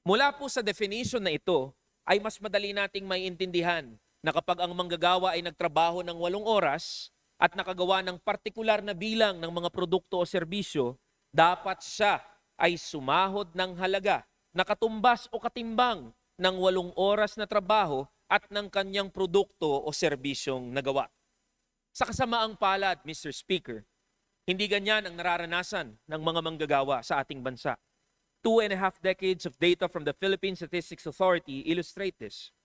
Speaker 1: Mula po sa definition na ito, ay mas madali nating maiintindihan na kapag ang manggagawa ay nagtrabaho ng 8 oras at nakagawa ng partikular na bilang ng mga produkto o serbisyo, dapat siya ay sumahod ng halaga na katumbas o katimbang ng 8 oras na trabaho at ng kanyang produkto o serbisyong nagawa. Sa kasamaang palad, Mr. Speaker, hindi ganyan ang nararanasan ng mga manggagawa sa ating bansa. 2.5 decades of data from the Philippine Statistics Authority illustrate this.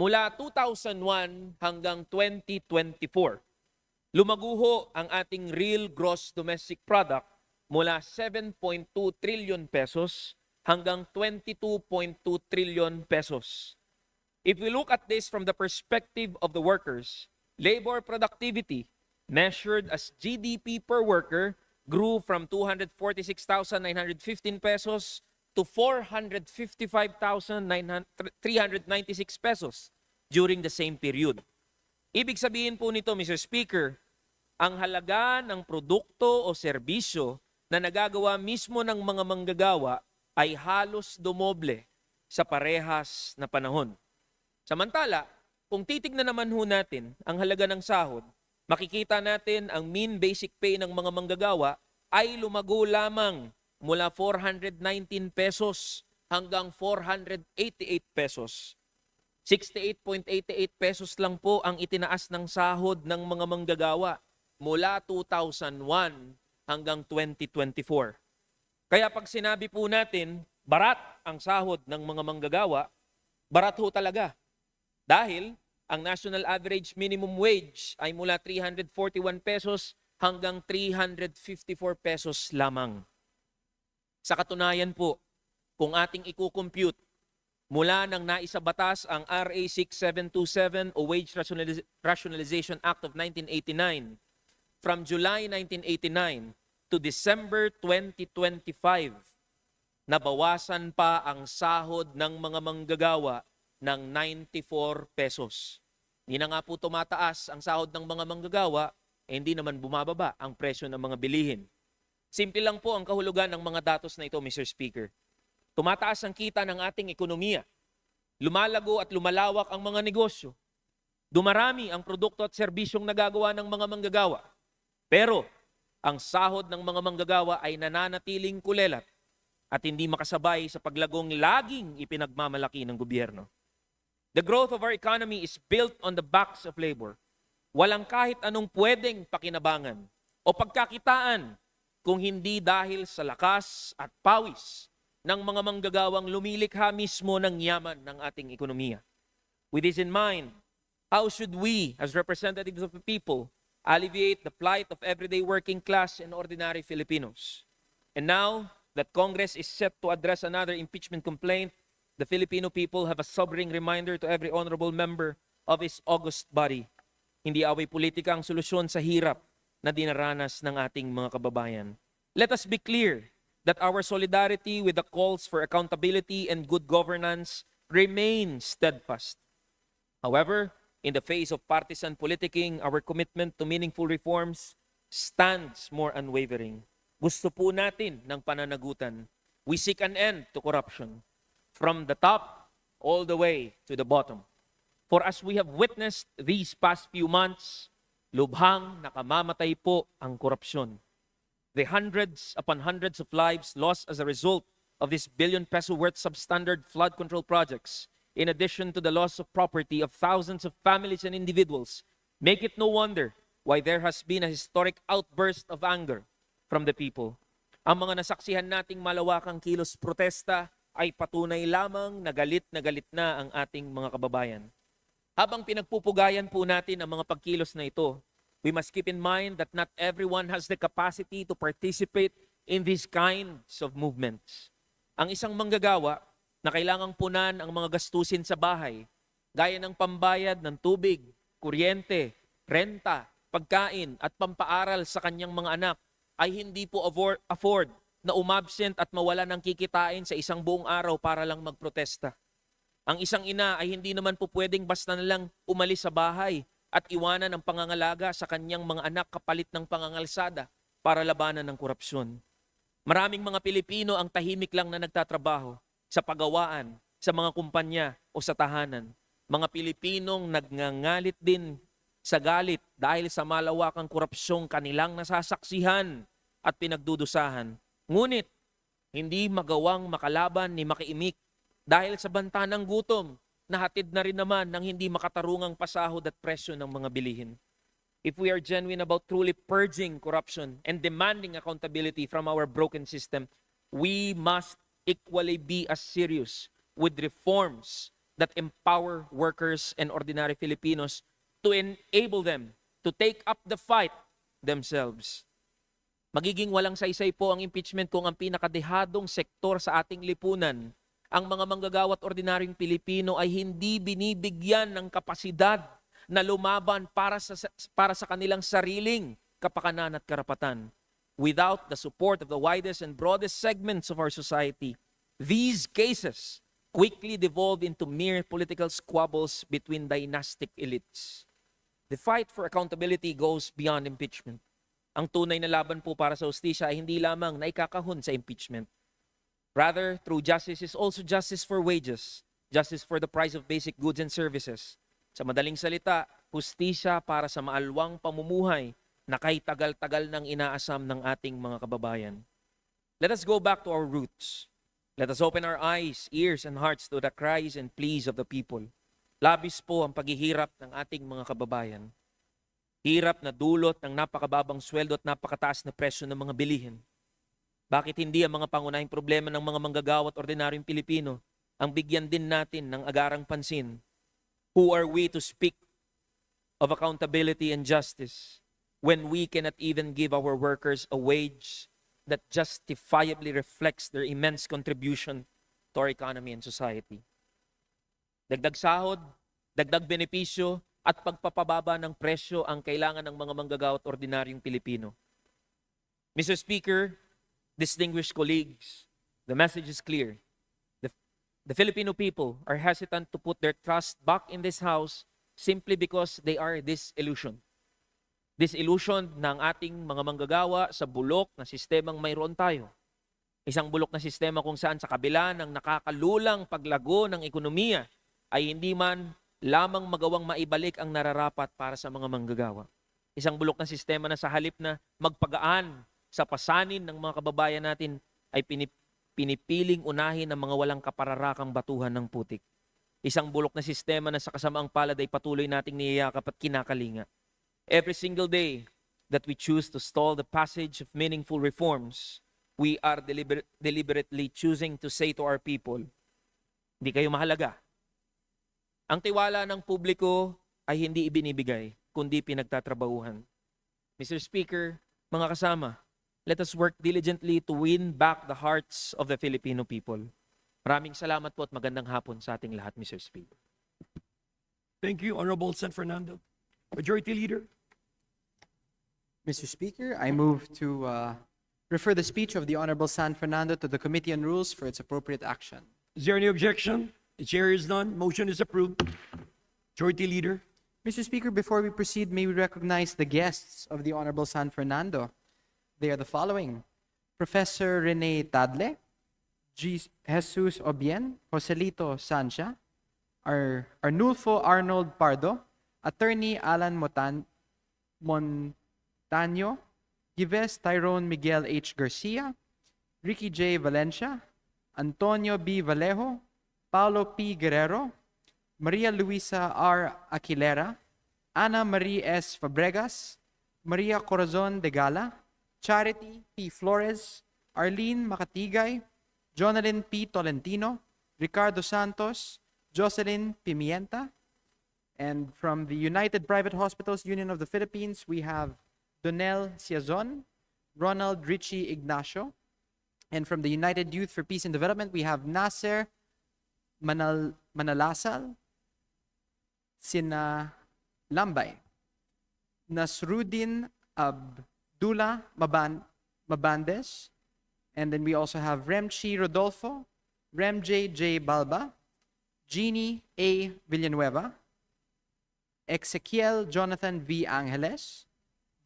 Speaker 1: Mula 2001 hanggang 2024, lumaguho ang ating real gross domestic product mula 7.2 trillion pesos hanggang 22.2 trillion pesos. If we look at this from the perspective of the workers, labor productivity measured as GDP per worker grew from 246,915 pesos to 455,396 pesos during the same period. Ibig sabihin po nito, Mr. Speaker, ang halaga ng produkto o serbisyo na nagagawa mismo ng mga manggagawa ay halos dumoble sa parehas na panahon. Samantala, kung titignan naman ho natin ang halaga ng sahod, makikita natin ang mean basic pay ng mga manggagawa ay lumago lamang mula 419 pesos hanggang 488 pesos. 68.88 pesos lang po ang itinaas ng sahod ng mga manggagawa mula 2001 hanggang 2024. Kaya pag sinabi po natin, barat ang sahod ng mga manggagawa, barat ho talaga. Dahil ang national average minimum wage ay mula 341 pesos hanggang 354 pesos lamang. Sa katunayan po, kung ating i-compute mula nang naisabatas ang RA 6727 o Wage Rationalization Act of 1989, from July 1989 to December 2025, nabawasan pa ang sahod ng mga manggagawa ng 94 pesos. Hindi na nga po tumataas ang sahod ng mga manggagawa, hindi naman bumababa ang presyo ng mga bilihin. Simple lang po ang kahulugan ng mga datos na ito, Mr. Speaker. Tumataas ang kita ng ating ekonomiya. Lumalago at lumalawak ang mga negosyo. Dumarami ang produkto at serbisyong nagagawa ng mga manggagawa. Pero ang sahod ng mga manggagawa ay nananatiling kulelat at hindi makasabay sa paglagong laging ipinagmamalaki ng gobyerno. The growth of our economy is built on the backs of labor. Walang kahit anong pwedeng pakinabangan o pagkakitaan kung hindi dahil sa lakas at pawis ng mga manggagawang lumilikha mismo ng yaman ng ating ekonomiya. With this in mind, how should we, as representatives of the people, alleviate the plight of everyday working class and ordinary Filipinos? And now that Congress is set to address another impeachment complaint, the Filipino people have a sobering reminder to every honorable member of its august body. Hindi away politika ang solusyon sa hirap na dinaranas ng ating mga kababayan. Let us be clear that our solidarity with the calls for accountability and good governance remains steadfast. However, in the face of partisan politicking, our commitment to meaningful reforms stands more unwavering. Gusto po natin ng pananagutan. We seek an end to corruption, from the top all the way to the bottom. For as we have witnessed these past few months, lubhang nakamamatay po ang korupsyon. The hundreds upon hundreds of lives lost as a result of this billion-peso worth substandard flood control projects, in addition to the loss of property of thousands of families and individuals, make it no wonder why there has been a historic outburst of anger from the people. Ang mga nasaksihan nating malawakang kilos protesta ay patunay lamang na galit na ang ating mga kababayan. Habang pinagpupugayan po natin ang mga pagkilos na ito, we must keep in mind that not everyone has the capacity to participate in these kinds of movements. Ang isang manggagawa na kailangang punan ang mga gastusin sa bahay, gaya ng pambayad ng tubig, kuryente, renta, pagkain at pampaaral sa kanyang mga anak, ay hindi po afford na umabsent at mawala ng kikitain sa isang buong araw para lang magprotesta. Ang isang ina ay hindi naman po pwedeng basta na lang umalis sa bahay at iwanan ang pangangalaga sa kanyang mga anak kapalit ng pangangalsada para labanan ng korupsyon. Maraming mga Pilipino ang tahimik lang na nagtatrabaho sa pagawaan, sa mga kumpanya o sa tahanan. Mga Pilipinong nagngangalit din sa galit dahil sa malawakang korupsyong kanilang nasasaksihan at pinagdudusahan. Ngunit, hindi magawang makalaban ni makiimik dahil sa banta ng gutom na hatid na rin naman ng hindi makatarungang pasahod at presyo ng mga bilihin. If we are genuine about truly purging corruption and demanding accountability from our broken system, we must equally be as serious with reforms that empower workers and ordinary Filipinos to enable them to take up the fight themselves. Magiging walang saysay po ang impeachment kung ang pinakadehadong sektor sa ating lipunan, ang mga manggagawa at ordinaryong Pilipino, ay hindi binibigyan ng kapasidad na lumaban para sa kanilang sariling kapakanan at karapatan. Without the support of the widest and broadest segments of our society, these cases quickly devolve into mere political squabbles between dynastic elites. The fight for accountability goes beyond impeachment. Ang tunay na laban po para sa hustisya ay hindi lamang naikakahon sa impeachment. Rather, true justice is also justice for wages, justice for the price of basic goods and services. Sa madaling salita, hustisya para sa maalwang pamumuhay na kahit tagal-tagal nang inaasam ng ating mga kababayan. Let us go back to our roots. Let us open our eyes, ears, and hearts to the cries and pleas of the people. Labis po ang paghihirap ng ating mga kababayan. Hirap na dulot ng napakababang sweldo at napakataas na presyo ng mga bilihin. Bakit hindi ang mga pangunahing problema ng mga manggagawa at ordinaryong Pilipino ang bigyan din natin ng agarang pansin? Who are we to speak of accountability and justice when we cannot even give our workers a wage that justifiably reflects their immense contribution to our economy and society? Dagdag sahod, dagdag benepisyo, at pagpapababa ng presyo ang kailangan ng mga manggagawa at ordinaryong Pilipino. Mr. Speaker, distinguished colleagues, the message is clear. The Filipino people are hesitant to put their trust back in this House simply because they are disillusioned. Disillusioned na ang ating mga manggagawa sa bulok na sistemang mayroon tayo. Isang bulok na sistema kung saan sa kabila ng nakakalulang paglago ng ekonomiya, ay hindi man lamang magawang maibalik ang nararapat para sa mga manggagawa. Isang bulok na sistema na sa halip na magpagaan sa pasanin ng mga kababayan natin, ay pinipiling unahin ang mga walang kapararakang batuhan ng putik. Isang bulok na sistema na sa kasamaang palad ay patuloy nating niyayakap at kinakalinga. Every single day that we choose to stall the passage of meaningful reforms, we are deliberately choosing to say to our people, hindi kayo mahalaga. Ang tiwala ng publiko ay hindi ibinibigay, kundi pinagtatrabahuhan. Mr. Speaker, mga kasama, let us work diligently to win back the hearts of the Filipino people. Maraming salamat po at magandang hapon sa ating lahat, Mr. Speaker.
Speaker 2: Thank you, Honorable Sen. Fernando. Majority Leader.
Speaker 4: Mr. Speaker, I move to refer the speech of the Honorable San Fernando to the Committee on Rules for its appropriate action.
Speaker 2: Is there any objection? The chair is none. Motion is approved. Majority Leader.
Speaker 4: Mr. Speaker, before we proceed, may we recognize the guests of the Honorable San Fernando. They are the following: Professor Rene Tadle, Jesus Obien, Joselito Sancha, Arnulfo Arnold Pardo, Attorney Alan Montaño, Gives Tyrone Miguel H. Garcia, Ricky J. Valencia, Antonio B. Vallejo, Paulo P. Guerrero, Maria Luisa R. Aquilera, Ana Marie S. Fabregas, Maria Corazon de Gala, Charity P. Flores, Arlene Makatigay, Jonalyn P. Tolentino, Ricardo Santos, Jocelyn Pimienta, And from the United Private Hospitals Union of the Philippines, we have Donel Ciazon, Ronald Richie Ignacio. And from the United Youth for Peace and Development, we have Nasser Manalasal, Sina Lambay, Nasruddin Abdullah Mabandes, and then we also have Remchi Rodolfo, Remj J. Balba, Jeannie A. Villanueva, Ezequiel Jonathan V. Angeles,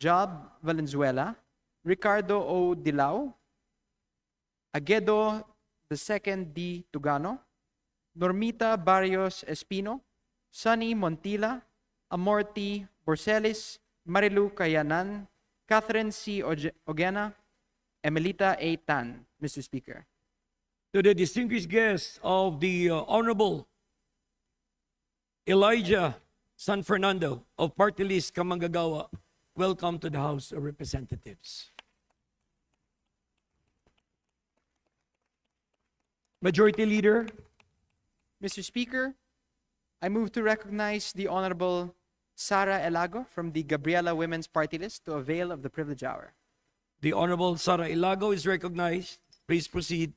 Speaker 4: Job Valenzuela, Ricardo O. Dilao, Aguedo II D. Tugano, Normita Barrios Espino, Sunny Montila, Amorti Borcelis, Marilu Kayanan, Catherine C. Ogena, Emelita A. Tan, Mr. Speaker.
Speaker 2: To the distinguished guests of the Honorable Elijah San Fernando of Party List Kamanggagawa, welcome to the House of Representatives. Majority Leader,
Speaker 4: Mr. Speaker, I move to recognize the Honorable Sara Elago from the Gabriela Women's Party List to avail of the privilege hour.
Speaker 2: the Honorable Sara Ilago is recognized. Please proceed.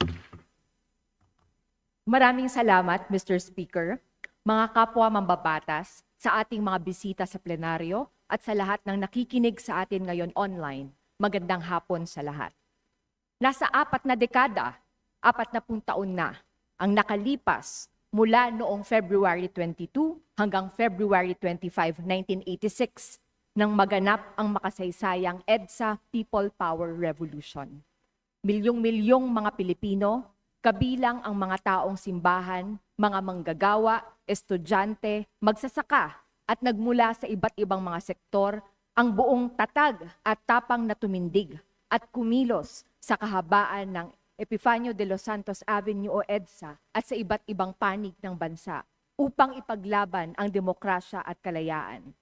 Speaker 5: Maraming salamat, Mr. Speaker, mga kapwa mambabatas, sa ating mga bisita sa plenaryo at sa lahat ng nakikinig sa atin ngayon online. Magandang hapon sa lahat. Nasa 4 na dekada, 40 taon na ang nakalipas mula noong February 22 hanggang February 25, 1986 nang maganap ang makasaysayang EDSA People Power Revolution. Milyong-milyong mga Pilipino, kabilang ang mga taong simbahan, mga manggagawa, estudyante, magsasaka at nagmula sa iba't ibang mga sektor ang buong tatag at tapang na tumindig at kumilos sa kahabaan ng Epifanio de los Santos Avenue o EDSA at sa iba't ibang panig ng bansa upang ipaglaban ang demokrasya at kalayaan.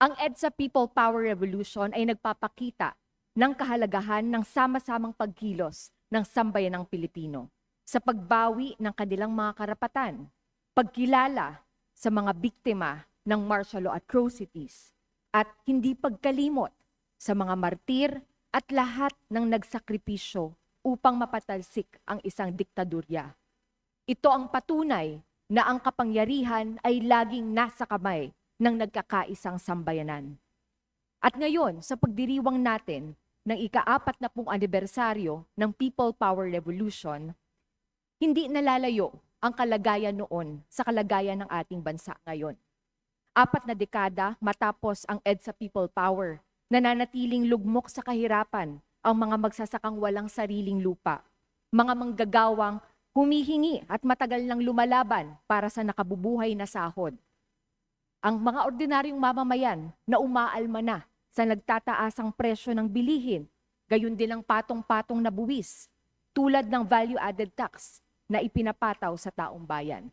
Speaker 5: Ang EDSA People Power Revolution ay nagpapakita ng kahalagahan ng sama-samang pagkilos ng sambayanang Pilipino sa pagbawi ng kanilang mga karapatan, pagkilala sa mga biktima ng martial law atrocities, at hindi pagkalimot sa mga martir at lahat ng nagsakripisyo upang mapatalsik ang isang diktadurya. Ito ang patunay na ang kapangyarihan ay laging nasa kamay ng nagkakaisang sambayanan. At ngayon, sa pagdiriwang natin ng ika-40 anibersaryo ng People Power Revolution, hindi nalalayo ang kalagayan noon sa kalagayan ng ating bansa ngayon. 4 na dekada matapos ang EDSA People Power, nananatiling lugmok sa kahirapan ang mga magsasakang walang sariling lupa, mga manggagawang humihingi at matagal nang lumalaban para sa nakabubuhay na sahod. Ang mga ordinaryong mamamayan na umaalma na sa nagtataasang presyo ng bilihin, gayon din ang patong-patong na buwis, tulad ng value-added tax na ipinapataw sa taong bayan.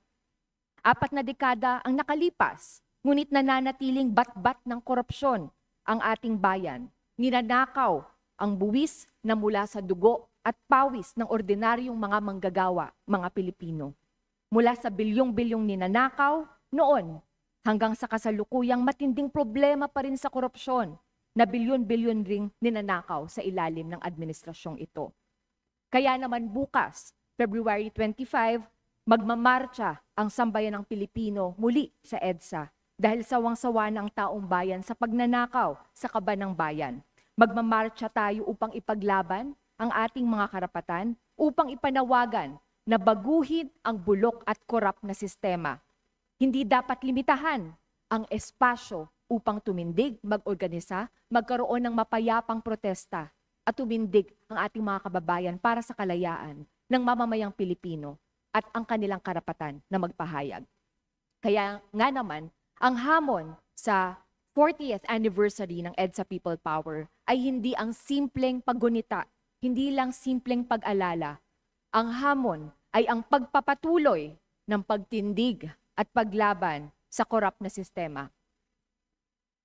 Speaker 5: 4 na dekada ang nakalipas, ngunit nananatiling bat-bat ng korupsyon ang ating bayan. Ninanakaw ang buwis na mula sa dugo at pawis ng ordinaryong mga manggagawa, mga Pilipino. Mula sa bilyong-bilyong ninanakaw noon hanggang sa kasalukuyang matinding problema pa rin sa korupsyon na bilyon-bilyon ring ninanakaw sa ilalim ng administrasyong ito. Kaya naman bukas, February 25, magmamarcha ang sambayanang Pilipino muli sa EDSA dahil sawang-sawa na ang taong bayan sa pagnanakaw sa kaban ng bayan. Magmamarcha tayo upang ipaglaban ang ating mga karapatan, upang ipanawagan na baguhin ang bulok at korap na sistema. Hindi dapat limitahan ang espasyo upang tumindig, mag-organisa, magkaroon ng mapayapang protesta at tumindig ang ating mga kababayan para sa kalayaan ng mamamayang Pilipino at ang kanilang karapatan na magpahayag. Kaya nga naman, ang hamon sa 40th anniversary ng EDSA People Power ay hindi ang simpleng paggunita, hindi lang simpleng pag-alala. Ang hamon ay ang pagpapatuloy ng pagtindig at paglaban sa korap na sistema.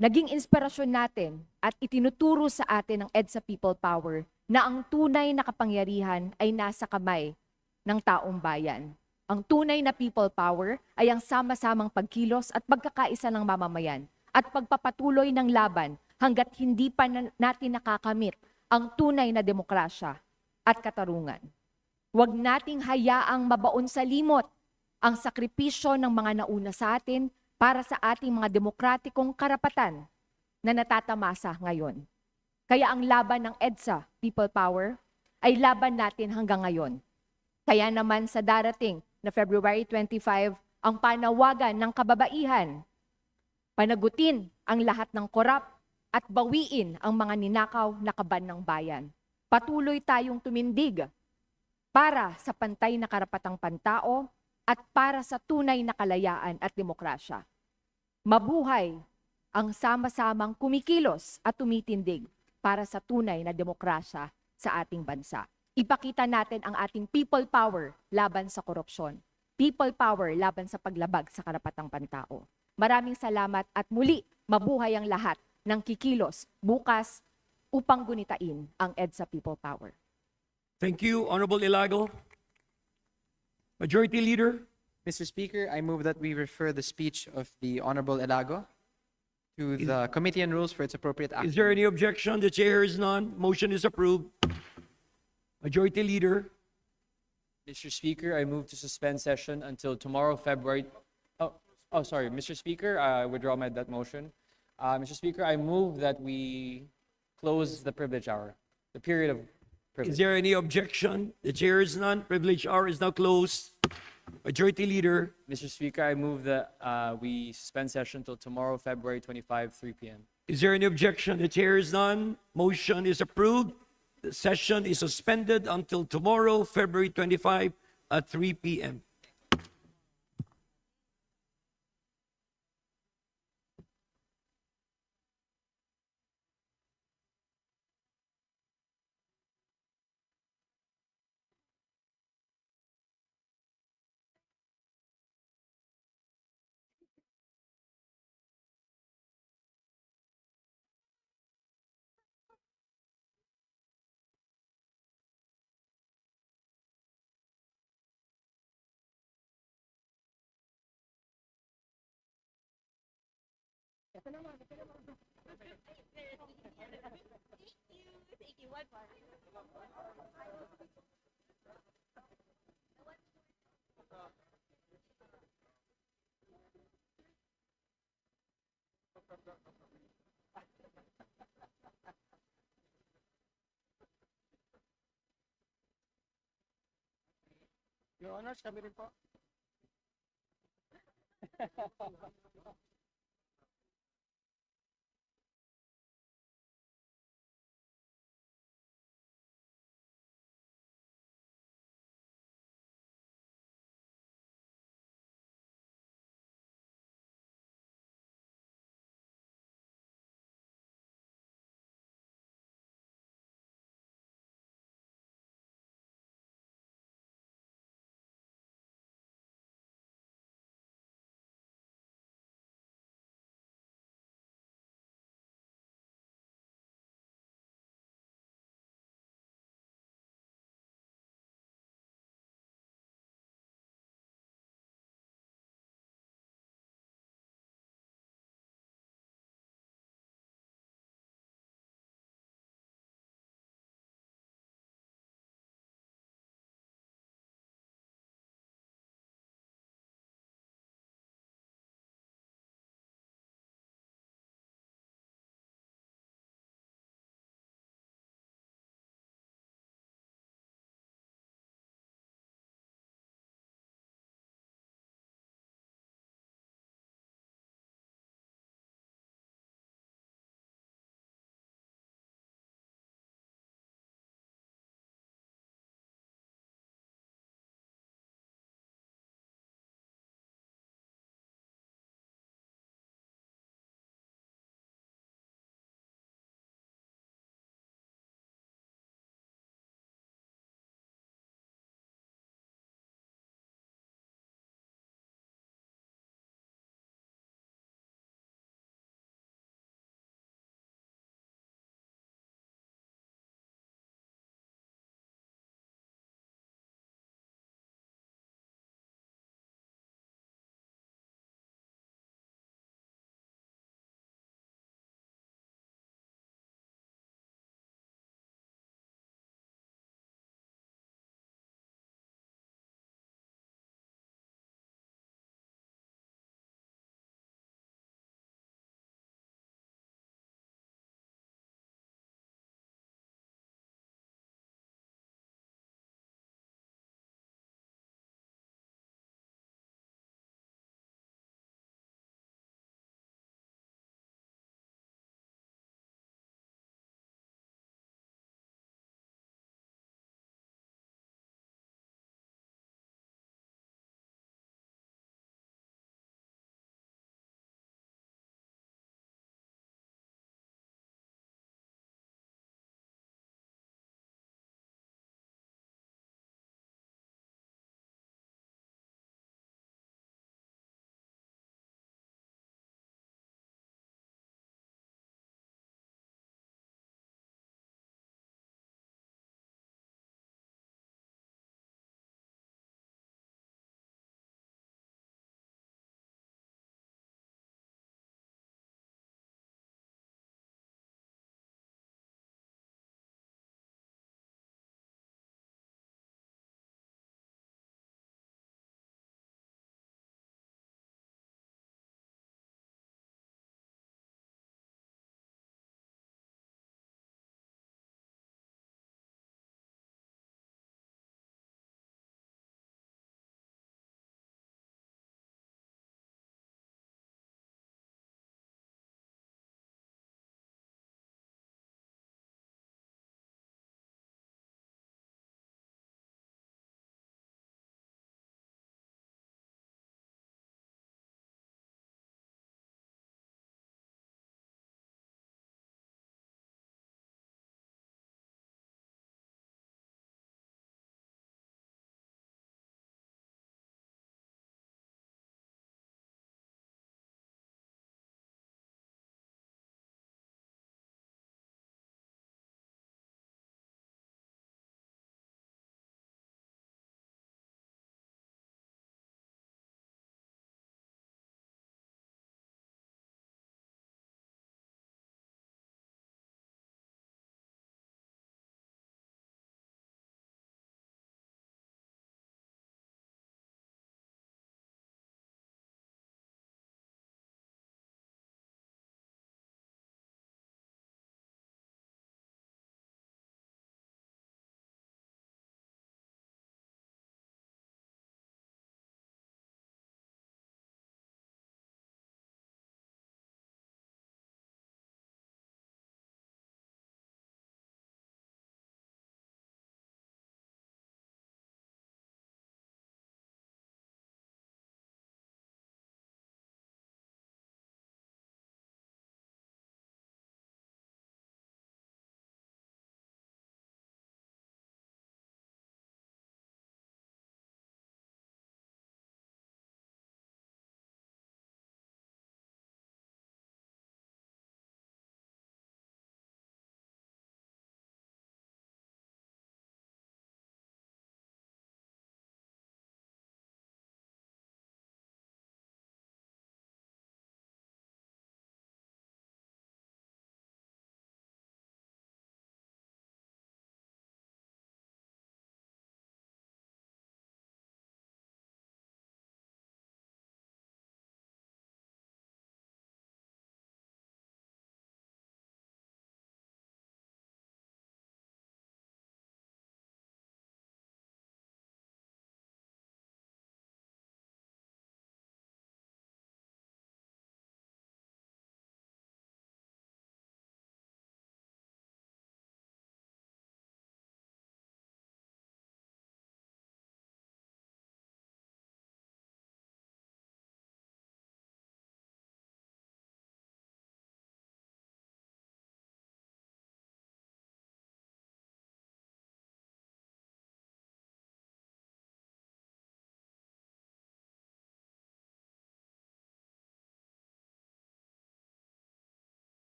Speaker 5: Naging inspirasyon natin at itinuturo sa atin ng EDSA People Power na ang tunay na kapangyarihan ay nasa kamay ng taong bayan. Ang tunay na people power ay ang sama-samang pagkilos at pagkakaisa ng mamamayan at pagpapatuloy ng laban hanggat hindi pa natin nakakamit ang tunay na demokrasya at katarungan. Huwag nating hayaang mabaon sa limot ang sakripisyo ng mga nauna sa atin para sa ating mga demokratikong karapatan na natatamasa ngayon. Kaya ang laban ng EDSA, People Power, ay laban natin hanggang ngayon. Kaya naman sa darating na February 25, ang panawagan ng kababaihan, panagutin ang lahat ng korap at bawiin ang mga ninakaw na kaban ng bayan. Patuloy tayong tumindig para sa pantay na karapatang pantao at para sa tunay na kalayaan at demokrasya. Mabuhay ang sama-samang kumikilos at tumitindig para sa tunay na demokrasya sa ating bansa. Ipakita natin ang ating people power laban sa korupsyon. People power laban sa paglabag sa karapatang pantao. Maraming salamat at muli, mabuhay ang lahat ng kikilos bukas upang gunitain ang EDSA People Power.
Speaker 2: Thank you, Honorable Ilago. Majority Leader.
Speaker 4: Mr. Speaker, I move that we refer the speech of the Honorable Elago to the Committee on Rules for its appropriate action.
Speaker 2: Is there any objection? The chair is none. Motion is approved. Majority Leader.
Speaker 13: Mr. Speaker, I move to suspend session until tomorrow, February. Sorry, Mr. Speaker, I withdraw that motion. Mr. Speaker, I move that we close the privilege hour, the period of privilege.
Speaker 2: Is there any objection? The chair is none. Privilege hour is now closed. Majority Leader.
Speaker 13: Mr. Speaker, I move that we suspend session until tomorrow, February 25, 3 p.m.
Speaker 2: Is there any objection? The chair is none. Motion is approved. The session is suspended until tomorrow, February 25 at 3 p.m.
Speaker 10: Your Honors, kami rin po.